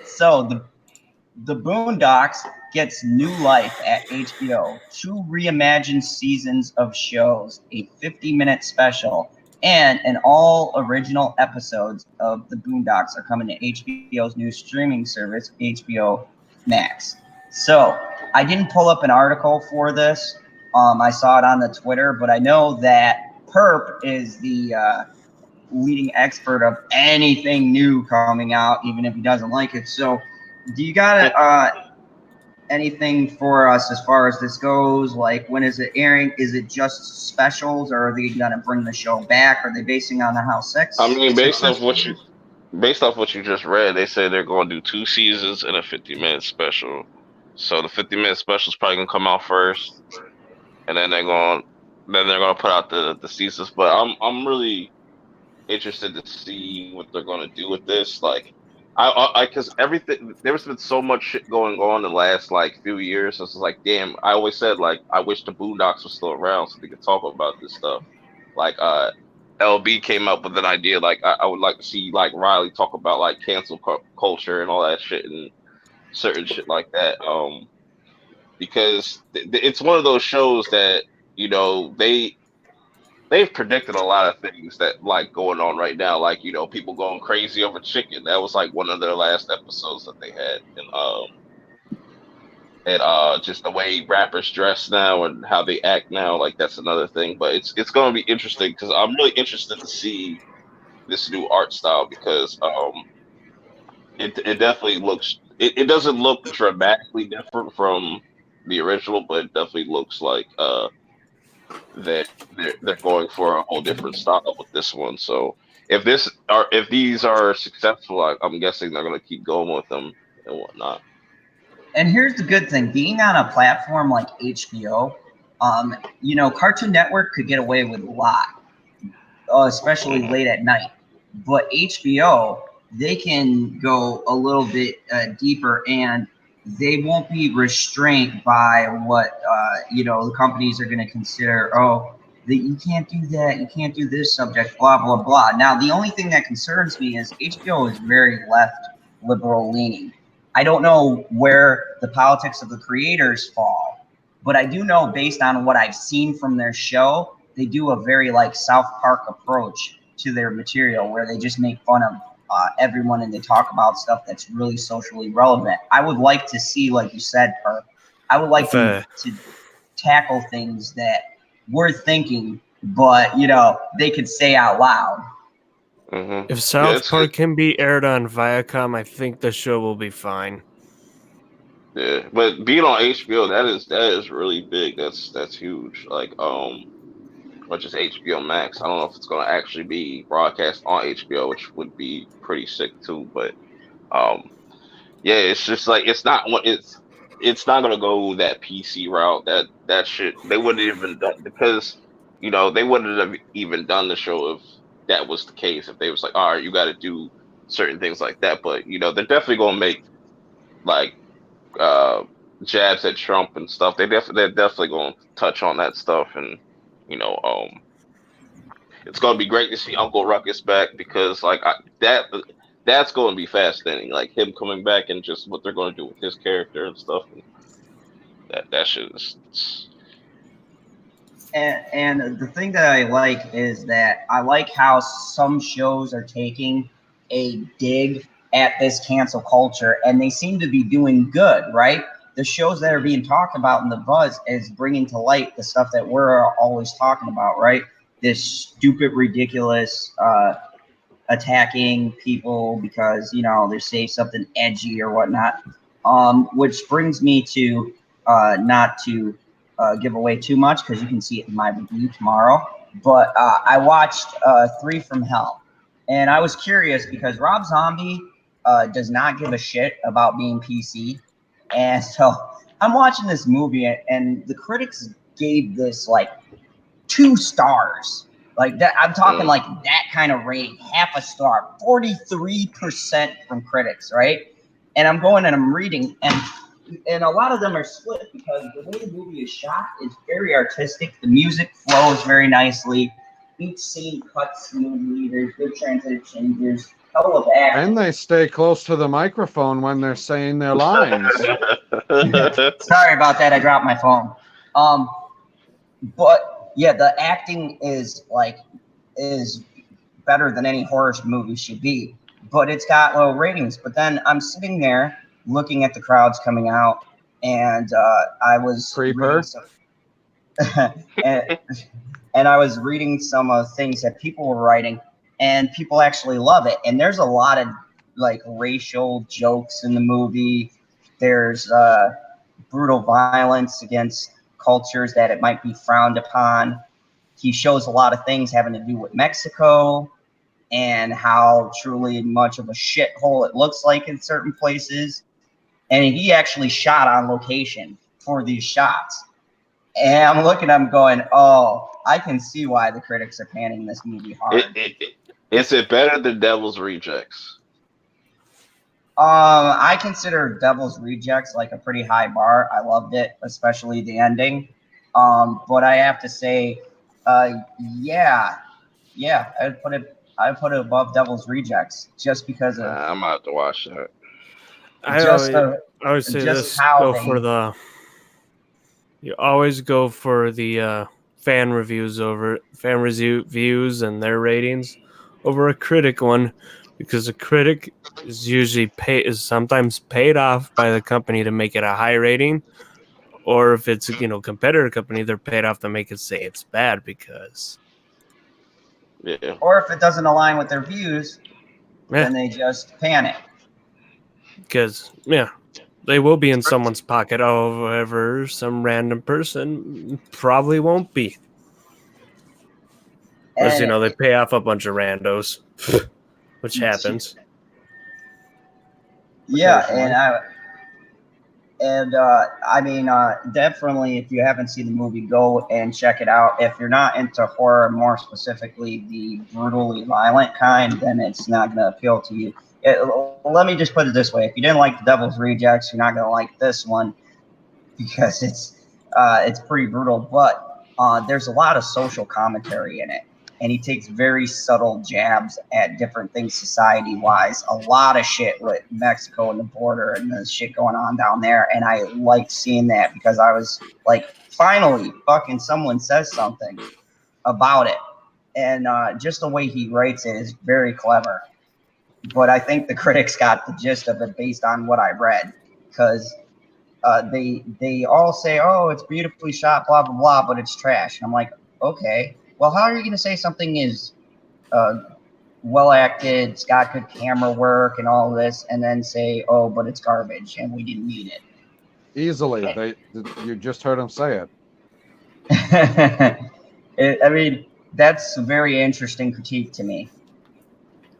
So the Boondocks gets new life at HBO. 2 reimagined seasons of shows, a 50-minute special, and an all original episodes of the Boondocks are coming to HBO's new streaming service, HBO Max. So I didn't pull up an article for this. I saw it on the Twitter, but I know that Perp is the leading expert of anything new coming out, even if he doesn't like it. So, do you got anything for us as far as this goes? Like, when is it airing? Is it just specials, or are they gonna bring the show back? Are they basing on the House 6? I mean, based off what you just read, they say they're going to do 2 seasons and a 50-minute special. So the 50-minute special is probably gonna come out first, and then they're gonna put out the seasons. But I'm really interested to see what they're gonna do with this. Like, because everything there's been so much shit going on the last like few years. So it's like, damn. I always said like I wish the Boondocks was still around so they could talk about this stuff. Like LB came up with an idea. Like I would like to see like Riley talk about like cancel culture and all that shit and certain shit like that. Because it's one of those shows that they've predicted a lot of things that like going on right now. Like people going crazy over chicken. That was like one of their last episodes that they had, and just the way rappers dress now and how they act now. Like that's another thing. But it's going to be interesting because I'm really interested to see this new art style because it definitely looks it doesn't look dramatically different from the original, but it definitely looks like that they're going for a whole different style with this one. So if these are successful, I'm guessing they're going to keep going with them and whatnot. And here's the good thing: being on a platform like HBO, Cartoon Network could get away with a lot, especially late at night. But HBO, they can go a little bit deeper, and they won't be restrained by what the companies are going to consider. Oh, you can't do that. You can't do this subject. Blah blah blah. Now, the only thing that concerns me is HBO is very left liberal leaning. I don't know where the politics of the creators fall, but I do know based on what I've seen from their show, they do a very like South Park approach to their material where they just make fun of everyone and they talk about stuff that's really socially relevant. I would like to see, like you said, Perk, I would like to tackle things that we're thinking, but they could say out loud. Mm-hmm. If South Park can be aired on Viacom, I think the show will be fine. Yeah, but being on HBO, that is really big. That's huge. Like or just HBO Max. I don't know if it's gonna actually be broadcast on HBO, which would be pretty sick too. But yeah, it's just like it's not gonna go that PC route. That shit they wouldn't even done because they wouldn't have even done the show if that was the case. If they was like, all right, you got to do certain things like that. But they're definitely gonna make like jabs at Trump and stuff. They're definitely gonna touch on that stuff and it's gonna be great to see Uncle Ruckus back because that's going to be fascinating. Like him coming back and just what they're going to do with his character and stuff. And that shit is. And the thing that I like is that I like how some shows are taking a dig at this cancel culture, and they seem to be doing good, right? The shows that are being talked about in the buzz is bringing to light the stuff that we're always talking about, right? this stupid, ridiculous attacking people because they say something edgy or whatnot. Which brings me to not to give away too much because you can see it in my review tomorrow. But I watched 3 from Hell, and I was curious because Rob Zombie does not give a shit about being PC, and so I'm watching this movie, and the critics gave this like 2 stars. Like that, I'm talking like that kind of rating, half a star, 43% from critics, right? And I'm going and I'm reading, and a lot of them are split because the way the movie is shot is very artistic. The music flows very nicely. Each scene cuts smoothly. There's good transition. There's hell of acting. And they stay close to the microphone when they're saying their lines. Sorry about that. I dropped my phone. But yeah, the acting is better than any horror movie should be. But it's got low ratings. But then I'm sitting there looking at the crowds coming out, and I was Creeper. and I was reading some things that people were writing, and people actually love it. And there's a lot of like racial jokes in the movie. There's brutal violence against cultures that it might be frowned upon. He shows a lot of things having to do with Mexico and how truly much of a shithole it looks like in certain places. And he actually shot on location for these shots. And I'm looking at him going, oh, I can see why the critics are panning this movie hard. Is it better than Devil's Rejects? I consider Devil's Rejects like a pretty high bar. I loved it, especially the ending. But I have to say, yeah, I'd put it above Devil's Rejects just because of. I'm about to watch that. I always say this: you always go for the fan reviews and their ratings over a critic one, because a critic is usually sometimes paid off by the company to make it a high rating, or if it's competitor company, they're paid off to make it say it's bad because. Yeah. Or if it doesn't align with their views, then they just panic. Because they will be in someone's pocket. However, some random person probably won't be. Because they pay off a bunch of randos, which happens. Yeah, I mean, definitely, if you haven't seen the movie, go and check it out. If you're not into horror, more specifically the brutally violent kind, then it's not going to appeal to you. Let me just put it this way: if you didn't like The Devil's Rejects, you're not going to like this one because it's pretty brutal. But there's a lot of social commentary in it, and he takes very subtle jabs at different things society-wise. A lot of shit with Mexico and the border and the shit going on down there, and I liked seeing that because I was like, finally, fucking someone says something about it. And just the way he writes it is very clever. But I think the critics got the gist of it based on what I read, because they all say, oh, it's beautifully shot, blah, blah, blah, but it's trash. And I'm like, okay, well, how are you going to say something is well acted, it's got good camera work and all this, and then say, oh, but it's garbage and we didn't need it? Easily. You just heard him say it. I mean, that's a very interesting critique to me.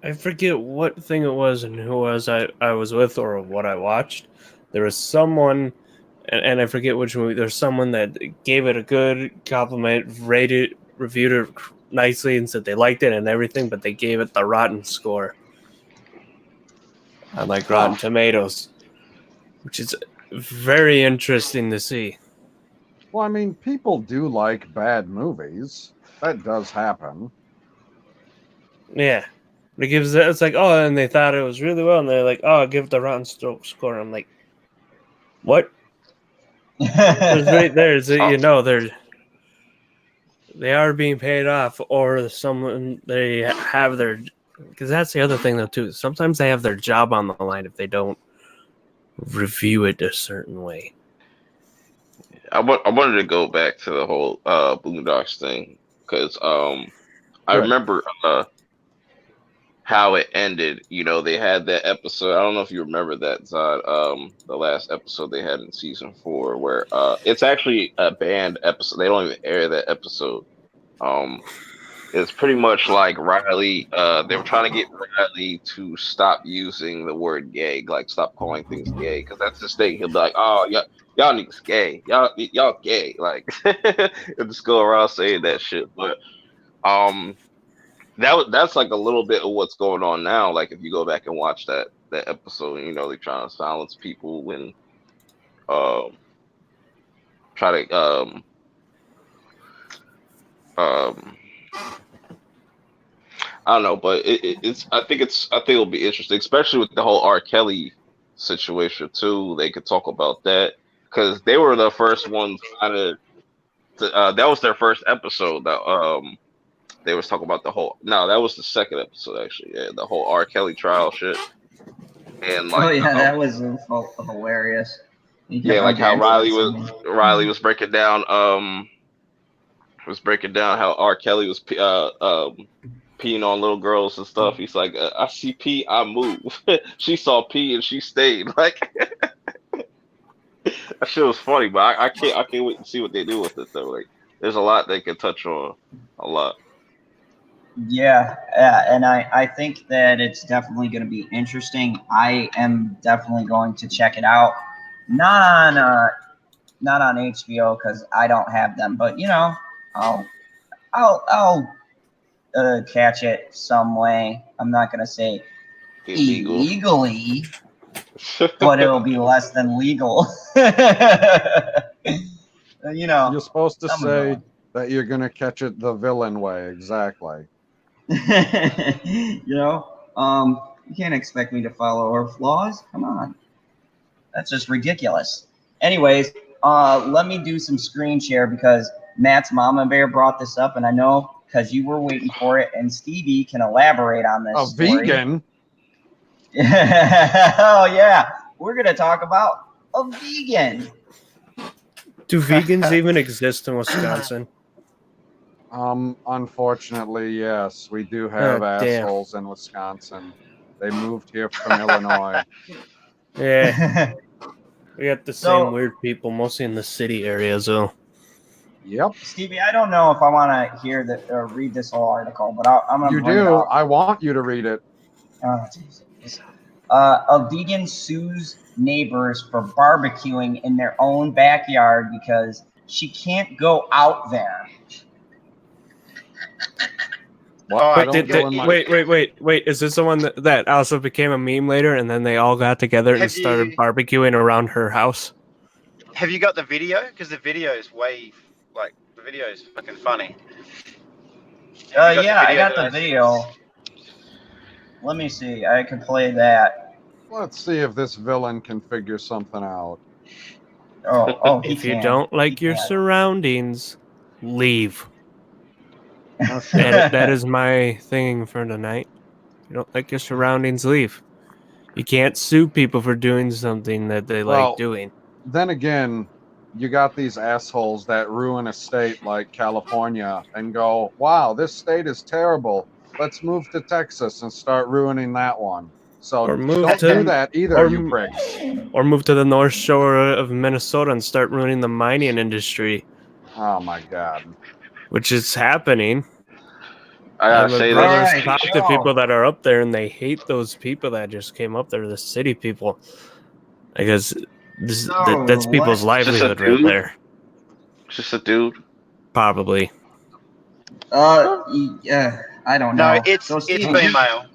I forget what thing it was and who I was with or what I watched. There was someone, and I forget which movie. There's someone that gave it a good compliment, reviewed it nicely, and said they liked it and everything, but they gave it the rotten score on Rotten Tomatoes, which is very interesting to see. Well, I mean, people do like bad movies. That does happen. Yeah. It's like, oh, and they thought it was really well, and they're like, oh, I'll give it the rotten score. I'm like, what? There's right there, they are being paid off, or someone they have their, because that's the other thing though too. Sometimes they have their job on the line if they don't review it a certain way. I wanted to go back to the whole Boondocks thing. because I Good. remember how it ended. They had that episode. I don't know if you remember that, Zod. The last episode they had in season 4, where it's actually a banned episode. They don't even air that episode. It's pretty much like Riley. They were trying to get Riley to stop using the word gay, like stop calling things gay, because that's his thing. He'll be like, "Oh, y'all niggas gay. Y'all gay." Like, he'll just go around saying that shit. But that's like a little bit of what's going on now. Like, if you go back and watch that episode, they're trying to silence people and try to I don't know, but it's. I think it'll be interesting, especially with the whole R. Kelly situation too. They could talk about that because they were the first ones kind of. That was their first episode. That they was talking about the whole. No, that was the second episode actually. Yeah, the whole R. Kelly trial shit. And like, oh yeah, that was hilarious. Yeah, like how Riley was breaking down. Was breaking down how R. Kelly was peeing on little girls and stuff. He's like, I see pee, I move. She saw pee and she stayed. Like, that shit was funny, but I can't wait to see what they do with it though. Like, there's a lot they can touch on, a lot. Yeah, and I think that it's definitely going to be interesting. I am definitely going to check it out. Not on HBO because I don't have them, but I'll catch it some way. I'm not gonna say illegally, but it'll be less than legal. You're supposed to say that you're gonna catch it the villain way, exactly. You can't expect me to follow her flaws. Come on, that's just ridiculous. Anyways, let me do some screen share because Matt's Mama Bear brought this up, and I know because you were waiting for it, and Stevie can elaborate on this. Vegan? Oh, yeah. We're going to talk about a vegan. Do vegans even exist in Wisconsin? Unfortunately, yes. We do have assholes in Wisconsin. They moved here from Illinois. Yeah. We got the same weird people, mostly in the city areas, though. Yep. Stevie, I don't know if I want to hear that or read this whole article, but I'm going to bring it up. I want you to read it. Oh, Jesus. A vegan sues neighbors for barbecuing in their own backyard because she can't go out there. Wait, is this the one that also became a meme later, and then they all got together and started barbecuing around her house? Have you got the video? Because the video is the video is fucking funny. Yeah, I got the video. Let me see. I can play that. Let's see if this villain can figure something out. If you don't like your surroundings, leave. That is my thing for tonight. You don't like your surroundings, leave. You can't sue people for doing something that they like doing. Then again, you got these assholes that ruin a state like California and go, wow, this state is terrible. Let's move to Texas and start ruining that one. So don't do that either, you pricks. Or move to the North Shore of Minnesota and start ruining the mining industry. Oh my God. Which is happening. I gotta say that. Talk to people that are up there, and they hate those people that just came up there, the city people. Because that's people's livelihood right there. Just a dude? Probably. Yeah, I don't know. No, it's female.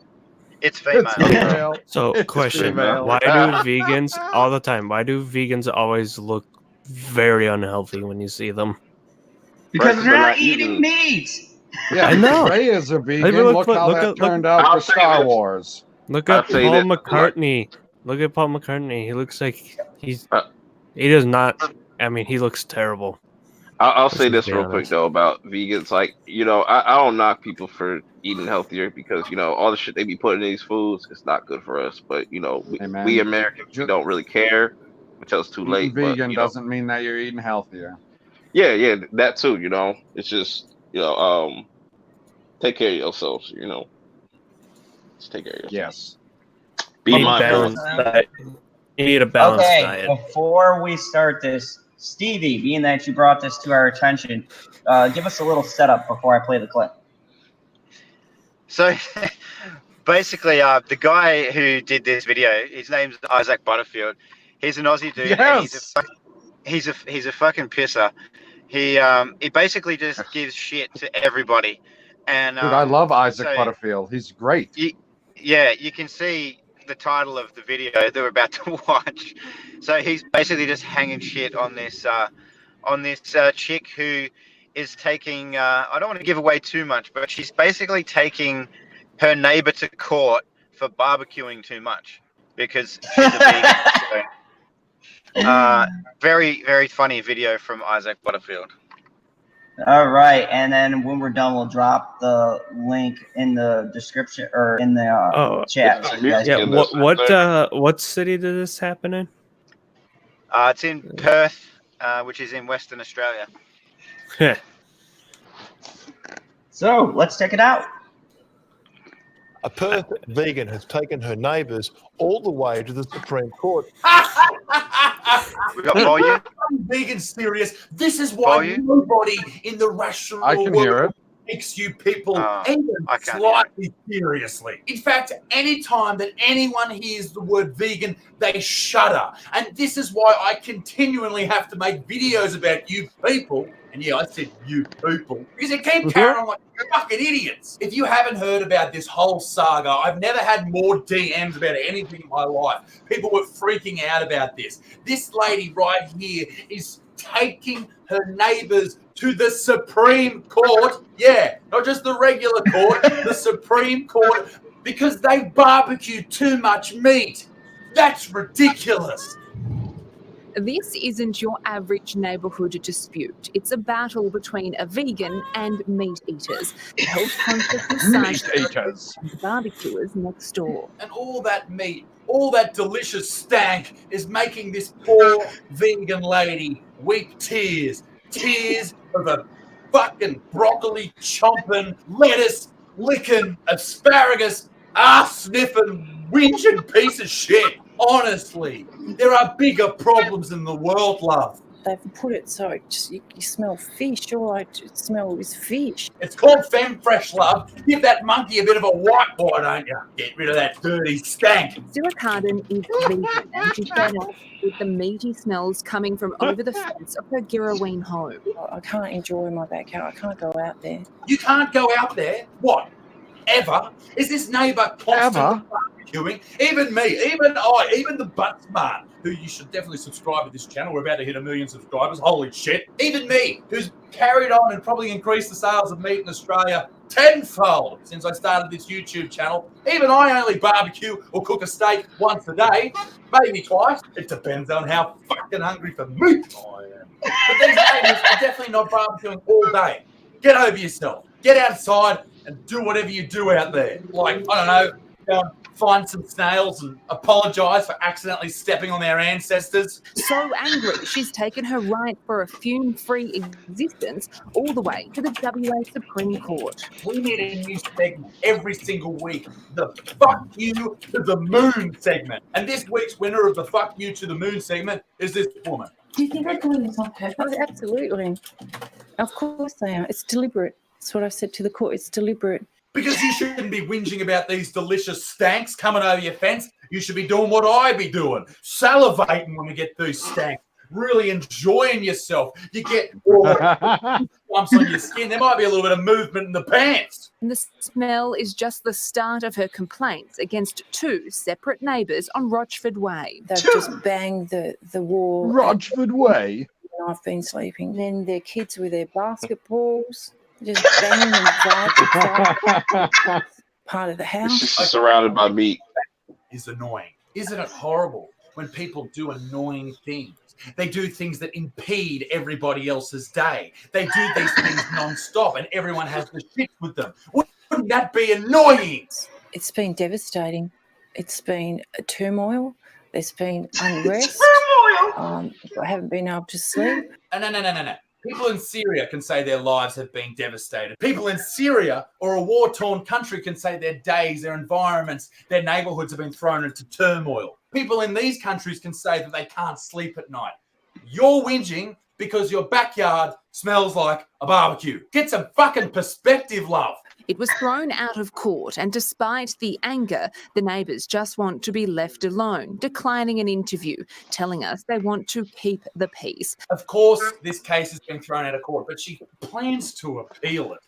It's female. So, question: why do vegans all the time? Why do vegans always look very unhealthy when you see them? Because they're not eating meat. Yeah, I know. Ray is a vegan. Look how that turned out for Star Wars. Look at Paul McCartney. Look at Paul McCartney. He looks like he does not. I mean, he looks terrible. I'll say this real quick though about vegans. Like, I don't knock people for eating healthier because all the shit they be putting in these foods is not good for us. But we Americans don't really care until it's too late. Vegan doesn't mean that you're eating healthier. Yeah, that too. It's just take care of yourselves. Just take care of yourself. Yes. Be You need mindful. balanced diet. You need a balanced Okay, diet. before we start this, Stevie, being that you brought this to our attention, give us a little setup before I play the clip. So basically, the guy who did this video, his name's Isaac Butterfield. He's an Aussie dude, and he's a fucking pisser. He basically just gives shit to everybody. And Dude, I love Isaac so Butterfield. He's great. you can see the title of the video that we're about to watch. So he's basically just hanging shit on this chick who is taking. I don't want to give away too much, but she's basically taking her neighbor to court for barbecuing too much because she's a vegan. So, very, very funny video from Isaac Butterfield. All right, and then when we're done, we'll drop the link in the description or in the chat. So you guys can What city did this happen in? It's in Perth, which is in Western Australia. So let's check it out. A Perth vegan has taken her neighbours all the way to the Supreme Court. We got volume. Vegan serious. This is why nobody in the rational world takes you people even slightly seriously. In fact, any time that anyone hears the word vegan, they shudder. And this is why I continually have to make videos about you people. And yeah, I said you people. Because you keep carrying on like you're fucking idiots. If you haven't heard about this whole saga, I've never had more DMs about anything in my life. People were freaking out about this. This lady right here is taking her neighbours to the Supreme Court. Yeah, not just the regular court, the Supreme Court, because they barbecue too much meat. That's ridiculous. This isn't your average neighbourhood dispute. It's a battle between a vegan and meat eaters. Health-conscious massage barbecuers next door. And all that meat, all that delicious stank is making this poor vegan lady weep tears. Tears of a fucking broccoli chomping, lettuce licking, asparagus, ass sniffing, whinging piece of shit. Honestly, there are bigger problems in the world, love. They've put it so you smell fish. All I smell is fish. It's called Femme Fresh, love. Give that monkey a bit of a wipe, why don't you? Get rid of that dirty stank. Sarah Carden is vegan and she's fed up with the meaty smells coming from over the fence of her Girraween home. I can't enjoy my backyard. I can't go out there. You can't go out there? What? Ever? Is this neighbour constantly barbecuing? Even me, even the butt smart, who you should definitely subscribe to this channel. We're about to hit 1 million subscribers. Holy shit. Even me, who's carried on and probably increased the sales of meat in Australia tenfold since I started this YouTube channel. Even I only barbecue or cook a steak once a day, maybe twice. It depends on how fucking hungry for meat I am. But these neighbours are definitely not barbecuing all day. Get over yourself. Get outside and do whatever you do out there. Like, I don't know, find some snails and apologise for accidentally stepping on their ancestors. So angry, she's taken her right for a fume-free existence all the way to the WA Supreme Court. We need a new segment every single week. The Fuck You to the Moon segment. And this week's winner of the Fuck You to the Moon segment is this woman. Do you think they're doing this on purpose? Oh, absolutely. Of course they are. It's deliberate. That's what I've said to the court. It's deliberate. Because you shouldn't be whinging about these delicious stanks coming over your fence. You should be doing what I be doing. Salivating when we get these stanks. Really enjoying yourself. You get bumps on your skin. There might be a little bit of movement in the pants. And the smell is just the start of her complaints against two separate neighbours on Rochford Way. They've just banged the wall. Rochford Way? I've been sleeping. Then their kids with their basketballs. Just banging and vibing. Part of the house. Surrounded by meat. Is annoying. Isn't it horrible when people do annoying things? They do things that impede everybody else's day. They do these things non-stop and everyone has to shit with them. Wouldn't that be annoying? It's been devastating. It's been a turmoil. There's been unrest. I haven't been able to sleep. No. People in Syria can say their lives have been devastated. People in Syria or a war-torn country can say their days, their environments, their neighborhoods have been thrown into turmoil. People in these countries can say that they can't sleep at night. You're whinging because your backyard smells like a barbecue. Get some fucking perspective, love. It was thrown out of court, and despite the anger, the neighbours just want to be left alone, declining an interview, telling us they want to keep the peace. Of course, this case has been thrown out of court, but she plans to appeal it.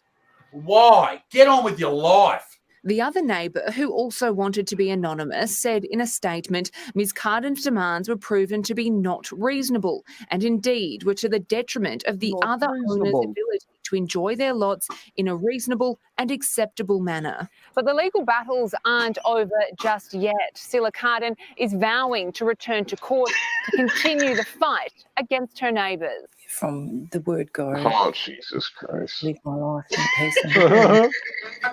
Why? Get on with your life. The other neighbour, who also wanted to be anonymous, said in a statement Ms Carden's demands were proven to be not reasonable and indeed were to the detriment of the other owners' ability to enjoy their lots in a reasonable and acceptable manner. But the legal battles aren't over just yet. Scylla Carden is vowing to return to court to continue the fight against her neighbours. From the word go. Oh, Jesus Christ. Live my life in peace.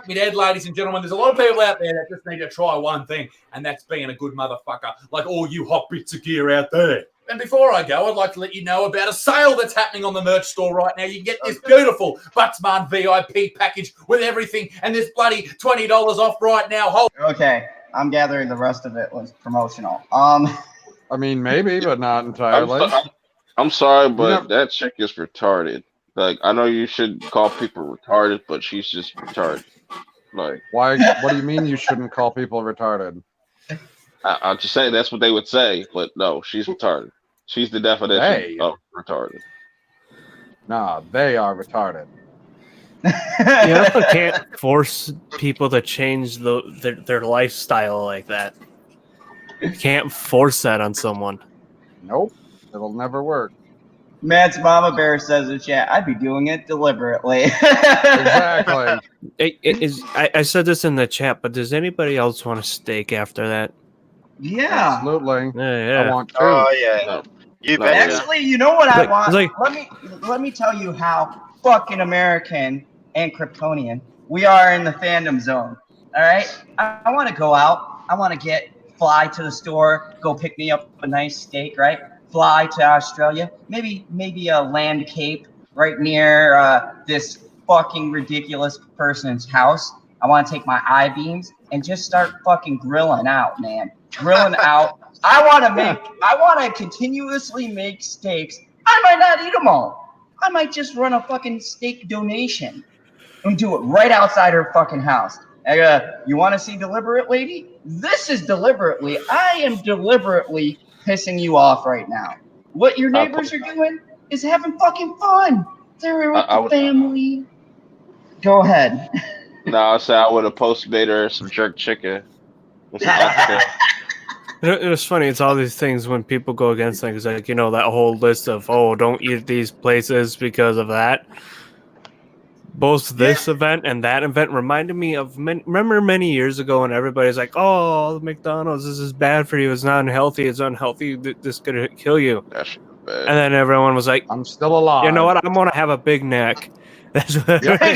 Me dead, ladies and gentlemen, there's a lot of people out there that just need to try one thing, and that's being a good motherfucker, like all you hot bits of gear out there. And before I go, I'd like to let you know about a sale that's happening on the merch store right now. You can get this beautiful Buttsman VIP package with everything, and this bloody $20 off right now. Okay, I'm gathering the rest of it was promotional. I mean, maybe, but not entirely. I'm sorry, but that chick is retarded. Like, I know you shouldn't call people retarded, but she's just retarded. Like, why? What do you mean you shouldn't call people retarded? I'm just saying that's what they would say, but no, she's retarded. She's the definition of retarded. Nah, they are retarded. You also can't force people to change their lifestyle like that. You can't force that on someone. Nope, it'll never work. Matt's Mama Bear says in chat, I'd be doing it deliberately. Exactly. I said this in the chat, but does anybody else want a steak after that? Yeah. Absolutely. Yeah. I want to. Oh, yeah. You bet. Actually, you know what I want? Like, let me tell you how fucking American and Kryptonian we are in the fandom zone. All right? I want to go out. I want to fly to the store, go pick me up a nice steak, right? Fly to Australia, maybe a land cape right near this fucking ridiculous person's house. I want to take my I-beams and just start fucking grilling out, man. Grilling out. I want to continuously make steaks. I might not eat them all. I might just run a fucking steak donation and do it right outside her fucking house. You want to see deliberate, lady? This is deliberately. I am deliberately pissing you off right now. What your neighbors are doing is having fucking fun. They're with the family. Go ahead. No, I said I would have made her some jerk chicken. It was funny. It's all these things when people go against things, like, you know, that whole list of, don't eat these places because of that. Both this event and that event reminded me of remember many years ago when everybody's like, "Oh, McDonald's, this is bad for you. It's not unhealthy. It's unhealthy. This could kill you." That's bad. And then everyone was like, "I'm still alive. You know what? I'm gonna have a Big neck." That's what I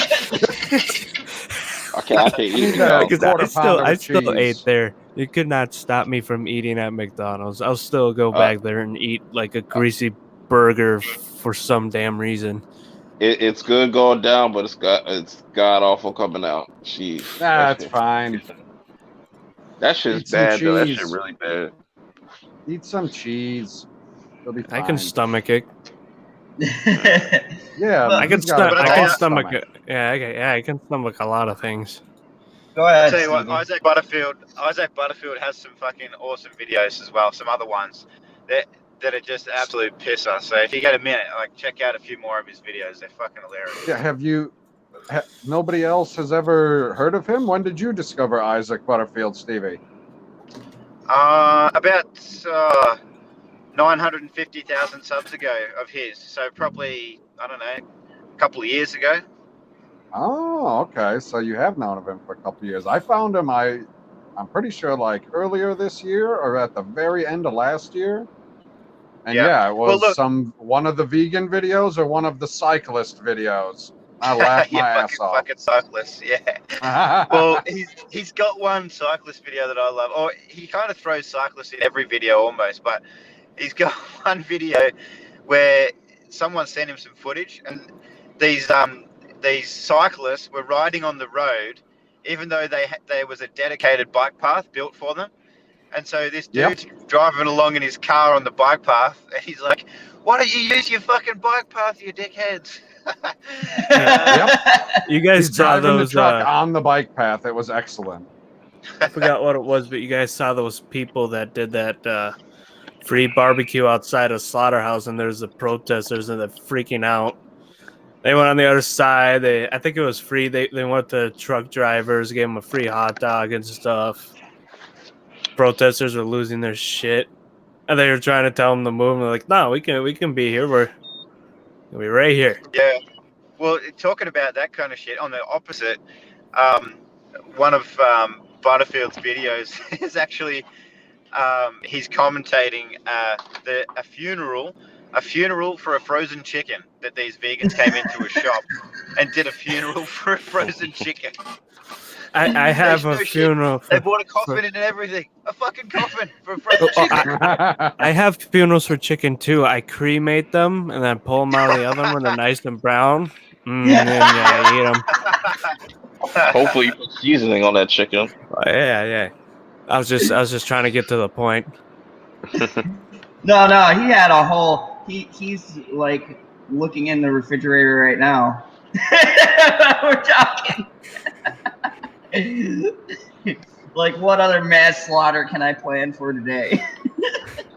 can't eat because I still ate there. You could not stop me from eating at McDonald's. I'll still go back there and eat like a greasy burger for some damn reason. It's good going down, but it's god awful coming out. Jeez. That's fine. That shit's bad though. That shit really bad. Eat some cheese. It'll be fine. I can stomach it. Yeah, I can stomach it. Yeah, I can stomach a lot of things. Go ahead. I'll tell you what, Isaac Butterfield has some fucking awesome videos as well. Some other ones that are just absolute pisser. So if you get a minute, like, check out a few more of his videos. They're fucking hilarious. Yeah, nobody else has ever heard of him? When did you discover Isaac Butterfield, Stevie? About 950,000 subs ago of his. So probably, I don't know, a couple of years ago. Oh, okay. So you have known of him for a couple of years. I found him, I'm pretty sure, like earlier this year or at the very end of last year. And yeah, it was one of the vegan videos or one of the cyclist videos. I laughed my ass off. Fucking cyclist, yeah. Well, he's got one cyclist video that I love. Or he kind of throws cyclists in every video almost, but he's got one video where someone sent him some footage, and these cyclists were riding on the road, even though there was a dedicated bike path built for them. And so this dude's driving along in his car on the bike path, and he's like, "Why don't you use your fucking bike path, you dickheads?" You guys He's saw driving those the truck on the bike path. It was excellent. I forgot what it was, but you guys saw those people that did that free barbecue outside a slaughterhouse, and there's the protesters and they're freaking out. They went on the other side. I think it was free. They went to truck drivers, gave them a free hot dog and stuff. Protesters were losing their shit, and they were trying to tell them to move. And they're like, "No, we can be here. We'll be right here." Yeah. Well, talking about that kind of shit, on the opposite, one of Butterfield's videos is actually he's commentating a funeral for a frozen chicken that these vegans came into a shop and did a funeral for a frozen chicken. I have a funeral. They bought a coffin and everything. A fucking coffin for a frozen chicken. I have funerals for chicken too. I cremate them and then pull them out of the oven when they're nice and brown. And then I eat them. Hopefully, you put seasoning on that chicken. Yeah. I was just trying to get to the point. No, he had a whole. He's like looking in the refrigerator right now. We're talking. Like, what other mass slaughter can I plan for today?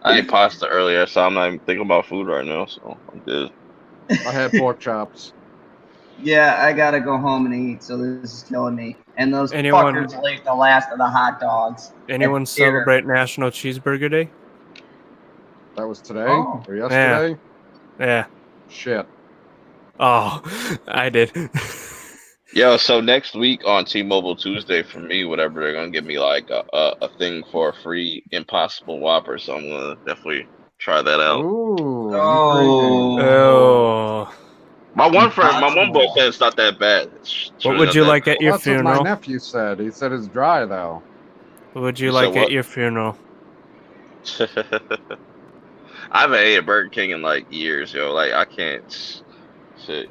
I ate pasta earlier, so I'm not even thinking about food right now. So I'm good. I had pork chops. Yeah, I gotta go home and eat, so this is killing me. And those fuckers will eat the last of the hot dogs. Anyone celebrate National Cheeseburger Day? That was today or yesterday? Yeah. Shit. Oh, I did. Yo, so next week on T-Mobile Tuesday for me, whatever, they're gonna give me like a thing for a free Impossible Whopper, so I'm gonna definitely try that out. Ooh. Oh. My one boy said it's not that bad. What would you like at your That's funeral? what my nephew said. He said it's dry though. What would you like at your funeral? I haven't ate at Burger King in like years, yo. Like I can't shit.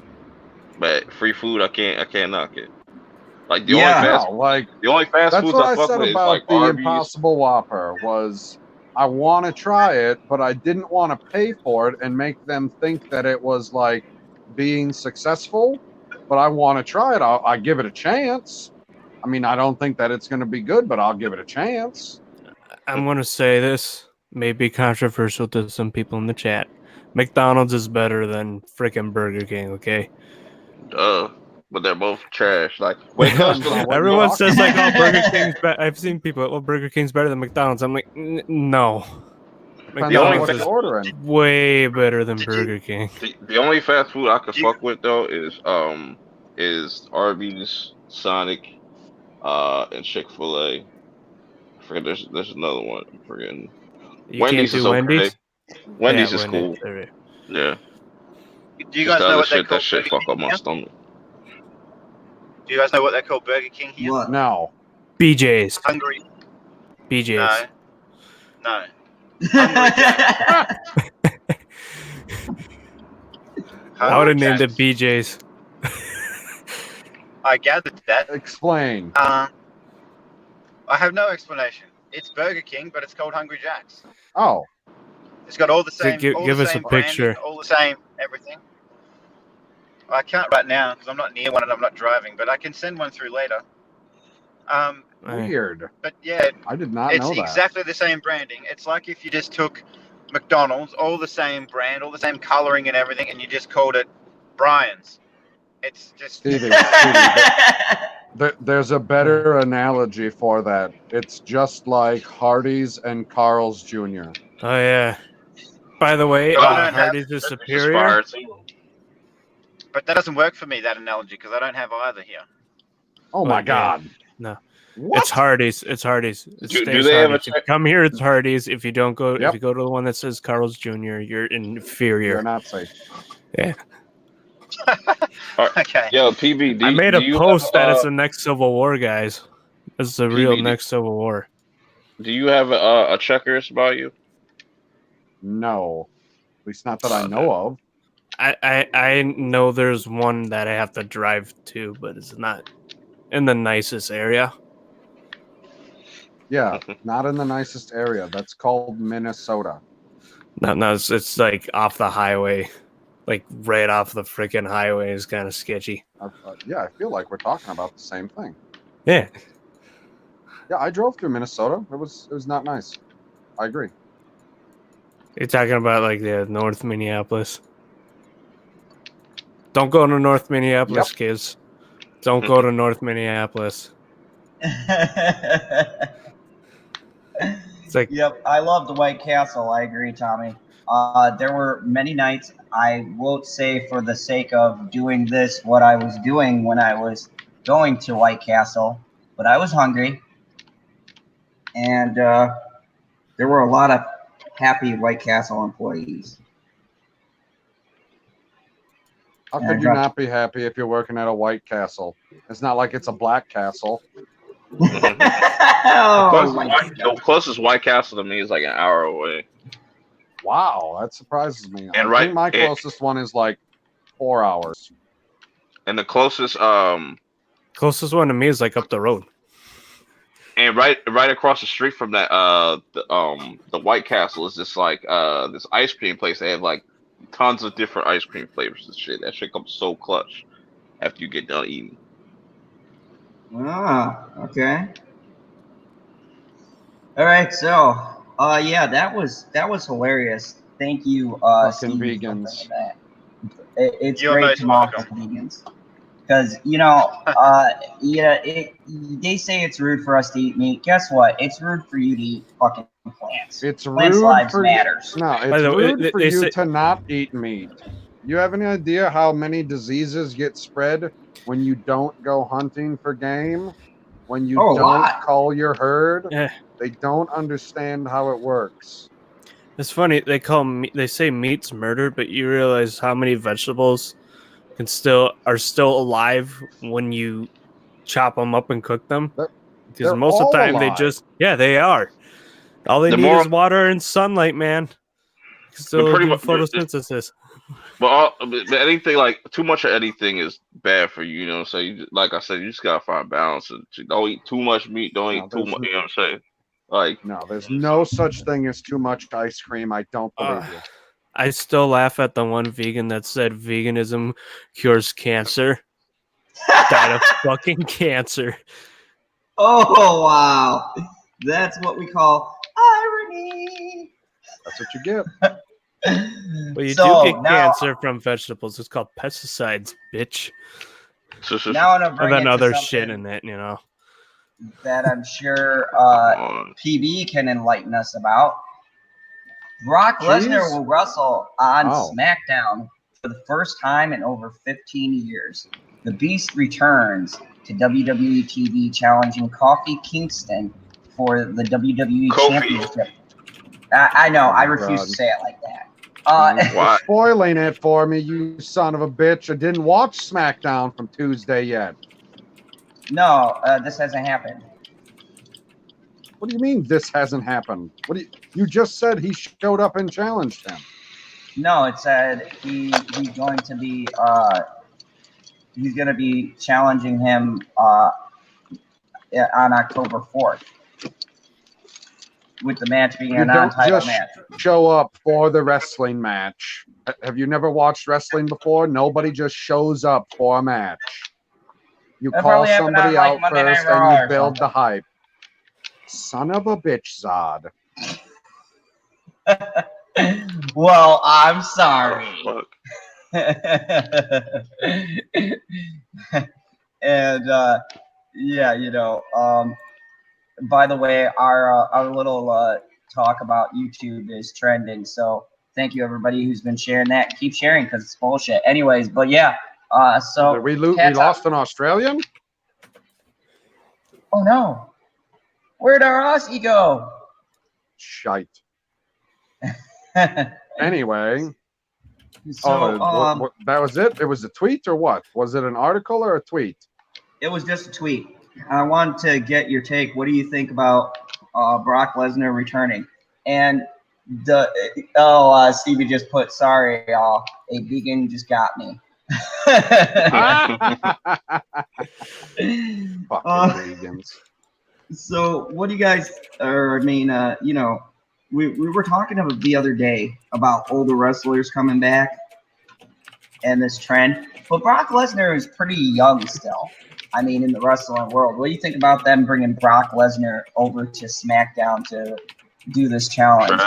But free food, I can't knock it. Like the only fast foods I fuck with is like the Arby's. Impossible Whopper was I want to try it, but I didn't want to pay for it and make them think that it was like being successful. But I want to try it. I give it a chance. I mean, I don't think that it's going to be good, but I'll give it a chance. I'm going to say this may be controversial to some people in the chat. McDonald's is better than freaking Burger King, okay? But they're both trash. Like when it comes to everyone says like, "Oh, Burger King's better." I've seen people, "Oh, Burger King's better than McDonald's." I'm like, no. McDonald's is way better than Burger King. The only fast food I can fuck with though is Arby's, Sonic, and Chick-fil-A. I forget there's another one. I'm forgetting. Wendy's is okay. Wendy's? Wendy's is cool. Yeah. Do you guys know what that shit fuck up my stomach. Do you guys know what they call Burger King here? What? No. BJ's. Hungry. BJ's. No. I would have named it BJ's. I gathered that. Explain. I have no explanation. It's Burger King, but it's called Hungry Jack's. Oh. It's got all the same. Give us a picture. Branding, all the same everything. I can't right now because I'm not near one and I'm not driving, but I can send one through later. Weird. But yeah, I did not know that. It's exactly the same branding. It's like if you just took McDonald's, all the same brand, all the same coloring and everything, and you just called it Brian's. It's just. Stevie, there's a better analogy for that. It's just like Hardee's and Carl's Jr. Oh yeah. By the way, Hardee's is superior. But that doesn't work for me, that analogy, because I don't have either here. Oh my God. No. What? It's Hardee's. It's Hardee's. It Do stays they have Hardee's. If you come here, it's Hardee's. If you don't go, Yep. if you go to the one that says Carl's Jr., you're inferior. You're not safe. Yeah. Okay. Yo, PB, I made a post that it's the next Civil War, guys. This is the real next Civil War. Do you have a Checkers by you? No. At least not that I know of. I know there's one that I have to drive to, but it's not in the nicest area. Yeah, not in the nicest area. That's called Minnesota. No, it's like off the highway, like right off the freaking highway. Is kind of sketchy. Yeah, I feel like we're talking about the same thing. Yeah. Yeah, I drove through Minnesota. It was not nice. I agree. You're talking about like the North Minneapolis. Don't go to North Minneapolis, kids. Don't go to North Minneapolis. It's like, yep, I love the White Castle. I agree, Tommy. There were many nights, I won't say for the sake of doing this what I was doing when I was going to White Castle, but I was hungry. And there were a lot of happy White Castle employees. How could you not be happy if you're working at a White Castle? It's not like it's a black castle. The closest White Castle to me is like an hour away. Wow, that surprises me. And I think my closest one is like 4 hours. And the closest one to me is like up the road. And right across the street from that the White Castle is this like this ice cream place. They have like tons of different ice cream flavors and shit. That shit comes so clutch after you get done eating. Ah, okay. All right, so yeah, that was hilarious. Thank you, fucking Steve, vegans. That. It's You're great most to mock welcome. vegans because they say it's rude for us to eat meat. Guess what? It's rude for you to eat fucking plants. It's plants rude lives for matters. No, it's rude for you to not eat meat. You have any idea how many diseases get spread when you don't go hunting for game? When you don't cull your herd? Yeah. They don't understand how it works. It's funny they say meat's murder, but you realize how many vegetables are still alive when you chop them up and cook them. Because most of the time they are. All they need is water and sunlight, man. Still do photosynthesis. But anything like too much of anything is bad for you. You know, so like I said, you just gotta find balance. Don't eat too much meat. Don't eat too much. You know what I'm saying? Like, no, there's no such thing as too much ice cream. I don't believe you. I still laugh at the one vegan that said veganism cures cancer. Died of fucking cancer. Oh wow, that's what we call irony. That's what you get. Well, you do get cancer from vegetables. It's called pesticides, bitch. Now I'm gonna bring and then it other to shit in it, you know. That I'm sure PB can enlighten us about. Brock Lesnar will wrestle on SmackDown for the first time in over 15 years. The Beast returns to WWE TV, challenging Kofi Kingston for the WWE Championship. I know, I refuse to say it like that. You're spoiling it for me, you son of a bitch. I didn't watch SmackDown from Tuesday yet. No, this hasn't happened. What do you mean this hasn't happened? You just said he showed up and challenged him. No, it said he's going to be challenging him on October 4th. With the match being a non-title match. Show up for the wrestling match. Have you never watched wrestling before? Nobody just shows up for a match. You call somebody out first and you build the hype. Son of a bitch, Zod. Well, I'm sorry. And yeah, you know, by the way, our little talk about YouTube is trending. So thank you everybody who's been sharing that. Keep sharing because it's bullshit. Anyways, but yeah. So we lost an Australian? Oh no. Where'd our Aussie go? Shite. Anyway. So that was it? It was a tweet or what? Was it an article or a tweet? It was just a tweet. I wanted to get your take. What do you think about Brock Lesnar returning? And Stevie just put, sorry, y'all. A vegan just got me. Fucking vegans. So what do you guys, we were talking about the other day about older wrestlers coming back and this trend, but Brock Lesnar is pretty young still. I mean, in the wrestling world, what do you think about them bringing Brock Lesnar over to SmackDown to do this challenge?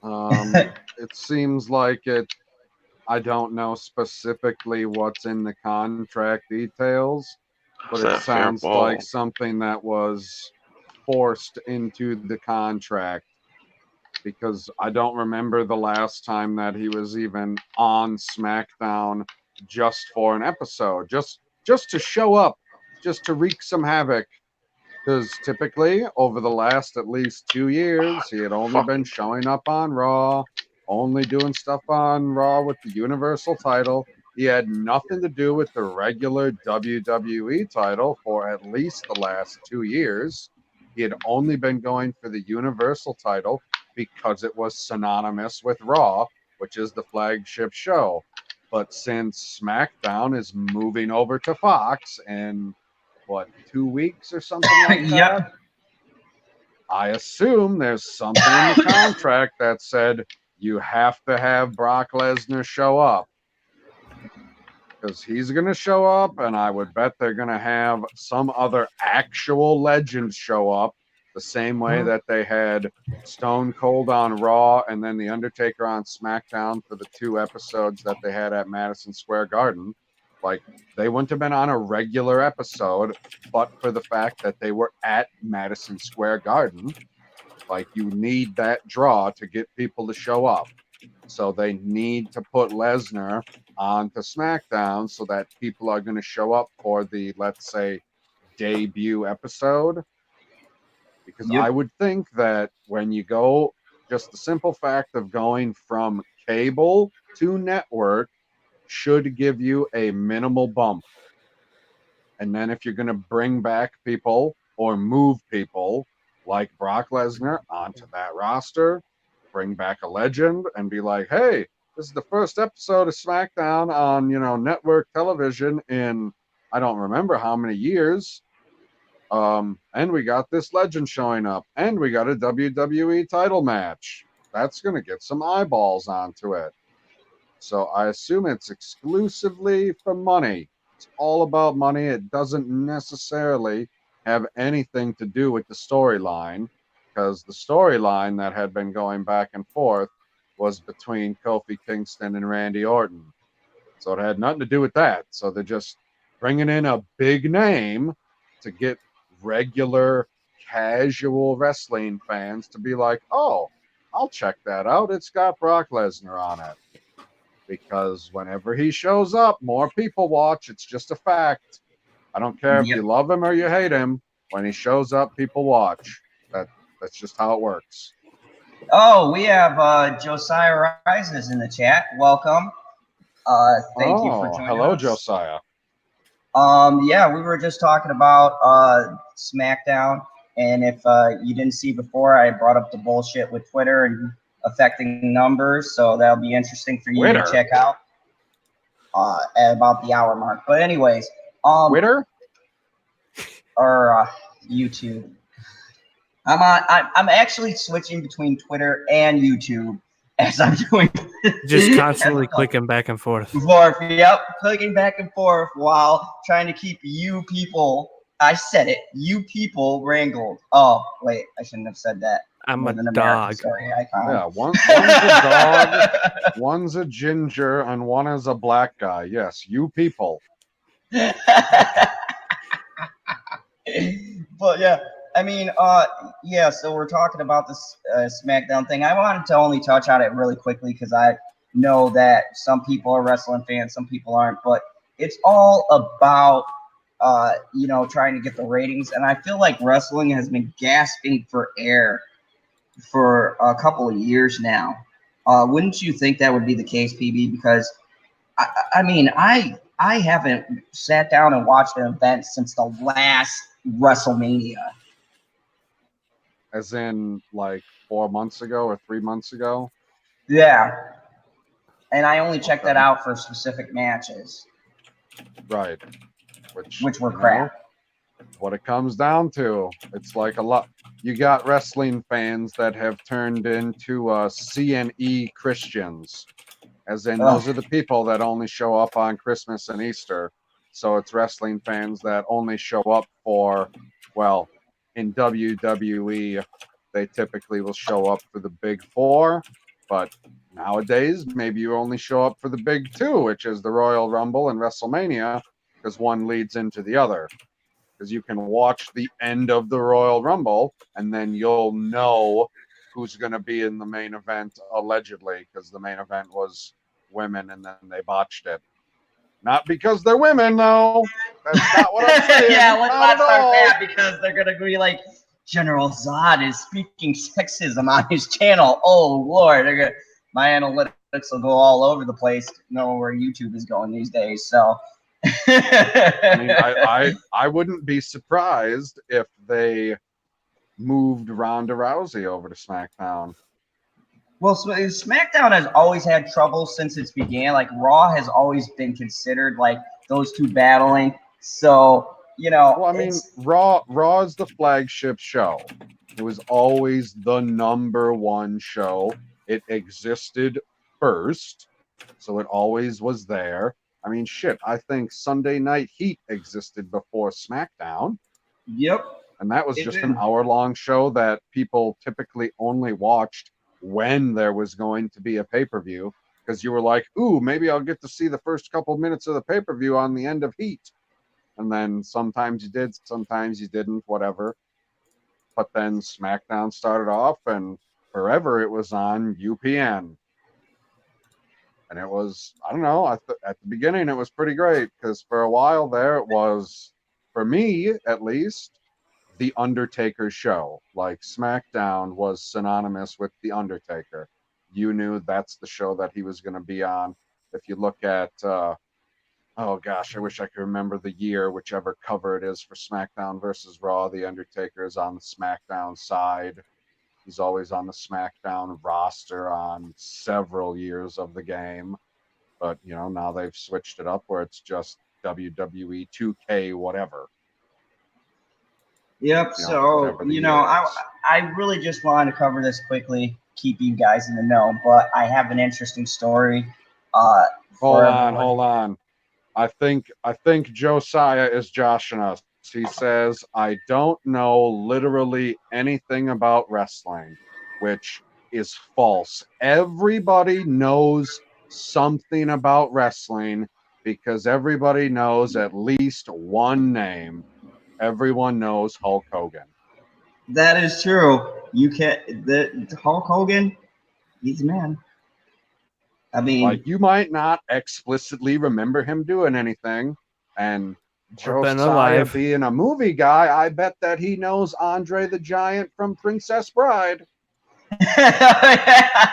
It seems like it. I don't know specifically what's in the contract details, but it sounds like something that was forced into the contract, because I don't remember the last time that he was even on SmackDown just for an episode, just to show up, just to wreak some havoc. Because typically, over the last at least 2 years, he had only been showing up on Raw, only doing stuff on Raw with the Universal title. He had nothing to do with the regular WWE title for at least the last 2 years. He had only been going for the Universal title because it was synonymous with Raw, which is the flagship show. But since SmackDown is moving over to Fox and 2 weeks or something like that? I assume there's something in the contract that said you have to have Brock Lesnar show up. Because he's going to show up, and I would bet they're going to have some other actual legends show up, the same way that they had Stone Cold on Raw and then The Undertaker on SmackDown for the 2 episodes that they had at Madison Square Garden. Like, they wouldn't have been on a regular episode, but for the fact that they were at Madison Square Garden. Like, you need that draw to get people to show up. So they need to put Lesnar onto SmackDown so that people are going to show up for the, let's say, debut episode. Because I would think that when you go, just the simple fact of going from cable to network should give you a minimal bump. And then if you're going to bring back people or move people like Brock Lesnar onto that roster, bring back a legend and be like, hey, this is the first episode of SmackDown on, network television in, I don't remember how many years. And we got this legend showing up, and we got a WWE title match. That's going to get some eyeballs onto it. So I assume it's exclusively for money. It's all about money. It doesn't necessarily have anything to do with the storyline, because the storyline that had been going back and forth was between Kofi Kingston and Randy Orton. So it had nothing to do with that. So they're just bringing in a big name to get regular, casual wrestling fans to be like, oh, I'll check that out. It's got Brock Lesnar on it. Because whenever he shows up, more people watch. It's just a fact. I don't care if you love him or you hate him. When he shows up, people watch. That's just how it works. Oh, we have Josiah Rises in the chat. Welcome. Thank you for joining hello, us. Josiah. Yeah, we were just talking about SmackDown, and if you didn't see before, I brought up the bullshit with Twitter and affecting numbers, so that'll be interesting for you to check out at about the hour mark. But anyways, Twitter or YouTube. I'm actually switching between Twitter and YouTube as I'm doing. Just constantly clicking back and forth. Clicking back and forth while trying to keep you people. I said it. You people wrangled. Oh wait, I shouldn't have said that. I'm a dog. Sorry, yeah, one's a dog, one's a ginger, and one is a black guy. Yes, you people. But yeah, I mean, yeah. So we're talking about this SmackDown thing. I wanted to only touch on it really quickly because I know that some people are wrestling fans, some people aren't. But it's all about trying to get the ratings, and I feel like wrestling has been gasping for air for a couple of years now. Wouldn't you think that would be the case, PB? Because I mean, I haven't sat down and watched an event since the last WrestleMania. As in, like 4 months ago or 3 months ago? Yeah. And I only checked that Okay. out for specific matches. Right. Which were you know, crap. what it comes down to. It's like a lot. You got wrestling fans that have turned into CNE Christians, as in those are the people that only show up on Christmas and Easter. So it's wrestling fans that only show up for, well, in WWE, they typically will show up for the big four, but nowadays maybe you only show up for the big two, which is the Royal Rumble and WrestleMania, because one leads into the other. Because you can watch the end of the Royal Rumble and then you'll know who's going to be in the main event, allegedly, because the main event was women and then they botched it. Not because they're women, though. That's not what I'm saying. Yeah, let's not start all. that because they're going to be like, General Zod is speaking sexism on his channel. Oh, Lord. My analytics will go all over the place, knowing where YouTube is going these days. So. I mean, I wouldn't be surprised if they moved Ronda Rousey over to SmackDown. Well, SmackDown has always had trouble since its began. Like Raw has always been considered like those two battling. So well, I mean, Raw is the flagship show. It was always the #1 show. It existed first, so it always was there. I mean, shit, I think Sunday Night Heat existed before SmackDown. Yep. And that was just an hour-long show that people typically only watched when there was going to be a pay-per-view, because you were like, ooh, maybe I'll get to see the first couple minutes of the pay-per-view on the end of Heat. And then sometimes you did, sometimes you didn't, whatever. But then SmackDown started off, and forever it was on UPN. And it was, I don't know, at the beginning it was pretty great, because for a while there it was, for me at least, The Undertaker show. Like SmackDown was synonymous with The Undertaker. You knew that's the show that he was going to be on. If you look at, oh gosh, I wish I could remember the year, whichever cover it is for SmackDown versus Raw, The Undertaker is on the SmackDown side. He's always on the SmackDown roster on several years of the game. But, now they've switched it up where it's just WWE 2K whatever. Yep. So, I really just wanted to cover this quickly, keep you guys in the know, but I have an interesting story. Hold on. I think Josiah is joshing us. He says, I don't know literally anything about wrestling, which is false. Everybody knows something about wrestling because everybody knows at least one name. Everyone knows Hulk Hogan. That is true. Hulk Hogan, he's a man. I mean, like, you might not explicitly remember him doing anything, and Josiah being a movie guy, I bet that he knows Andre the Giant from Princess Bride. I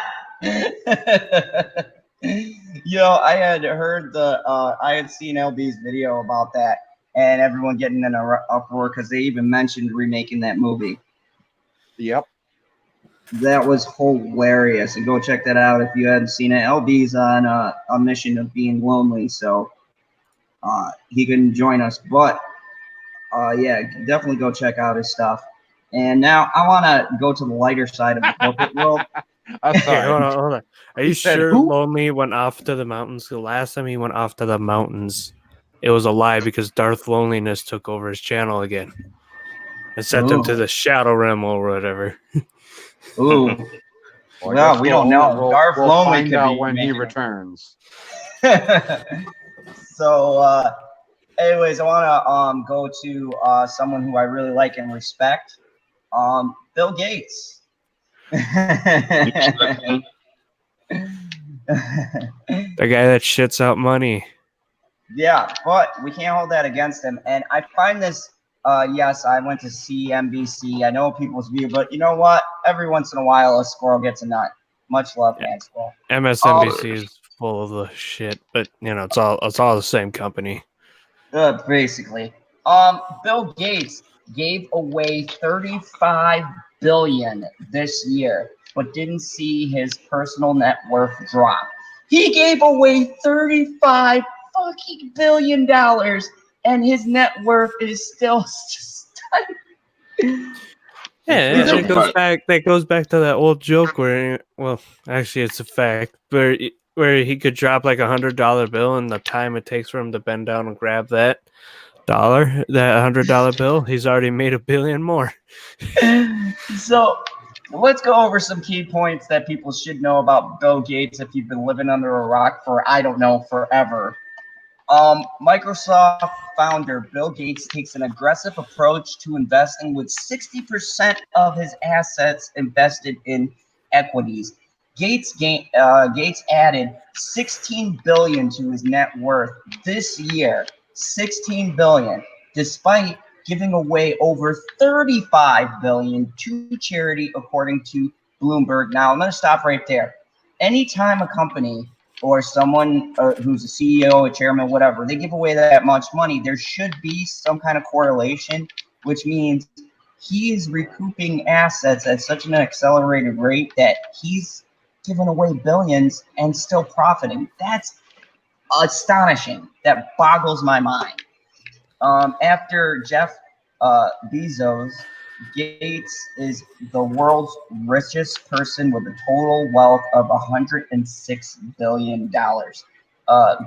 had heard I had seen LB's video about that, and everyone getting in an uproar because they even mentioned remaking that movie. Yep. That was hilarious, and go check that out if you hadn't seen it. LB's on a mission of being lonely, so he can join us. But yeah, definitely go check out his stuff. And now I want to go to the lighter side of the corporate world. Okay, hold on. Are you sure Lonely went off to the mountains? The last time he went off to the mountains, it was a lie because Darth Loneliness took over his channel again and sent him to the Shadow Realm or whatever. Ooh. Well, we don't know. Darth we'll Lonely find could out be when he returns. So, anyways, I want to go to someone who I really like and respect, Bill Gates. The guy that shits out money. Yeah, but we can't hold that against him. And I find this, yes, I went to CNBC. I know people's view, but you know what? Every once in a while, a squirrel gets a nut. Much love, man, squirrel. MSNBC is full of the shit, but it's all the same company. Basically. Bill Gates gave away $35 billion this year, but didn't see his personal net worth drop. He gave away $35 fucking billion, and his net worth is still stunning. Yeah, that goes back to that old joke where, well, actually it's a fact, where he could drop like $100 bill, and the time it takes for him to bend down and grab that $100 bill, he's already made $1 billion more. So let's go over some key points that people should know about Bill Gates if you've been living under a rock for, I don't know, forever. Microsoft founder Bill Gates takes an aggressive approach to investing, with 60% of his assets invested in equities. Gates added $16 billion to his net worth this year. $16 billion, despite giving away over $35 billion to charity, according to Bloomberg. Now I'm going to stop right there. Anytime a company or someone who's a CEO, a chairman, whatever, they give away that much money, there should be some kind of correlation, which means he is recouping assets at such an accelerated rate that he's giving away billions and still profiting. That's astonishing. That boggles my mind. After Jeff Bezos, Gates is the world's richest person with a total wealth of $106 billion.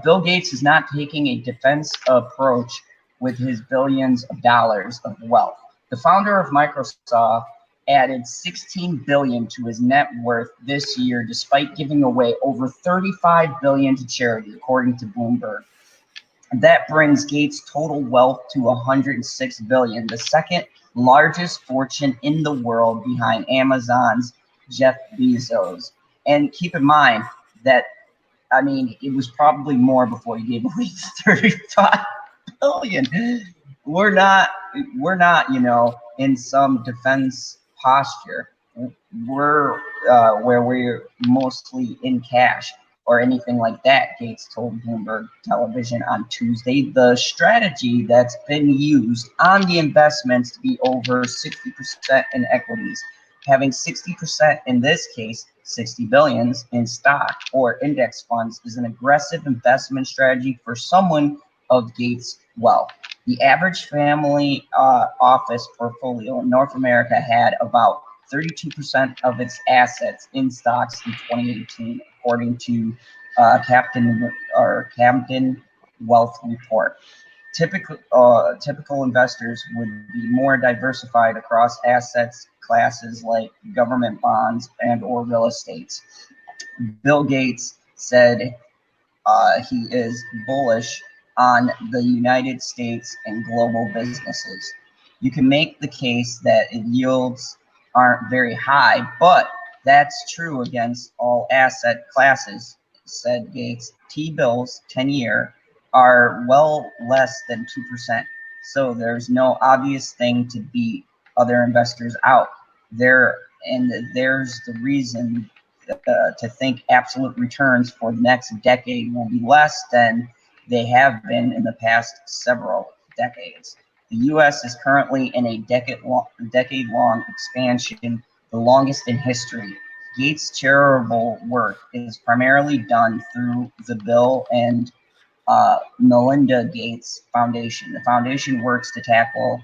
Bill Gates is not taking a defense approach with his billions of dollars of wealth. The founder of Microsoft added $16 billion to his net worth this year, despite giving away over $35 billion to charity, according to Bloomberg. That brings Gates' total wealth to $106 billion, the second largest fortune in the world behind Amazon's Jeff Bezos. And keep in mind that, I mean, it was probably more before he gave away $35 billion. We're not, in some defense posture. We're where we're mostly in cash or anything like that, Gates told Bloomberg Television on Tuesday. The strategy that's been used on the investments to be over 60% in equities, having 60% in this case, 60 billions in stock or index funds, is an aggressive investment strategy for someone of Gates' wealth. The average family office portfolio in North America had about 32% of its assets in stocks in 2018, according to Camden Wealth Report. Typical investors would be more diversified across assets classes like government bonds and or real estates. Bill Gates said he is bullish on the United States and global businesses. You can make the case that yields aren't very high, but that's true against all asset classes, said Gates. T-bills, 10-year, are well less than 2%, so there's no obvious thing to beat other investors out there, and there's the reason to think absolute returns for the next decade will be less than they have been in the past several decades. The U.S. is currently in a decade-long expansion, the longest in history. Gates' charitable work is primarily done through the Bill and Melinda Gates Foundation. The foundation works to tackle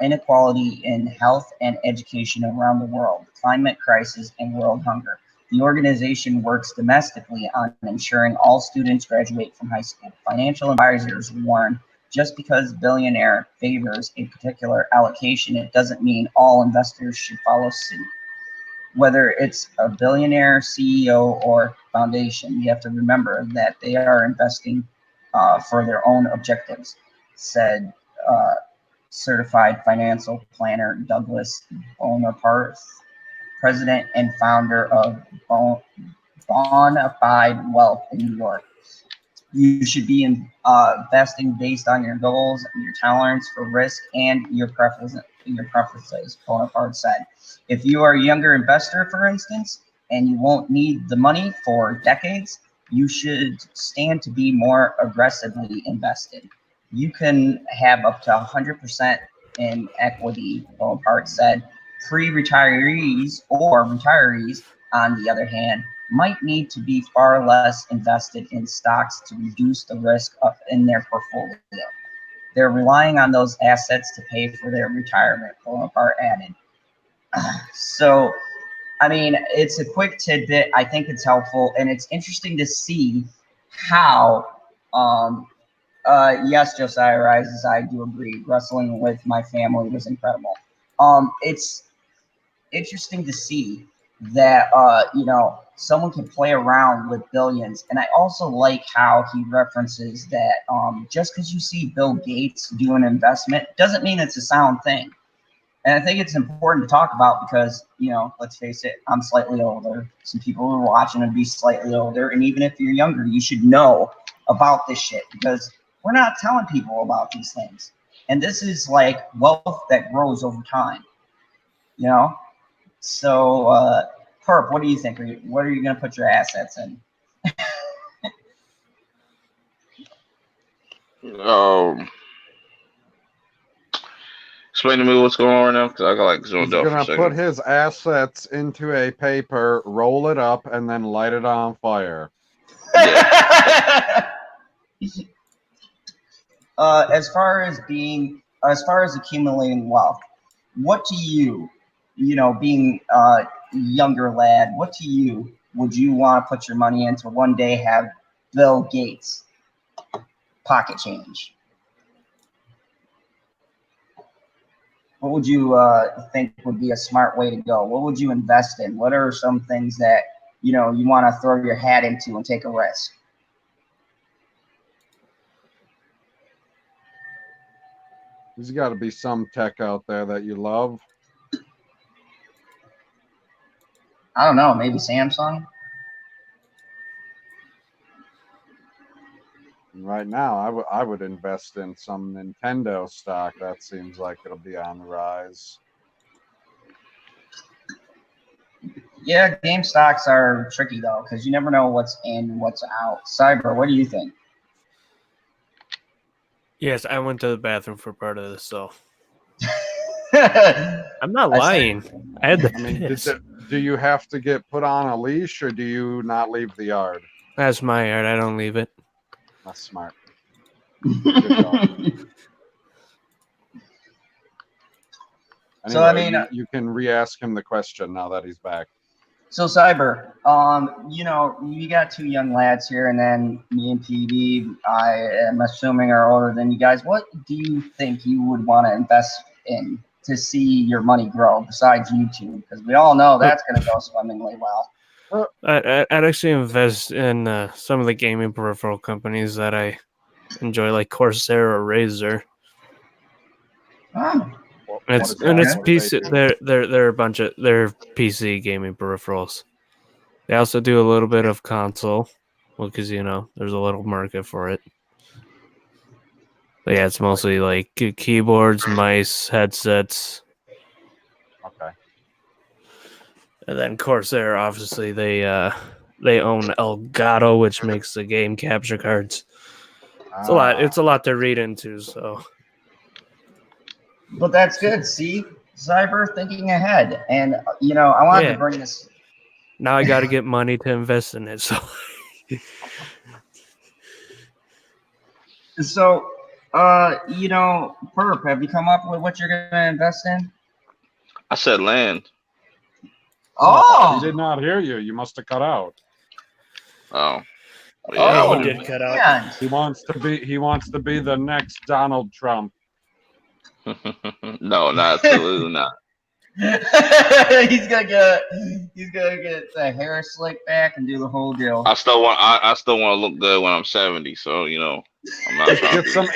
inequality in health and education around the world, climate crisis, and world hunger. The organization works domestically on ensuring all students graduate from high school. Financial advisors warn, just because billionaire favors a particular allocation, it doesn't mean all investors should follow suit. Whether it's a billionaire, CEO, or foundation, you have to remember that they are investing for their own objectives, said certified financial planner Douglas Bonaparte, president and founder of Bonafide Wealth in New York. You should be investing based on your goals, your tolerance for risk, and your preferences, Bonaparte said. If you are a younger investor, for instance, and you won't need the money for decades, you should stand to be more aggressively invested. You can have up to 100% in equity, Bonaparte said. Pre-retirees or retirees, on the other hand, might need to be far less invested in stocks to reduce the risk in their portfolio. They're relying on those assets to pay for their retirement, Bonaparte added. So, I mean, it's a quick tidbit. I think it's helpful, and it's interesting to see how, yes, Josiah Rises, I do agree. Wrestling with my family was incredible. It's interesting to see that, someone can play around with billions. And I also like how he references that just because you see Bill Gates do an investment doesn't mean it's a sound thing. And I think it's important to talk about because, let's face it, I'm slightly older. Some people who are watching would be slightly older. And even if you're younger, you should know about this shit because we're not telling people about these things. And this is like wealth that grows over time, So, Perp, what do you think? What are you going to put your assets in? Explain to me what's going on right now because I got zoomed out for a He's second. gonna put his assets into a paper, roll it up, and then light it on fire. As far as accumulating wealth, what do you, being a younger lad, what do you would you want to put your money into one day have Bill Gates pocket change? What would you think would be a smart way to go? What would you invest in? What are some things that, you want to throw your hat into and take a risk? There's got to be some tech out there that you love. I don't know, maybe Samsung? Right now, I would invest in some Nintendo stock. That seems like it'll be on the rise. Yeah, game stocks are tricky though, because you never know what's in, what's out. Cyber, what do you think? Yes, I went to the bathroom for part of this, so I'm not lying. I had the piss. Do you have to get put on a leash, or do you not leave the yard? That's my yard. I don't leave it. That's smart. Anyway, So I mean, you can re-ask him the question now that he's back. So Cyber, you got two young lads here, and then me and PD, I am assuming are older than you guys. What do you think you would want to invest in to see your money grow besides YouTube? Because we all know that's going to go swimmingly well. I'd actually invest in some of the gaming peripheral companies that I enjoy, like Corsair or Razer. Oh. It's PC. They're a bunch of PC gaming peripherals. They also do a little bit of console, because there's a little market for it. But yeah, it's mostly like keyboards, mice, headsets. Okay. And then Corsair, obviously, they own Elgato, which makes the game capture cards. It's a lot. It's a lot to read into. So. But that's good. See, Cyber thinking ahead, and I wanted to bring this. Now I got to get money to invest in it. So. So, Perp, have you come up with what you're gonna invest in? I said land. Oh, he did not hear you. You must have cut out. Oh. Yeah, he did cut out. Yeah. He wants to be the next Donald Trump. No, absolutely not. he's gonna get the hair slicked back and do the whole deal. I still want to look good when I'm 70. So I'm not trying get some.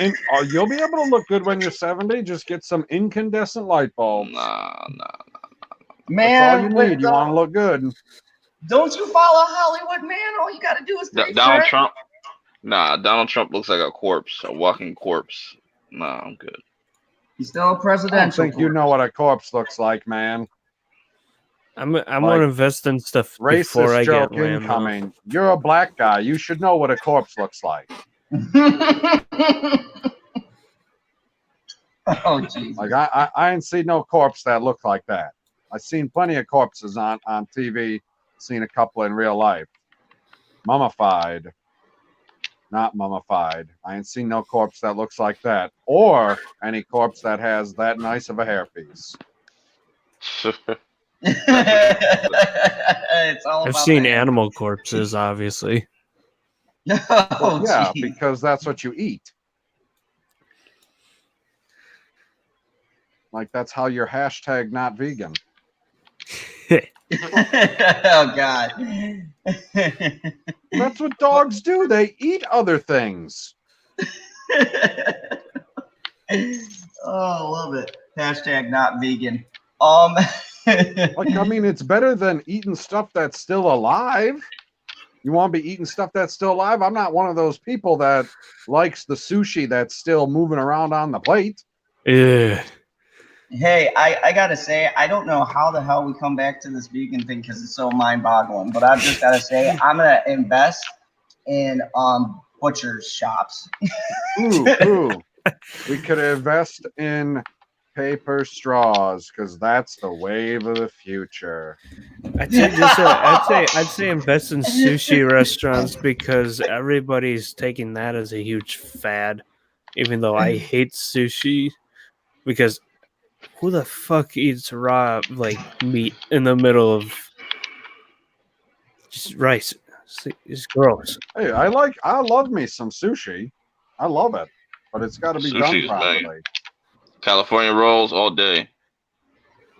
You'll be able to look good when you're 70. Just get some incandescent light bulbs. Nah. Man, that's all you need. You want to look good. Don't you follow Hollywood, man? All you got to do is Donald Trump. Nah, Donald Trump looks like a corpse, a walking corpse. Nah, I'm good. He's still a presidential. I don't think you know what a corpse looks like, man. I'm gonna invest in stuff before I joke get land. Incoming. You're a black guy. You should know what a corpse looks like. Oh, Jesus. Like I ain't seen no corpse that looked like that. I've seen plenty of corpses on TV. Seen a couple in real life. Mummified. Not mummified. I ain't seen no corpse that looks like that. Or any corpse that has that nice of a hairpiece. It's all I've about seen the hair. animal corpses, obviously. Oh, yeah, geez. because that's what you eat. Like, that's how you're hashtag not vegan. Oh, God. That's what dogs do. They eat other things. Oh, love it. Hashtag not vegan. Like, I mean, it's better than eating stuff that's still alive. You want to be eating stuff that's still alive? I'm not one of those people that likes the sushi that's still moving around on the plate. Yeah. Hey, I gotta say, I don't know how the hell we come back to this vegan thing because it's so mind-boggling. But I've just gotta say, I'm gonna invest in butchers shops. Ooh. We could invest in paper straws because that's the wave of the future. I'd say invest in sushi restaurants because everybody's taking that as a huge fad. Even though I hate sushi, because who the fuck eats raw like meat in the middle of just rice? It's gross. Hey, I love me some sushi. I love it, but it's got to be done Sushi is banging. properly. California rolls all day.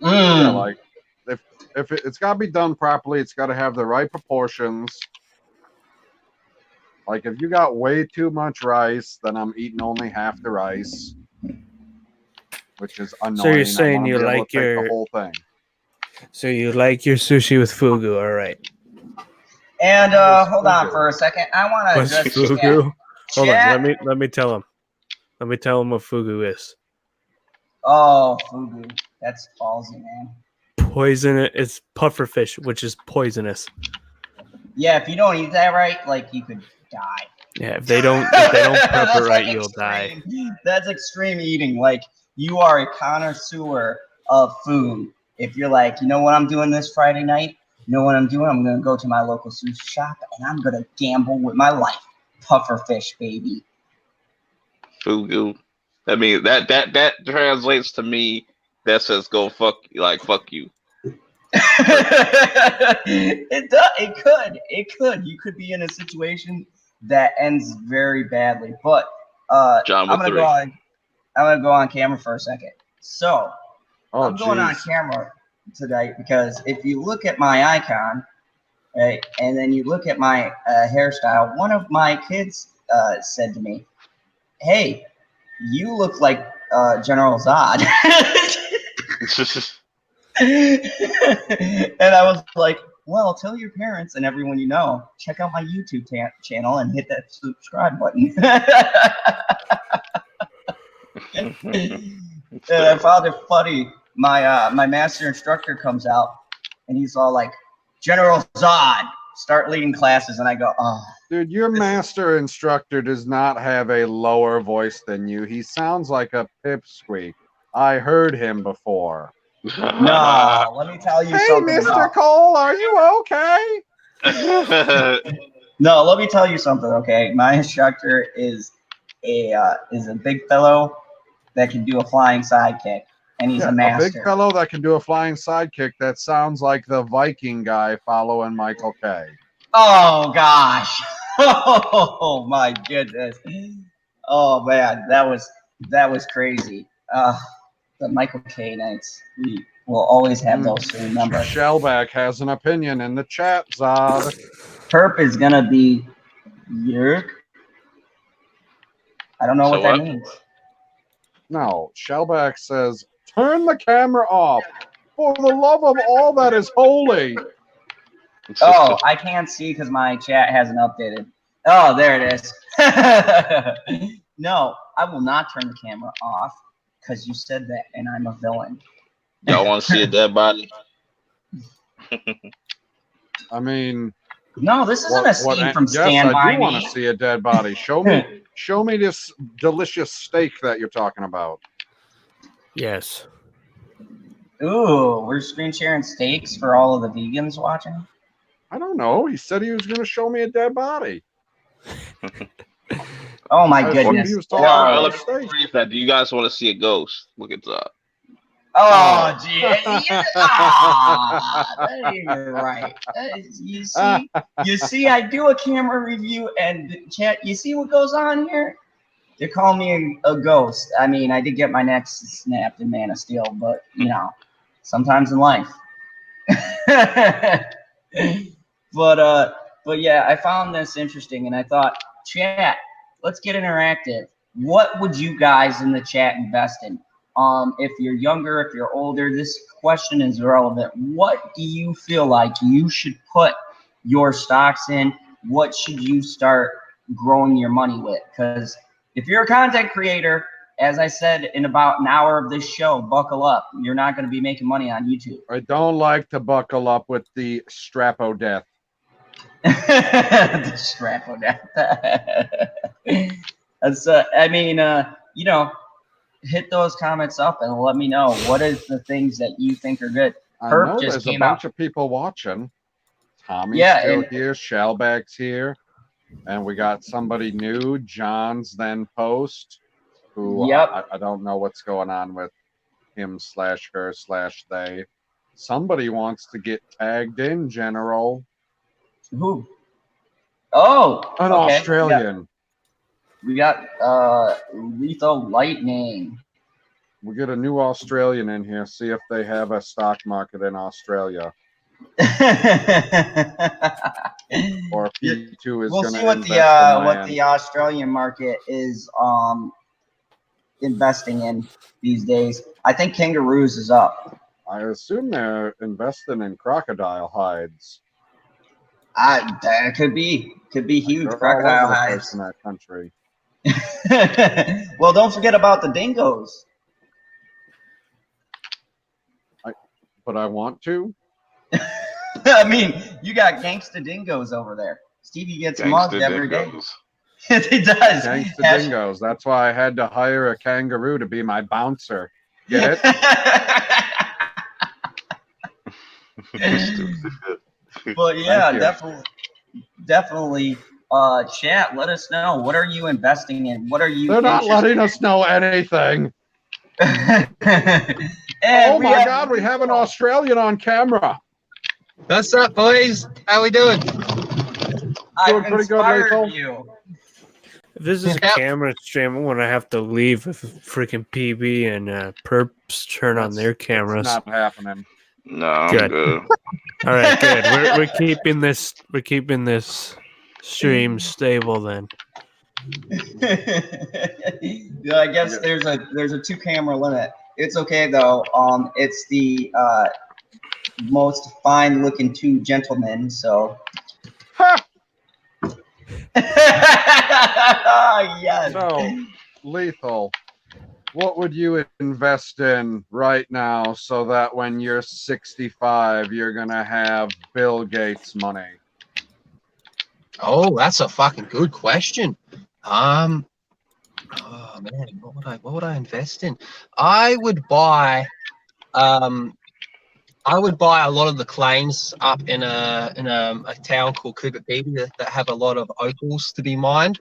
Yeah, like if it's got to be done properly, it's got to have the right proportions. Like if you got way too much rice, then I'm eating only half the rice, which is annoying. So you're saying you like the whole thing. So you like your sushi with fugu, all right? And hold on for a second. I want to What's address fugu? Hold chat. on, let me tell him. Let me tell him what fugu is. Oh, fugu. That's ballsy, man. Poison. It's pufferfish, which is poisonous. Yeah, if you don't eat that right, like you could die. Yeah, if they don't prep it right, like you'll die. That's extreme eating. Like you are a connoisseur of food. If you're like, you know what I'm doing this Friday night? You know what I'm doing? I'm gonna go to my local sushi shop and I'm gonna gamble with my life. Pufferfish, baby. Fugu. I mean that translates to me. That says go fuck you. It does. It could. You could be in a situation that ends very badly. But I'm gonna go on camera for a second. So I'm going on camera tonight because if you look at my icon, right, and then you look at my hairstyle, one of my kids said to me, "Hey, you look like General Zod." And I was like, well, tell your parents and everyone you know, check out my YouTube channel and hit that subscribe button. And I found it funny. My master instructor comes out and he's all like, General Zod, start leading classes. And I go, oh. Dude, your master instructor does not have a lower voice than you. He sounds like a pipsqueak. I heard him before. No, let me tell you something. Hey, Mr. Cole, are you okay? No, let me tell you something, okay? My instructor is a big fellow that can do a flying sidekick, and he's a master. A big fellow that can do a flying sidekick that sounds like the Viking guy following Michael K. Oh, gosh. Oh, my goodness. Oh, man, that was crazy. The Michael K nights, we will always have those to remember. Shellback has an opinion in the chat, Zod. Perp is gonna be yerk. I don't know what that means. No, Shellback says, turn the camera off for the love of all that is holy. Oh, I can't see because my chat hasn't updated. Oh, there it is. No, I will not turn the camera off because you said that and I'm a villain. Y'all want to see a dead body? I mean, no, this isn't a scene from Stand By Me. Yes, I do want to see a dead body. Show me this delicious steak that you're talking about. Yes. Ooh, we're screen sharing steaks for all of the vegans watching. I don't know. He said he was going to show me a dead body. Oh my goodness! He was Yeah, talking let about me steak. rephrase that. Do you guys want to see a ghost? Look at that. Oh, gee, that ain't even right. You see, I do a camera review, and chat. You see what goes on here? They call me a ghost. I mean, I did get my neck snapped in Man of Steel, but you know, sometimes in life. But yeah, I found this interesting, and I thought, chat, let's get interactive. What would you guys in the chat invest in? If you're younger, if you're older, this question is relevant. What do you feel like you should put your stocks in? What should you start growing your money with? Because if you're a content creator, as I said, in about an hour of this show, buckle up. You're not going to be making money on YouTube. I don't like to buckle up with the strap-o death. The strap-o death. That's, I mean, you know, hit those comments up and let me know what is the things that you think are good. I Perp know just there's a came bunch out. of people watching. Tommy's Yeah, still and- here. Shellback's here. And we got somebody new, John's then post, who Yep. I don't know what's going on with him/her/they. Somebody wants to get tagged in, General. Who? Oh, An okay. Australian. We got Lethal Lightning. We get a new Australian in here. See if they have a stock market in Australia. Or P2 is we'll going see to what invest the in what land. the Australian market is investing in these days. I think kangaroos is up. I assume they're investing in crocodile hides. That could be huge. They're Crocodile all over the hides. place in that country. Well, don't forget about the dingoes. But I want to. I mean, you got gangsta dingoes over there. Stevie gets mugged every day. He does. Gangsta dingoes. That's why I had to hire a kangaroo to be my bouncer. Get Stupid. But yeah, definitely. Chat, let us know. What are you investing in? What are you? They're not letting us know anything. And oh my God, we have an Australian on camera. What's up, boys? How we doing? I've pretty good, inspired Lethal. you. If this is a camera stream, I'm gonna have to leave if freaking PB and Perps turn on their cameras. It's not happening. No, I'm good. All right, good. We're keeping this. We're keeping this stream stable then. Yeah, I guess there's a 2-camera limit. It's okay though. It's the most fine-looking 2 gentlemen. So. Yes. So, Lethal, what would you invest in right now so that when you're 65, you're going to have Bill Gates money? Oh, that's a fucking good question. Oh man, what would I invest in? I would buy a lot of the claims up in a town called Cooper Pedy that have a lot of opals to be mined.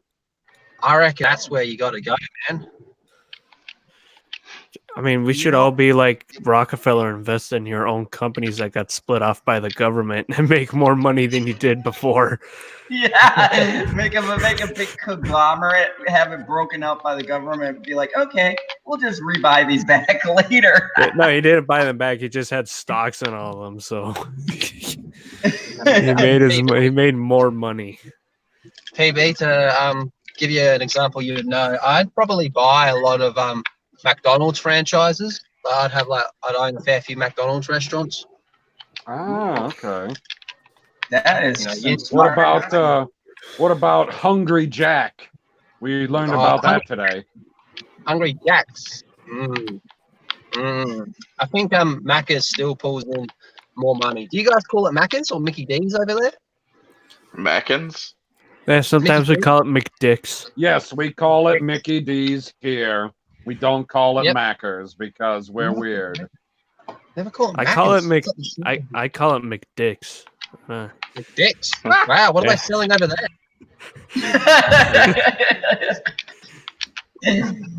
I reckon that's where you got to go, man. I mean, we should all be like Rockefeller, invest in your own companies that got split off by the government and make more money than you did before. Yeah, make a big conglomerate, have it broken up by the government, be like, okay, we'll just rebuy these back later. No, he didn't buy them back. He just had stocks in all of them, so he made more money. PB, to give you an example, you would know, I'd probably buy a lot of McDonald's franchises. I'd own a fair few McDonald's restaurants. Ah, okay. That is. What about Hungry Jack? We learned about that today. Hungry Jacks. I think Macca's still pulls in more money. Do you guys call it Macca's or Mickey D's over there? Mackins? Yeah, sometimes we call it McDicks. Yes, we call it Mickey D's here. We don't call it Macca's because we're weird. Never call it I call it Maccas. I call it McDicks. McDicks. Wow, what are they selling over there?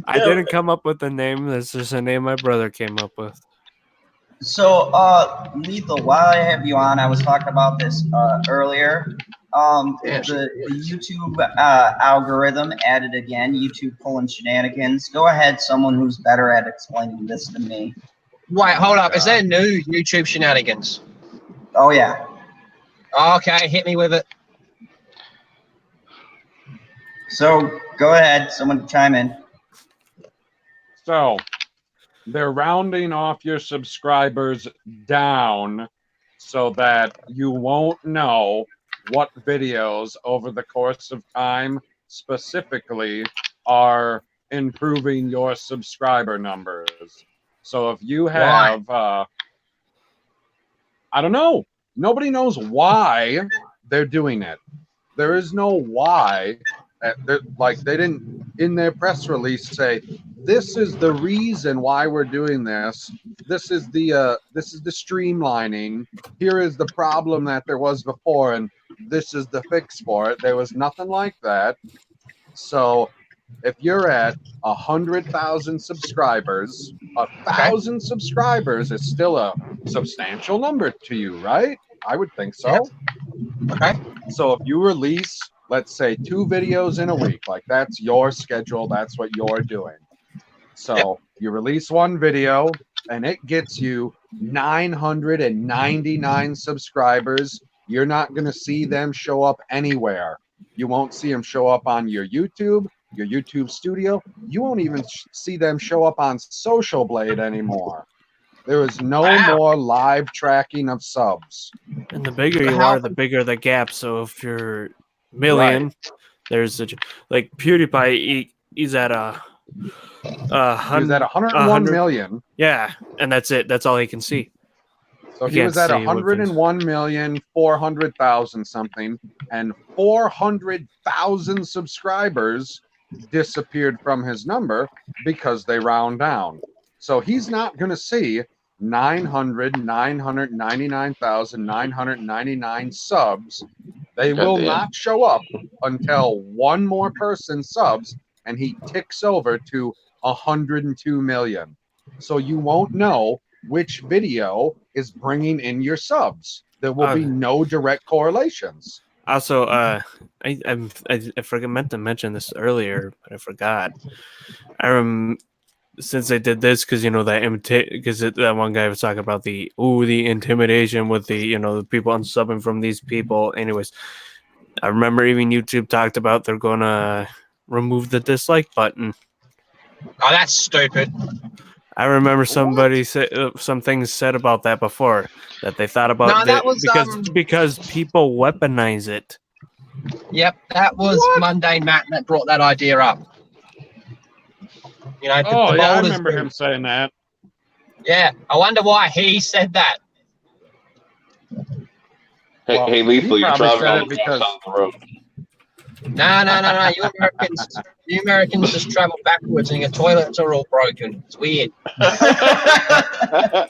I didn't come up with the name. This is a name my brother came up with. So, Lethal, while I have you on, I was talking about this earlier. The YouTube algorithm added again, YouTube pulling shenanigans. Go ahead, someone who's better at explaining this than me. Wait, hold up. Is there new YouTube shenanigans? Oh, yeah. Okay, hit me with it. So, go ahead, someone chime in. So, they're rounding off your subscribers down so that you won't know what videos over the course of time specifically are improving your subscriber numbers. So if you have, I don't know, nobody knows why they're doing it. There is no why. Like, they didn't, in their press release, say, this is the reason why we're doing this. This is the streamlining. Here is the problem that there was before, and this is the fix for it. There was nothing like that. So if you're at 100,000 subscribers, 1,000 subscribers is still a substantial number to you, right? I would think so. Okay. So if you release, let's say, 2 videos in a week, like that's your schedule, that's what you're doing. So you release 1 video and it gets you 999 subscribers. You're not going to see them show up anywhere. You won't see them show up on your YouTube studio. You won't even see them show up on Social Blade anymore. There is no more live tracking of subs. And the bigger you are, the bigger the gap. So if you're million, there's like PewDiePie, he's at he's at 101 million. Yeah, and that's it. That's all he can see. So he was at 101,400,000 something, and 400,000 subscribers disappeared from his number because they round down. So he's not going to see 999,999 subs. They will not show up until 1 more person subs, and he ticks over to 102 million. So you won't know which video is bringing in your subs. There will be no direct correlations. Also, I meant to mention this earlier, but I forgot. Since they did this, because that one guy was talking about the intimidation with the the people unsubbing from these people. Anyways, I remember even YouTube talked about they're gonna remove the dislike button. Oh, that's stupid. I remember somebody said some things said about that before, that they thought about because people weaponize it. Yep, that was Mundane Matt that brought that idea up. I remember him saying that. Yeah, I wonder why he said that. Hey, Lethal, you're driving on the road. No. You Americans just travel backwards and your toilets are all broken. It's weird.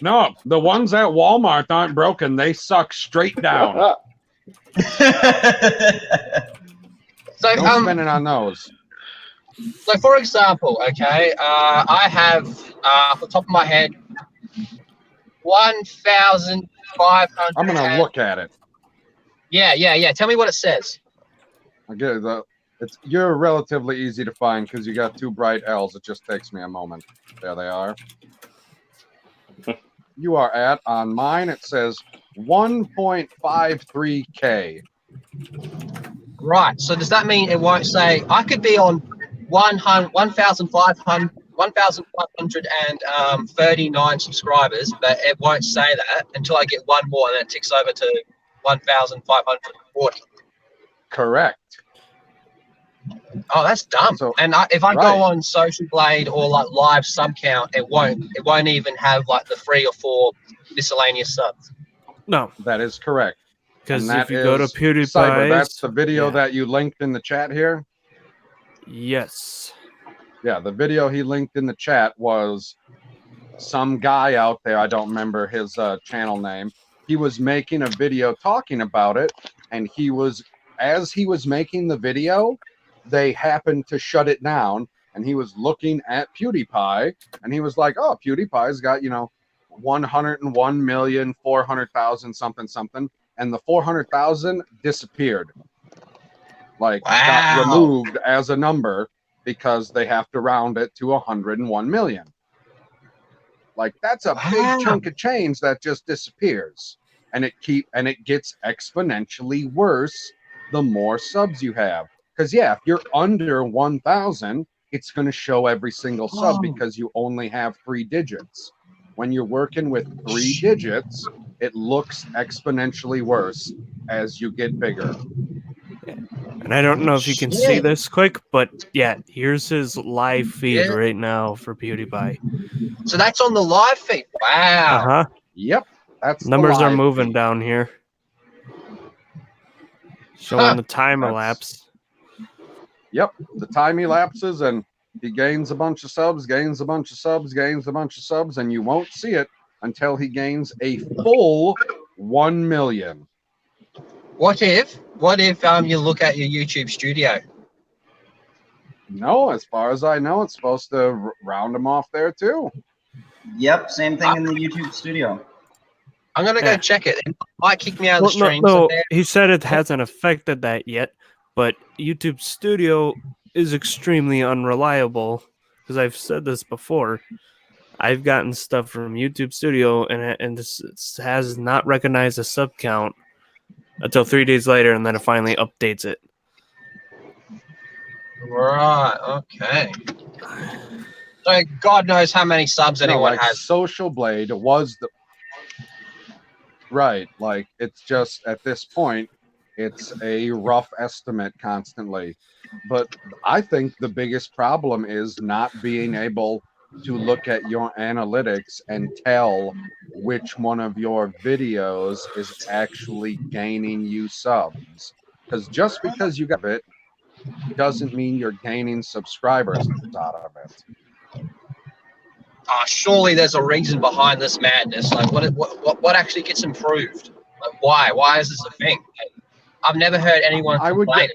No, the ones at Walmart aren't broken. They suck straight down. So, no spending on those. So, for example, okay, I have, off the top of my head, 1,500. I'm going to look at it. Yeah. Tell me what it says. Okay, you're relatively easy to find because you got 2 bright L's. It just takes me a moment. There they are. You are at, on mine, it says 1.53K. Right. So does that mean it won't say, I could be on 1,539 subscribers, but it won't say that until I get 1 more, and then it ticks over to 1,540. Correct. Oh, that's dumb. So, and if I go on Social Blade or like live sub count, it won't even have like the 3 or 4 miscellaneous subs. No, that is correct. Because if you go to PewDiePie, Cyber, that's the video that you linked in the chat here. Yes. Yeah, the video he linked in the chat was some guy out there, I don't remember his channel name, he was making a video talking about it, and as he was making the video, they happened to shut it down, and he was looking at PewDiePie, and he was like, oh, PewDiePie's got, 101,400,000 something something, and the 400,000 disappeared. Like, got removed as a number because they have to round it to 101 million. Like, that's a big chunk of change that just disappears. And it gets exponentially worse the more subs you have. Because if you're under 1,000, it's going to show every single sub because you only have 3 digits. When you're working with 3 digits, it looks exponentially worse as you get bigger. And I don't know if you can see this quick, but yeah, here's his live feed right now for PewDiePie. So that's on the live feed. Wow. Uh-huh. Yep. That's numbers are moving down here. Showing the time elapse. Yep. The time elapses and he gains a bunch of subs, gains a bunch of subs, gains a bunch of subs, and you won't see it until he gains a full 1 million. What if you look at your YouTube studio? No, as far as I know, it's supposed to round them off there too. Yep, same thing in the YouTube studio. I'm gonna go check it. It might kick me out of the stream. No, he said it hasn't affected that yet, but YouTube Studio is extremely unreliable because I've said this before. I've gotten stuff from YouTube Studio and this has not recognized a sub count until 3 days later, and then it finally updates it. Right. Okay. So God knows how many subs anyone has. Social Blade was the right. Like, it's just at this point, it's a rough estimate constantly. But I think the biggest problem is not being able to look at your analytics and tell which one of your videos is actually gaining you subs. Because just because you got it doesn't mean you're gaining subscribers out of it. Surely there's a reason behind this madness. Like, what actually gets improved? Like, why is this a thing? Like, I've never heard anyone complain.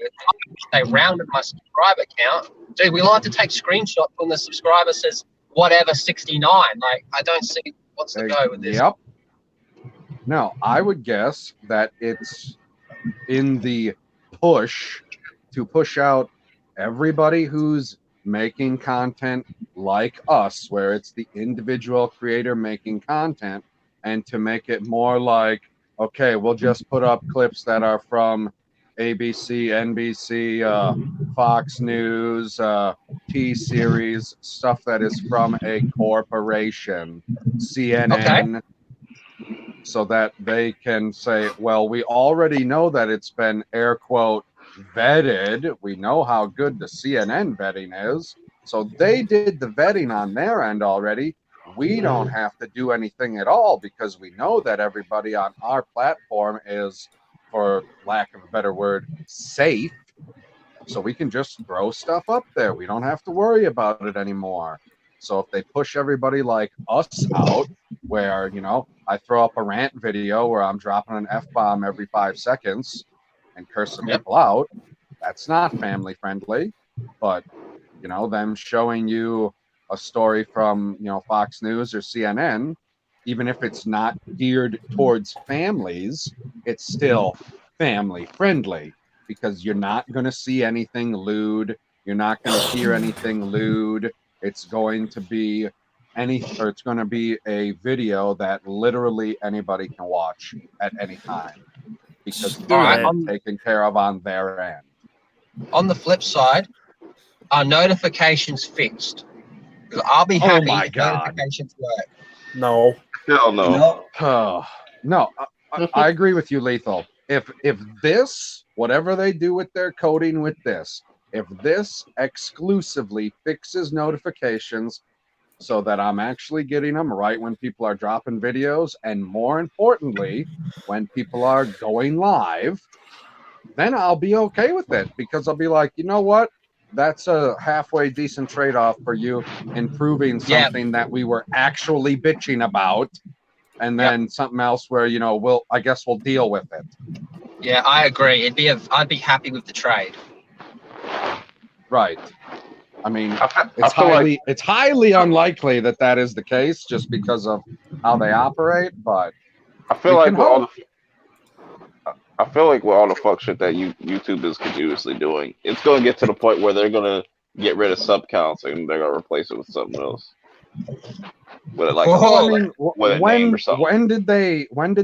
They rounded my subscriber count. Dude, we like to take screenshots when the subscriber says whatever 69. Like, I don't see what's the go with this. Yep. No, I would guess that it's in the push to push out everybody who's making content like us, where it's the individual creator making content, and to make it more like, okay, we'll just put up clips that are from ABC, NBC, Fox News, T-Series, stuff that is from a corporation, CNN, so that they can say, well, we already know that it's been, air quote, vetted. We know how good the CNN vetting is. So they did the vetting on their end already. We don't have to do anything at all because we know that everybody on our platform is, for lack of a better word, safe. So we can just throw stuff up there. We don't have to worry about it anymore. So if they push everybody like us out, where, I throw up a rant video where I'm dropping an F-bomb every 5 seconds and cursing people out, that's not family friendly. But, them showing you a story from, Fox News or CNN, even if it's not geared towards families, it's still family friendly because you're not going to see anything lewd. You're not going to hear anything lewd. It's going to be it's going to be a video that literally anybody can watch at any time because it's taken care of on their end. On the flip side, are notifications fixed? Because I'll be happy if notifications work. No. Hell no. No, I agree with you, Lethal. If this, whatever they do with their coding with this, if this exclusively fixes notifications so that I'm actually getting them right when people are dropping videos, and more importantly, when people are going live, then I'll be okay with it because I'll be like, you know what? that's a halfway decent trade-off for you improving something that we were actually bitching about, and then something else where I guess we'll deal with it. Yeah, I agree. I'd be happy with the trade. Right. I mean, I it's highly unlikely that is the case, just because of how they operate. But I feel like with all the fuck shit that YouTube is continuously doing, it's going to get to the point where they're going to get rid of sub counts and they're going to replace it with something else. With it, like with a name or something. When did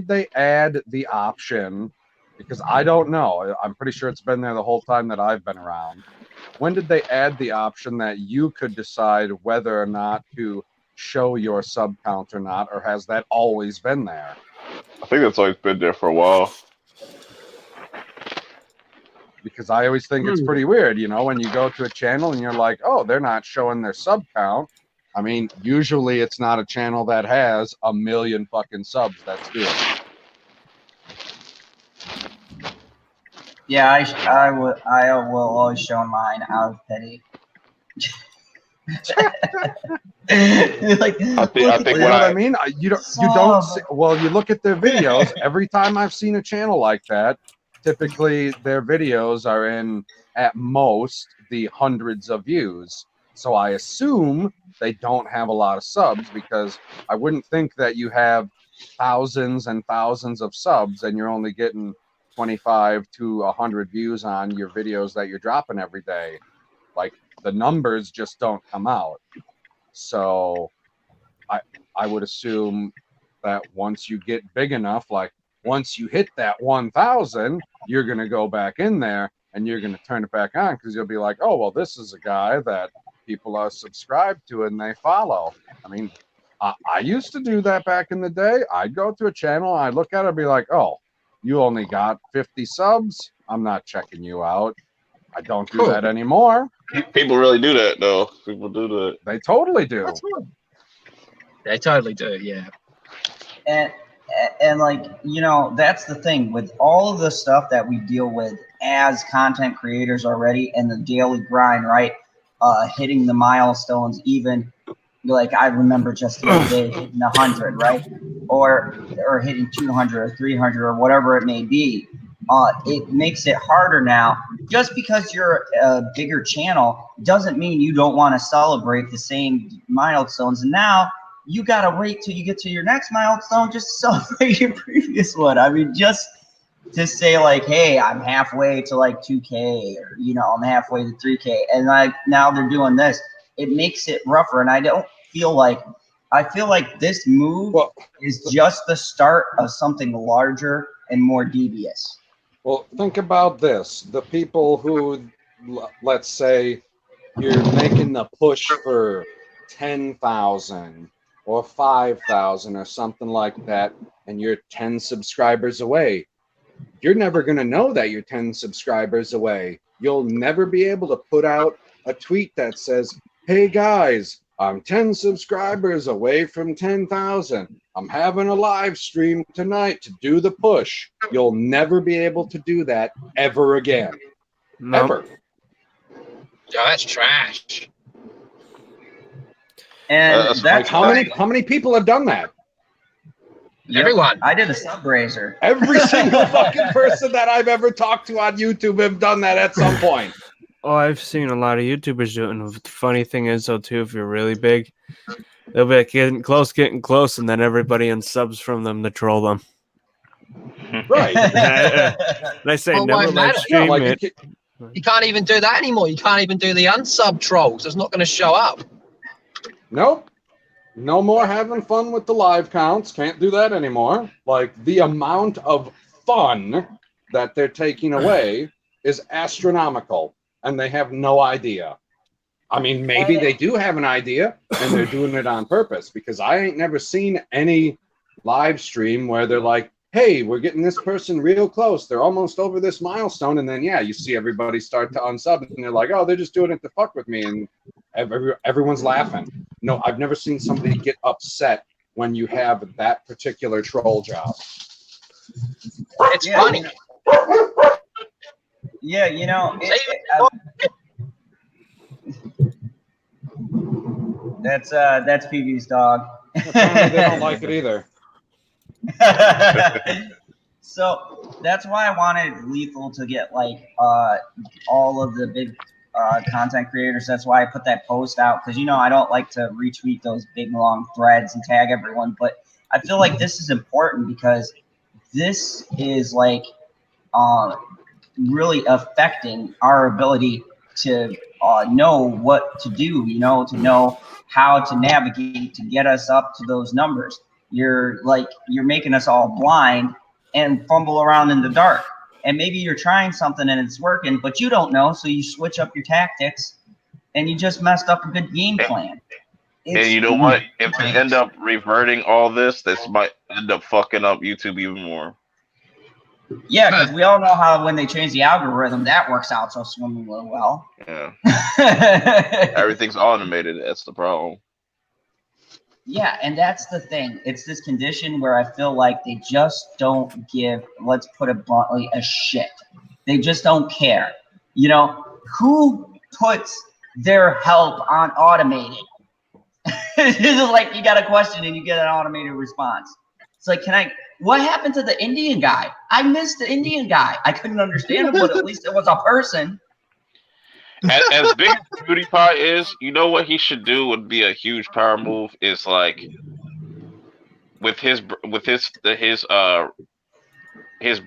they add the option? Because I don't know. I'm pretty sure it's been there the whole time that I've been around. When did they add the option that you could decide whether or not to show your sub count or not, or has that always been there? I think that's always been there for a while. Because I always think it's pretty weird, when you go to a channel and you're like, oh, they're not showing their sub count. I mean, usually it's not a channel that has 1 million fucking subs that's doing it. Yeah, I will always show mine out of pity. I think you know what I mean? You don't see, well, you look at their videos. Every time I've seen a channel like that, typically their videos are in at most the hundreds of views. So I assume they don't have a lot of subs, because I wouldn't think that you have thousands and thousands of subs and you're only getting 25 to 100 views on your videos that you're dropping every day. Like, the numbers just don't come out. So I would assume that once you get big enough, like once you hit that 1,000, you're going to go back in there and you're going to turn it back on, because you'll be like, oh, well, this is a guy that people are subscribed to and they follow. I mean, I used to do that back in the day. I'd go to a channel, I'd look at it and be like, oh, you only got 50 subs? I'm not checking you out. I don't do that anymore. People really do that, though. People do that. They totally do. They totally do, yeah. And like, that's the thing with all of the stuff that we deal with as content creators already, and the daily grind, right? Hitting the milestones, even like I remember just the other day hitting 100, right? Or hitting 200 or 300 or whatever it may be. It makes it harder now. Just because you're a bigger channel doesn't mean you don't want to celebrate the same milestones. And now you gotta wait till you get to your next milestone just to celebrate your previous one. I mean, just to say like, hey, I'm halfway to like 2K, or I'm halfway to 3K, and like now they're doing this. It makes it rougher, and I feel like this move is just the start of something larger and more devious. Well, think about this. The people who, let's say, you're making the push for 10,000 or 5,000 or something like that, and you're 10 subscribers away. You're never going to know that you're 10 subscribers away. You'll never be able to put out a tweet that says, hey guys, I'm 10 subscribers away from 10,000. I'm having a live stream tonight to do the push. You'll never be able to do that ever again. Nope. Ever. Oh, that's trash. And that's how many people have done that? Yep. Everyone. I did a sub raiser. Every single fucking person that I've ever talked to on YouTube have done that at some point. Oh, I've seen a lot of YouTubers do it. And the funny thing is, though, too, if you're really big, they'll be like getting close, and then everybody unsubs from them to troll them. Right. They say never live stream it. You can't even do that anymore. You can't even do the unsub trolls. It's not going to show up. Nope. No more having fun with the live counts. Can't do that anymore. Like, the amount of fun that they're taking away is astronomical, and they have no idea. I mean, maybe they do have an idea, and they're doing it on purpose, because I ain't never seen any live stream where they're like, hey, we're getting this person real close. They're almost over this milestone, and then, yeah, you see everybody start to unsub, and they're like, oh, they're just doing it to fuck with me, and everyone's laughing. No, I've never seen somebody get upset when you have that particular troll job. It's funny. Yeah, That's PB's dog. Apparently they don't like it either. So that's why I wanted Lethal to get like all of the big content creators. That's why I put that post out, because I don't like to retweet those big long threads and tag everyone, but I feel like this is important because this is like really affecting our ability to know what to do, to know how to navigate to get us up to those numbers. You're making us all blind and fumble around in the dark. And maybe you're trying something and it's working, but you don't know, so you switch up your tactics and you just messed up a good game plan. And you know what? If they end up reverting all this might end up fucking up YouTube even more. Yeah, because we all know how when they change the algorithm, that works out so swimmingly well. Yeah. Everything's automated. That's the problem. Yeah, and that's the thing. It's this condition where I feel like they just don't give, let's put it bluntly, a shit. They just don't care. Who puts their help on automated? It's just like you got a question and you get an automated response. It's like, what happened to the Indian guy? I missed the Indian guy. I couldn't understand him, but at least it was a person. As big as PewDiePie is, you know what he should do would be a huge power move is like with his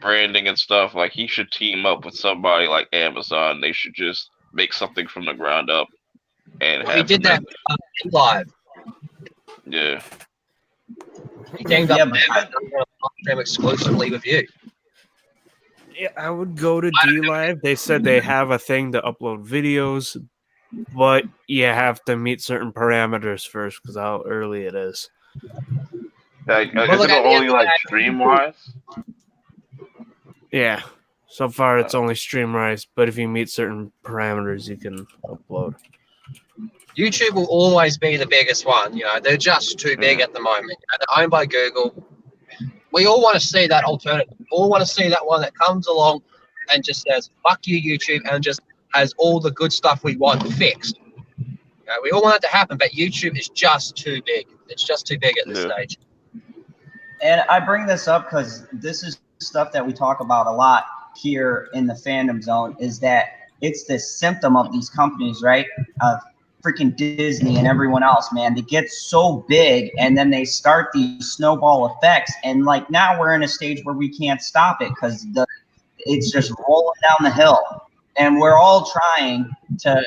branding and stuff, like he should team up with somebody like Amazon. They should just make something from the ground up and he did that live. Yeah. He teamed up them exclusively with you. Yeah, I would go to D-Live. They said they have a thing to upload videos, but you have to meet certain parameters first because how early it is. Like, is it only like stream-wise? Yeah. So far, it's only stream-wise, but if you meet certain parameters, you can upload. YouTube will always be the biggest one. They're just too big at the moment. They're owned by Google. We all want to see that alternative. We all want to see that one that comes along and just says, fuck you, YouTube, and just has all the good stuff we want fixed. We all want it to happen, but YouTube is just too big. It's just too big at this stage. And I bring this up because this is stuff that we talk about a lot here in the fandom zone, is that it's this symptom of these companies, right? Freaking Disney and everyone else, man. They get so big and then they start these snowball effects. And like now we're in a stage where we can't stop it because it's just rolling down the hill. And we're all trying to,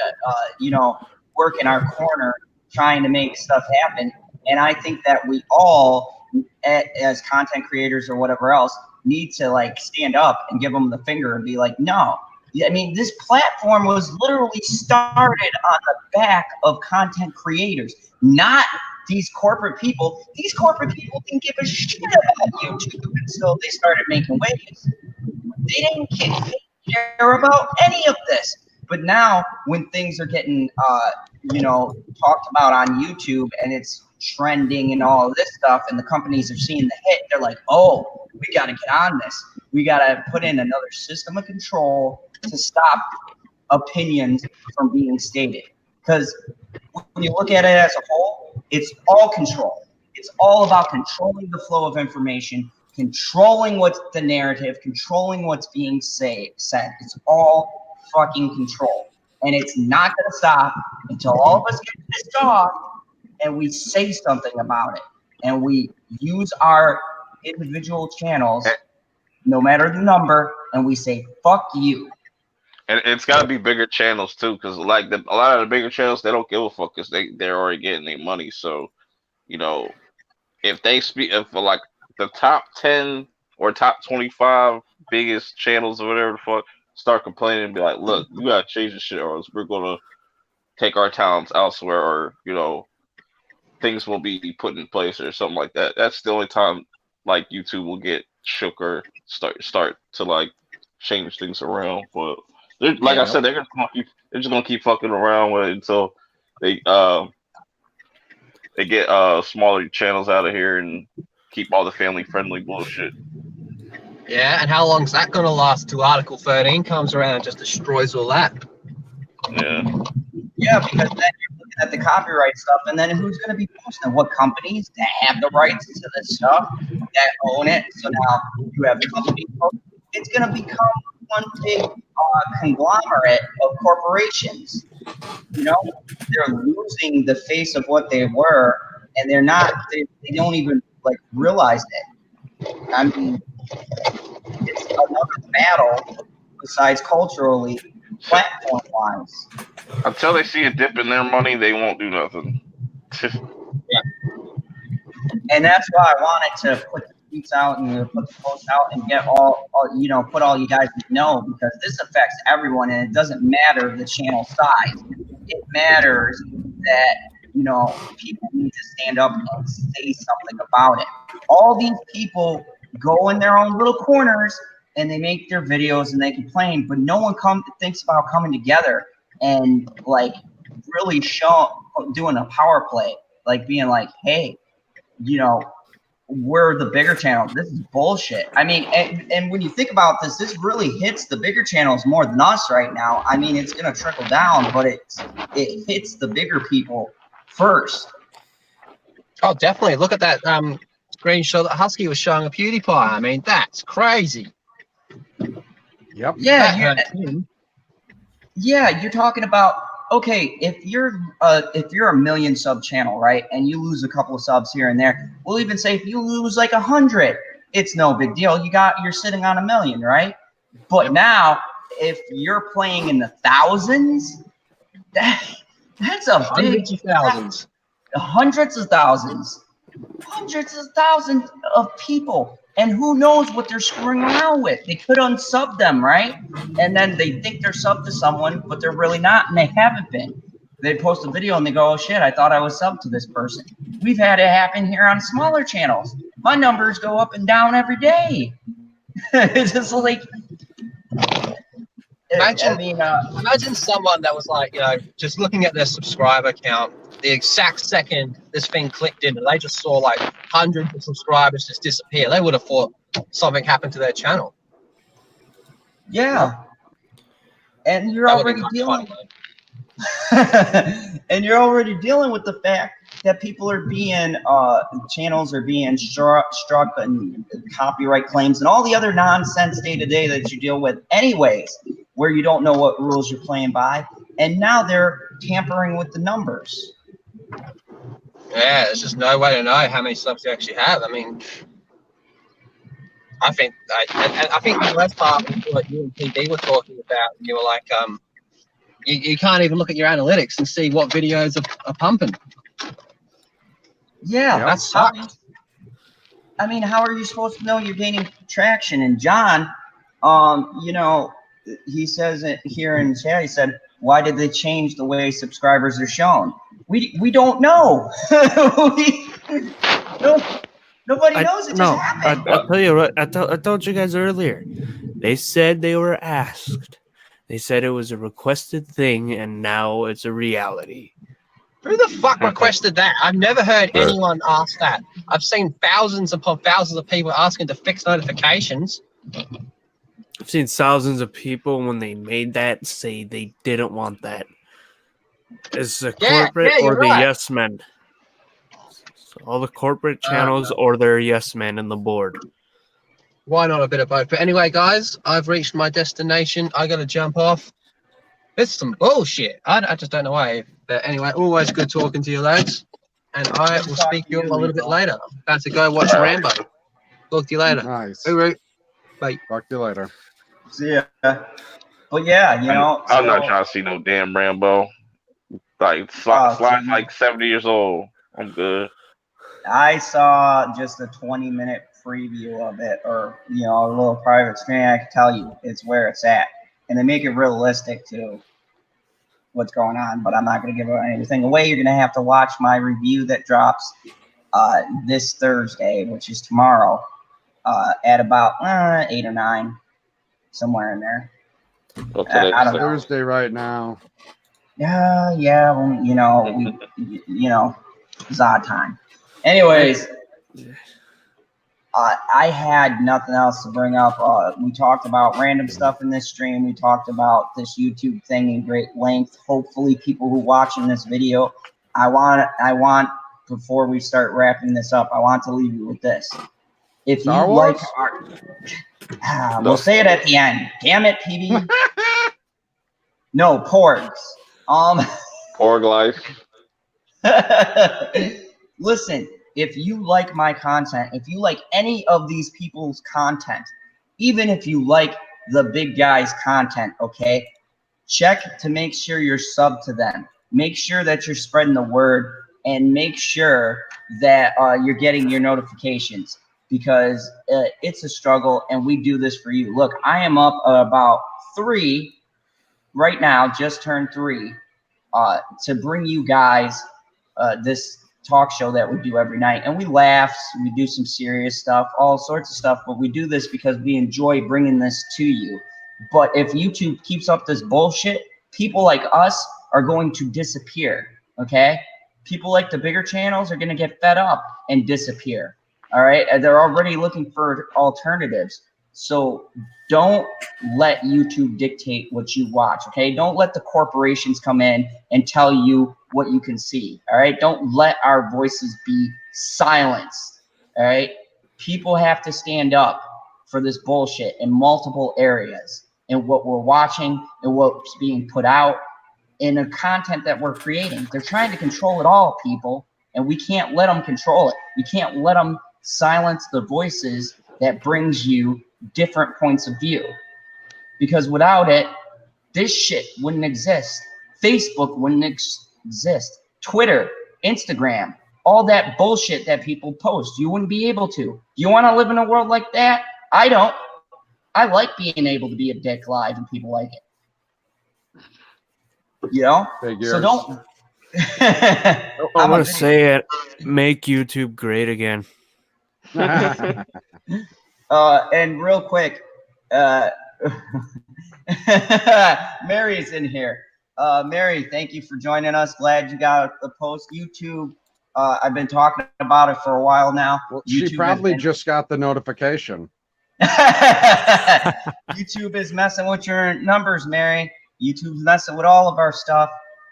work in our corner, trying to make stuff happen. And I think that we all, as content creators or whatever else, need to like stand up and give them the finger and be like, no. I mean, this platform was literally started on the back of content creators, not these corporate people. These corporate people didn't give a shit about YouTube until they started making waves. They didn't care about any of this. But now, when things are getting, talked about on YouTube and it's trending and all of this stuff, and the companies are seeing the hit, they're like, oh, we got to get on this. We got to put in another system of control to stop opinions from being stated. Because when you look at it as a whole, it's all control. It's all about controlling the flow of information, controlling what's the narrative, controlling what's being said. It's all fucking control. And it's not going to stop until all of us get pissed off and we say something about it. And we use our individual channels, no matter the number, and we say, fuck you. And it's got to be bigger channels too, because like a lot of the bigger channels, they don't give a fuck because they're already getting their money. So, if they if like the top 10 or top 25 biggest channels or whatever the fuck start complaining and be like, look, you gotta change this shit, or else we're gonna take our talents elsewhere, or things will be put in place or something like that. That's the only time like YouTube will get shook or start to like change things around. But like I said, they're just gonna keep fucking around with it until they get smaller channels out of here and keep all the family friendly bullshit. Yeah, and how long's that gonna last till Article 13 comes around and just destroys all that? Yeah. Yeah, because then you're at the copyright stuff, and then who's going to be posting? What companies that have the rights to this stuff that own it? So now you have companies. It's going to become one big conglomerate of corporations. You know, they're losing the face of what they were, and they're not. They don't even like realize it. I mean, it's another battle besides culturally, platform-wise. Until they see a dip in their money, they won't do nothing. Yeah. And that's why I wanted to put the tweets out and put the posts out and get all put all you guys know, because this affects everyone, and it doesn't matter the channel size. It matters that, people need to stand up and say something about it. All these people go in their own little corners and they make their videos and they complain, but no one thinks about coming together and like really doing a power play, like being like, hey, we're the bigger channel. This is bullshit. I mean, and when you think about this, this really hits the bigger channels more than us right now. I mean, it's gonna trickle down, but it hits the bigger people first. Oh, definitely. Look at that screenshot that Husky was showing of PewDiePie. I mean, that's crazy. Yep. Yeah. Yeah, you're talking about, okay, if you're a million sub channel, right, and you lose a couple of subs here and there, we'll even say if you lose like 100, it's no big deal. You're sitting on 1 million, right? But now, if you're playing in the thousands, that's a hundreds of thousands. Hundreds of thousands of people, and who knows what they're screwing around with. They could unsub them, right? And then they think they're subbed to someone, but they're really not, and they haven't been. They post a video and they go, oh shit, I thought I was subbed to this person. We've had it happen here on smaller channels. My numbers go up and down every day. It's just like, imagine someone that was like, just looking at their subscriber count the exact second this thing clicked in, and they just saw like hundreds of subscribers just disappear. They would have thought something happened to their channel. Yeah. And you're already dealing and you're already dealing with the fact that people are being channels are being struck and copyright claims and all the other nonsense day-to-day that you deal with anyways, where you don't know what rules you're playing by, and now they're tampering with the numbers. Yeah, there's just no way to know how many subs you actually have. I mean, I think the last part was what you and PD were talking about. You were like, you can't even look at your analytics and see what videos are pumping. Yeah, that sucks. I mean, how are you supposed to know you're gaining traction? And John, he says it here in chat. He said, "Why did they change the way subscribers are shown?" We don't know. Nobody knows. It just happened. I'll tell you what. I told you guys earlier. They said they were asked. They said it was a requested thing, and now it's a reality. Who the fuck requested that? I've never heard anyone ask that. I've seen thousands upon thousands of people asking to fix notifications. I've seen thousands of people when they made that say they didn't want that. It's the corporate or the yes men. So all the corporate channels or their yes men in the board. Why not a bit of both? But anyway, guys, I've reached my destination. I got to jump off. It's some bullshit. I just don't know why. But anyway, always good talking to you, lads. And I will speak to you a little bit later. About to go watch Rambo. Talk to you later. Nice. Hooroo. Bye. Talk to you later. See ya. But yeah, I'm not trying to see no damn Rambo. Like slide like 70 years old. I'm good. I saw just a 20-minute preview of it, or a little private screen. I can tell you it's where it's at, and they make it realistic to what's going on. But I'm not going to give anything away. You're going to have to watch my review that drops this Thursday, which is tomorrow, at about 8 or 9, somewhere in there. I don't know. Thursday right now. Yeah. Well, Zod time. Anyways, I had nothing else to bring up. We talked about random stuff in this stream. We talked about this YouTube thing in great length. Hopefully, people who watching this video, I want before we start wrapping this up, I want to leave you with this. If Star you Wars? like our, we'll say it at the end. Damn it, PB. No, porgs. Porg life. Listen, if you like my content, if you like any of these people's content, even if you like the big guys' content, okay, check to make sure you're subbed to them. Make sure that you're spreading the word, and make sure that you're getting your notifications, because it's a struggle, and we do this for you. Look, I am up about 3 right now, just turned 3, to bring you guys this talk show that we do every night. And we laugh, we do some serious stuff, all sorts of stuff, but we do this because we enjoy bringing this to you. But if YouTube keeps up this bullshit, people like us are going to disappear, okay? People like the bigger channels are going to get fed up and disappear, all right? And they're already looking for alternatives. So don't let YouTube dictate what you watch, okay? Don't let the corporations come in and tell you what you can see, all right? Don't let our voices be silenced, all right? People have to stand up for this bullshit in multiple areas, in what we're watching and what's being put out, in the content that we're creating. They're trying to control it all, people, and we can't let them control it. We can't let them silence the voices that brings you different points of view, because without it, this shit wouldn't exist. Facebook wouldn't exist. Twitter, Instagram, all that bullshit that people post, you wouldn't be able to. You want to live in a world like that? I don't. I like being able to be a dick live and people like it. You know? So don't. I want to say it. Make YouTube great again. And real quick, Mary's in here. Mary, thank you for joining us. Glad you got the post. YouTube, I've been talking about it for a while now. Well, YouTube she probably just got the notification. YouTube is messing with your numbers, Mary. YouTube's messing with all of our stuff.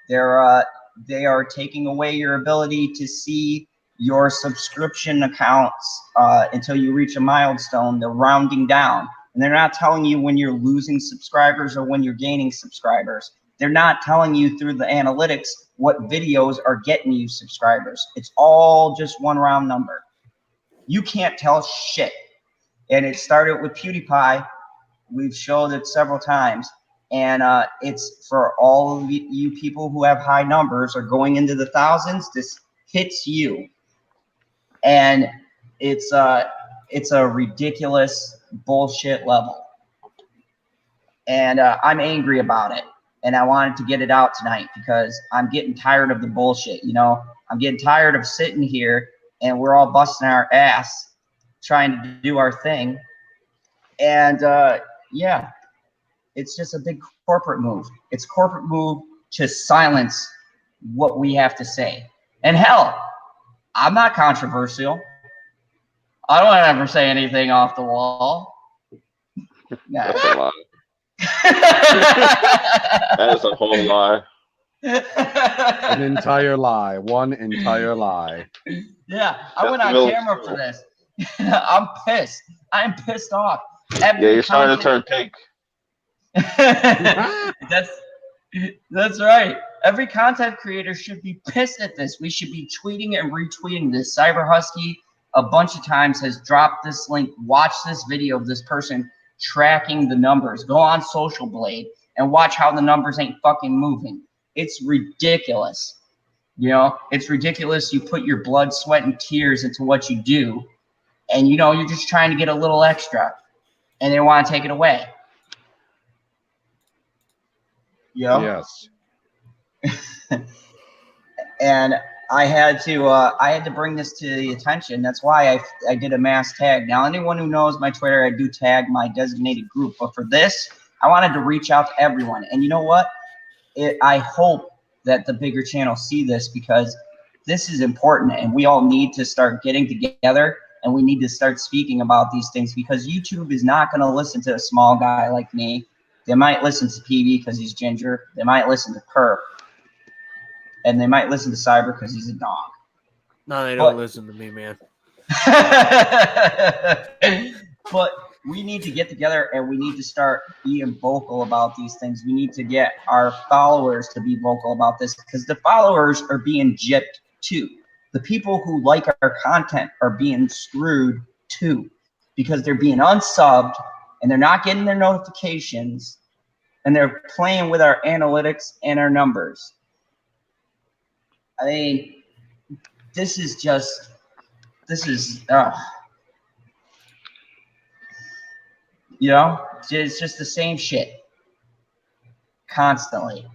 They are taking away your ability to see your subscription accounts until you reach a milestone. They're rounding down, and they're not telling you when you're losing subscribers or when you're gaining subscribers. They're not telling you through the analytics what videos are getting you subscribers. It's all just one round number. You can't tell shit. And it started with PewDiePie. We've showed it several times. And it's for all of you people who have high numbers or going into the thousands, this hits you. And it's a ridiculous bullshit level. And I'm angry about it. And I wanted to get it out tonight because I'm getting tired of the bullshit, you know? I'm getting tired of sitting here and we're all busting our ass trying to do our thing. And yeah, it's just a big corporate move. It's a corporate move to silence what we have to say. And hell, I'm not controversial. I don't ever say anything off the wall. That's a lie. That is a whole lie. An entire lie. One entire lie. Yeah, I went on camera for this. I'm pissed. I'm pissed off. Yeah, you're starting to turn pink. That's right. Every content creator should be pissed at this. We should be tweeting and retweeting this. Cyber Husky a bunch of times has dropped this link. Watch this video of this person tracking the numbers. Go on Social Blade and watch how the numbers ain't fucking moving. It's ridiculous. You know, it's ridiculous. You put your blood, sweat, and tears into what you do, and you know, you're just trying to get a little extra, and they want to take it away. You know? Yes. And I had to bring this to the attention. That's why I did a mass tag. Now, anyone who knows my Twitter, I do tag my designated group. But for this, I wanted to reach out to everyone. And you know what? I hope that the bigger channels see this, because this is important, and we all need to start getting together and we need to start speaking about these things, because YouTube is not going to listen to a small guy like me. They might listen to PB because he's ginger. They might listen to Perp. And they might listen to Cyber because he's a dog. No, they don't listen to me, man. But we need to get together and we need to start being vocal about these things. We need to get our followers to be vocal about this, because the followers are being gypped too. The people who like our content are being screwed too, because they're being unsubbed and they're not getting their notifications and they're playing with our analytics and our numbers. I mean, this is you know, it's just the same shit constantly.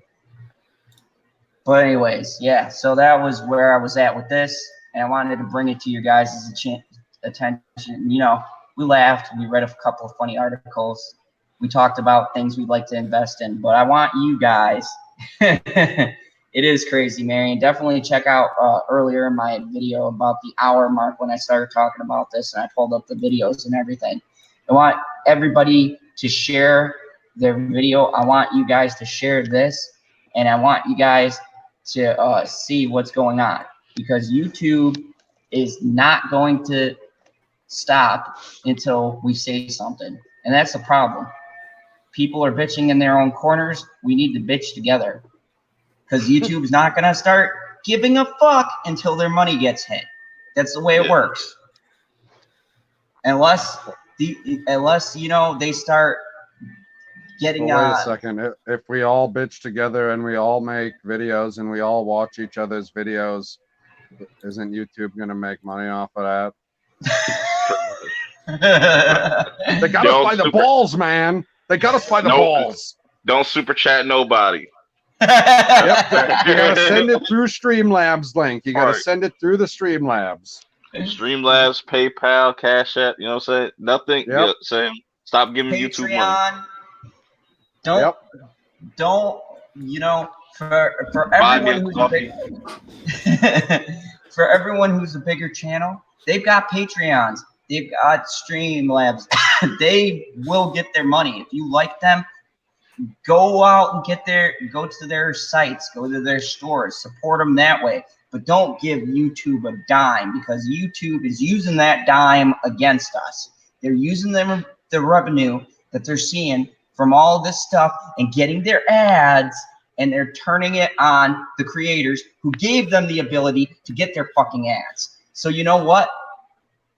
But anyways, yeah, so that was where I was at with this, and I wanted to bring it to you guys' attention. You know, we laughed, we read a couple of funny articles, we talked about things we'd like to invest in, but I want you guys, it is crazy, Marion. Definitely check out earlier in my video about the hour mark when I started talking about this, and I pulled up the videos and everything. I want everybody to share their video. I want you guys to share this, and I want you guys to see what's going on, because YouTube is not going to stop until we say something, and that's the problem. People are bitching in their own corners. We need to bitch together, because YouTube is not going to start giving a fuck until their money gets hit. That's the way it works. Unless you know, they start getting. Well, wait a second. If we all bitch together and we all make videos and we all watch each other's videos, isn't YouTube going to make money off of that? They got us by the balls, man. They got us by the balls. Don't super chat nobody. Yep, you gotta send it through Streamlabs link. You gotta send it through the Streamlabs. Streamlabs, PayPal, Cash App. You know what I'm saying? Nothing. Yep. Yeah, saying stop giving YouTube money. Don't. You know, for everyone who's a big, for everyone who's a bigger channel, they've got Patreons. They've got Streamlabs. They will get their money. If you like them, go out and go to their sites, go to their stores, support them that way. But don't give YouTube a dime, because YouTube is using that dime against us. They're using the revenue that they're seeing from all this stuff and getting their ads, and they're turning it on the creators who gave them the ability to get their fucking ads. So you know what?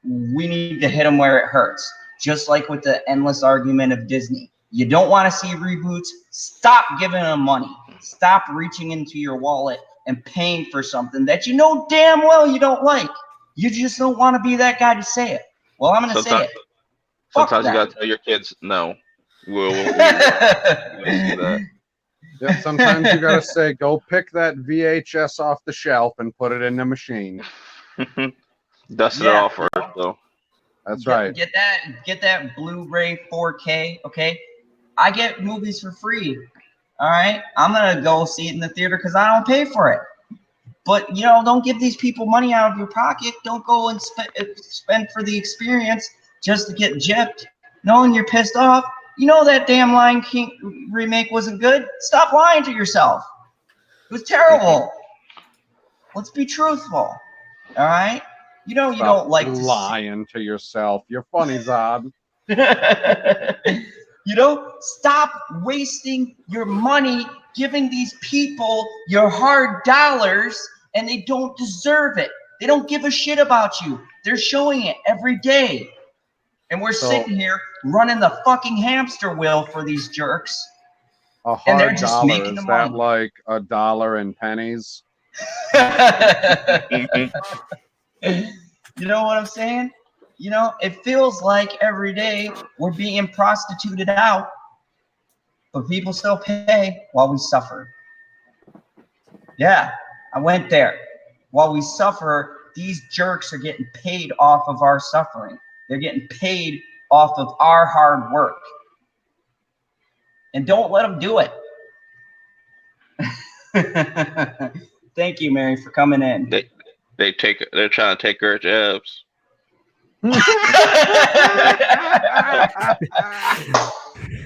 We need to hit them where it hurts. Just like with the endless argument of Disney. You don't want to see reboots? Stop giving them money. Stop reaching into your wallet and paying for something that you know damn well you don't like. You just don't want to be that guy to say it. Well, I'm going to say it. Sometimes you got to tell your kids, no. We'll see that. Yep, sometimes you got to say, go pick that VHS off the shelf and put it in the machine. Dust it off first, though. That's right. Get that Blu-ray 4K, okay? I get movies for free, all right? I'm going to go see it in the theater because I don't pay for it. But, you know, don't give these people money out of your pocket. Don't go and spend for the experience just to get gypped, knowing you're pissed off. You know that damn Lion King remake wasn't good. Stop lying to yourself. It was terrible. Let's be truthful, all right? You know you don't like lying to yourself. You're funny, Zod. You know, stop wasting your money giving these people your hard dollars, and they don't deserve it. They don't give a shit about you. They're showing it every day. And we're sitting here running the fucking hamster wheel for these jerks. And they're just making the money. Is that like $1 in pennies? You know what I'm saying? You know, it feels like every day we're being prostituted out, but people still pay while we suffer. Yeah, I went there. While we suffer, these jerks are getting paid off of our suffering. They're getting paid off of our hard work. And don't let them do it. Thank you, Mary, for coming in. They're trying to take our jobs.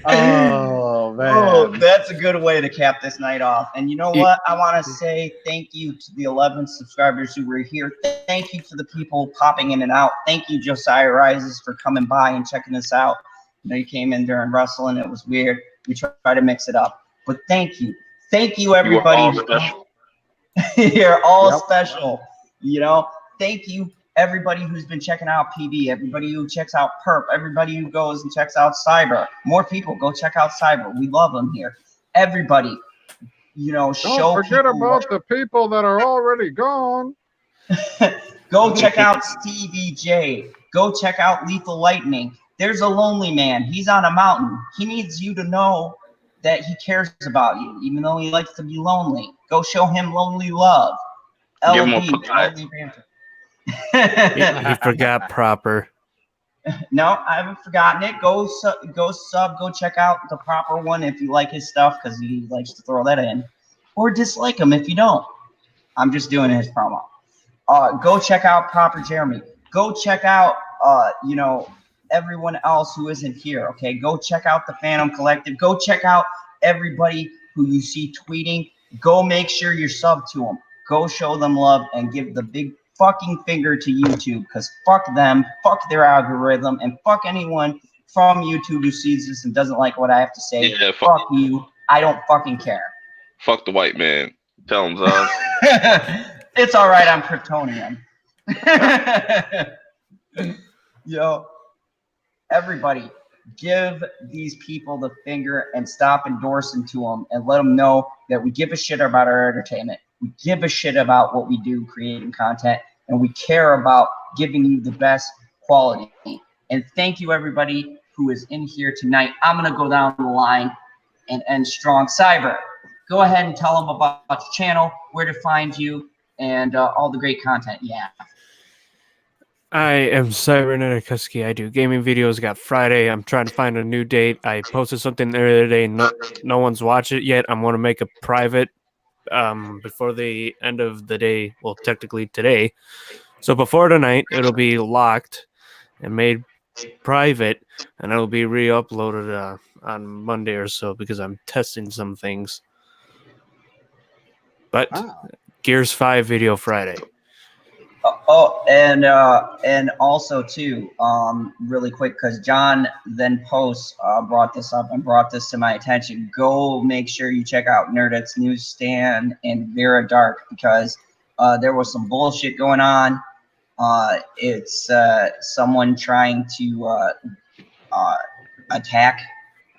Oh man. Oh, that's a good way to cap this night off. And you know what? I want to say thank you to the 11 subscribers who were here. Thank you to the people popping in and out. Thank you, Josiah Rises, for coming by and checking us out. You know, you came in during wrestling. It was weird. We try to mix it up. But thank you. Thank you, everybody. You are all special. You're all special. You know, thank you, everybody who's been checking out PB, everybody who checks out Perp, everybody who goes and checks out Cyber. More people go check out Cyber. We love them here. Everybody, you know, Don't forget about the people that are already gone. Go check out Stevie J. Go check out Lethal Lightning. There's a lonely man. He's on a mountain. He needs you to know that he cares about you, even though he likes to be lonely. Go show him lonely love. Give him a lonely banter. He forgot proper. No, I haven't forgotten it. Go check out the proper one if you like his stuff, because he likes to throw that in. Or dislike him if you don't. I'm just doing his promo. Go check out Proper Jeremy. Go check out, you know, everyone else who isn't here, okay? Go check out the Phantom Collective. Go check out everybody who you see tweeting. Go make sure you're subbed to them. Go show them love and give the big fucking finger to YouTube, because fuck them, fuck their algorithm, and fuck anyone from YouTube who sees this and doesn't like what I have to say. Yeah, fuck you. I don't fucking care. Fuck the white man. Tell him, Zod. It's all right. I'm Kryptonian. Yo, everybody, give these people the finger and stop endorsing to them and let them know that we give a shit about our entertainment. We give a shit about what we do, creating content, and we care about giving you the best quality. And thank you, everybody who is in here tonight. I'm going to go down the line and end strong. Cyber, go ahead and tell them about your channel, where to find you, and all the great content you have. I am Cybernetic Husky. I do gaming videos. Got Friday. I'm trying to find a new date. I posted something the other day. No one's watched it yet. I'm going to make a private before the end of the day. Well, technically today. So before tonight, it'll be locked and made private, and it'll be re-uploaded on Monday or so, because I'm testing some things. But Gears 5 video Friday. And also too, really quick, because John then posts brought this up and brought this to my attention. Go make sure you check out Nerdet's Newsstand and Vera Dark, because there was some bullshit going on. It's someone trying to attack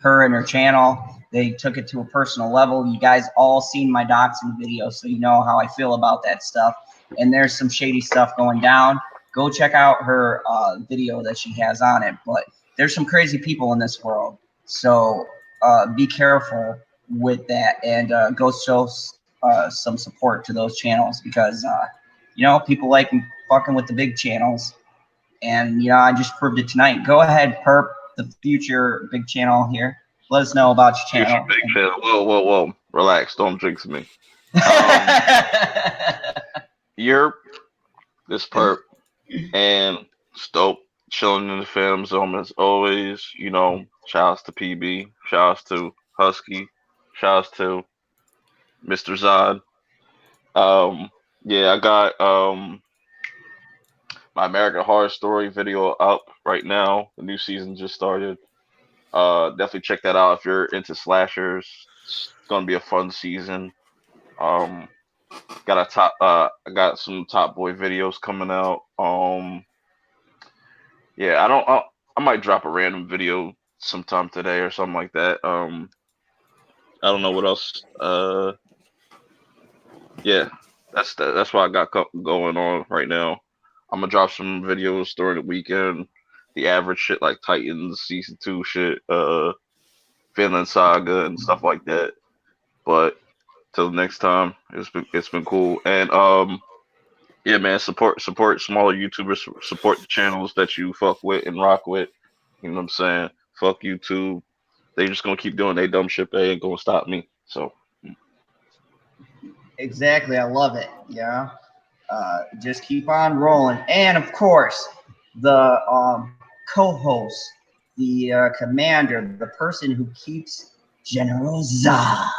her and her channel. They took it to a personal level. You guys all seen my doxing video, so you know how I feel about that stuff. And there's some shady stuff going down. Go check out her video that she has on it. But there's some crazy people in this world, so be careful with that, and go show some support to those channels, because you know, people like fucking with the big channels, and you know, I just proved it tonight. Go ahead, Perp, the future big channel here. Let us know about your channel. Future big channel. Whoa. Relax. Don't jinx me. You're this Perp and Stope chilling in the film zone as always. You know, shouts to PB, shouts to Husky, shouts to Mr. Zod. Yeah, I got my American Horror Story video up right now. The new season just started. Definitely check that out if you're into slashers. It's gonna be a fun season. I got some Top Boy videos coming out. Yeah, I might drop a random video sometime today or something like that. I don't know what else. Yeah, that's what I got going on right now. I'm gonna drop some videos during the weekend. The average shit like Titans season 2 shit, Finland Saga and stuff like that. But till next time, it's been cool. And yeah, man, support smaller YouTubers, support the channels that you fuck with and rock with. You know what I'm saying? Fuck YouTube. They just gonna keep doing their dumb shit. They ain't gonna stop me. So exactly, I love it. Yeah, just keep on rolling. And of course, the co-host, the commander, the person who keeps General Zod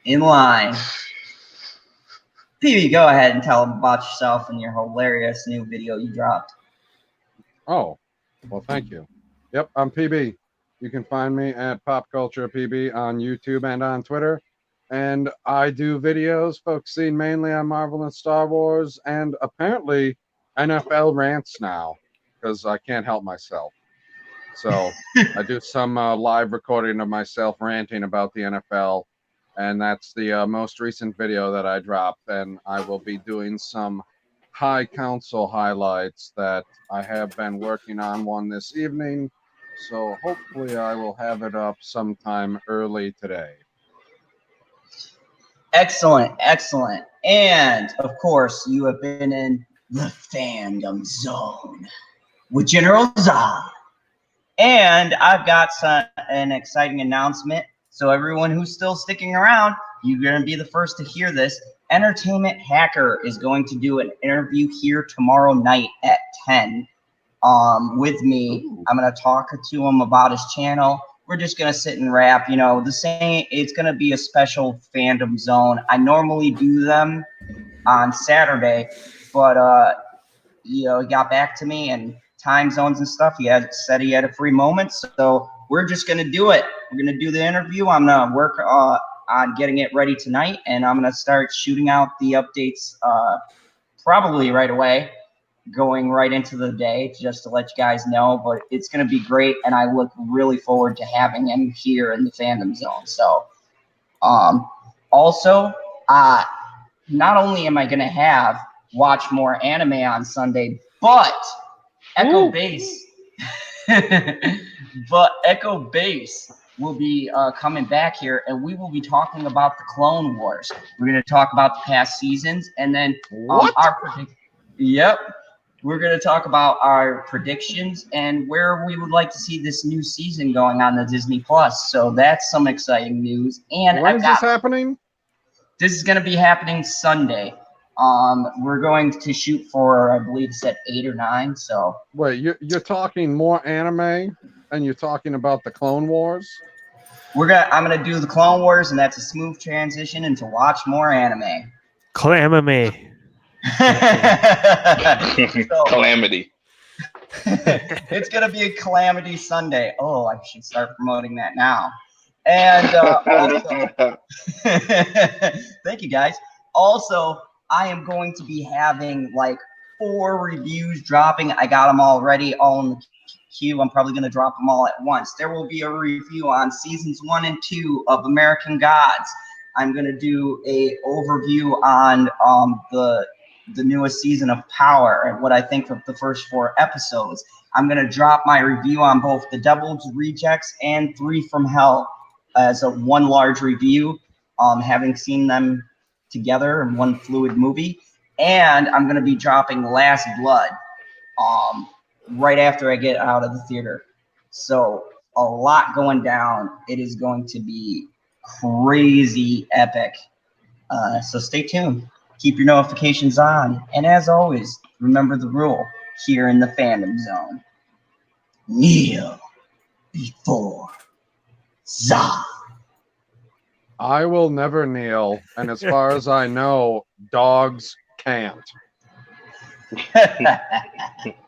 in line. PB, go ahead and tell them about yourself and your hilarious new video you dropped. Oh, well, thank you. Yep, I'm PB. You can find me at Pop Culture PB on YouTube and on Twitter. And I do videos focusing mainly on Marvel and Star Wars and apparently NFL rants now because I can't help myself. So I do some live recording of myself ranting about the NFL. And that's the most recent video that I dropped. And I will be doing some High Council highlights that I have been working on one this evening. So hopefully I will have it up sometime early today. Excellent, excellent. And of course, you have been in the fandom zone with General Zod. And I've got an exciting announcement. So everyone who's still sticking around, you're going to be the first to hear this. Entertainment Hacker is going to do an interview here tomorrow night at 10 with me. Ooh. I'm going to talk to him about his channel. We're just going to sit and rap, you know, the same. It's going to be a special fandom zone. I normally do them on Saturday, but, you know, he got back to me and time zones and stuff. He said he had a free moment. So we're just going to do it. We're going to do the interview. I'm going to work on getting it ready tonight, and I'm going to start shooting out the updates probably right away, going right into the day just to let you guys know. But it's going to be great, and I look really forward to having him here in the fandom zone. So also, not only am I going to watch more anime on Sunday, but Echo Base but Echo Base will be coming back here, and we will be talking about the Clone Wars. We're going to talk about the past seasons, and then we're going to talk about our predictions and where we would like to see this new season going on the Disney Plus. So that's some exciting news. And when is this happening? This is going to be happening Sunday. We're going to shoot for, I believe it's at 8 or 9. So wait, you're talking more anime, and you're talking about the Clone Wars? I'm gonna do the Clone Wars, and that's a smooth transition into watch more anime. Clamame. Calamity. It's gonna be a Calamity Sunday. Oh, I should start promoting that now. And also, thank you guys. Also, I am going to be having like 4 reviews dropping. I got them all ready, all in the queue. I'm probably going to drop them all at once. There will be a review on seasons 1 and 2 of American Gods. I'm going to do a overview on the newest season of Power and what I think of the first 4 episodes. I'm going to drop my review on both The Devil's Rejects and 3 from Hell as a one large review, having seen them together in one fluid movie. And I'm going to be dropping Last Blood right after I get out of the theater. So a lot going down. It is going to be crazy epic. So stay tuned. Keep your notifications on. And as always, remember the rule here in the fandom zone. Kneel before Zod. I will never kneel, and as far as I know, dogs can't.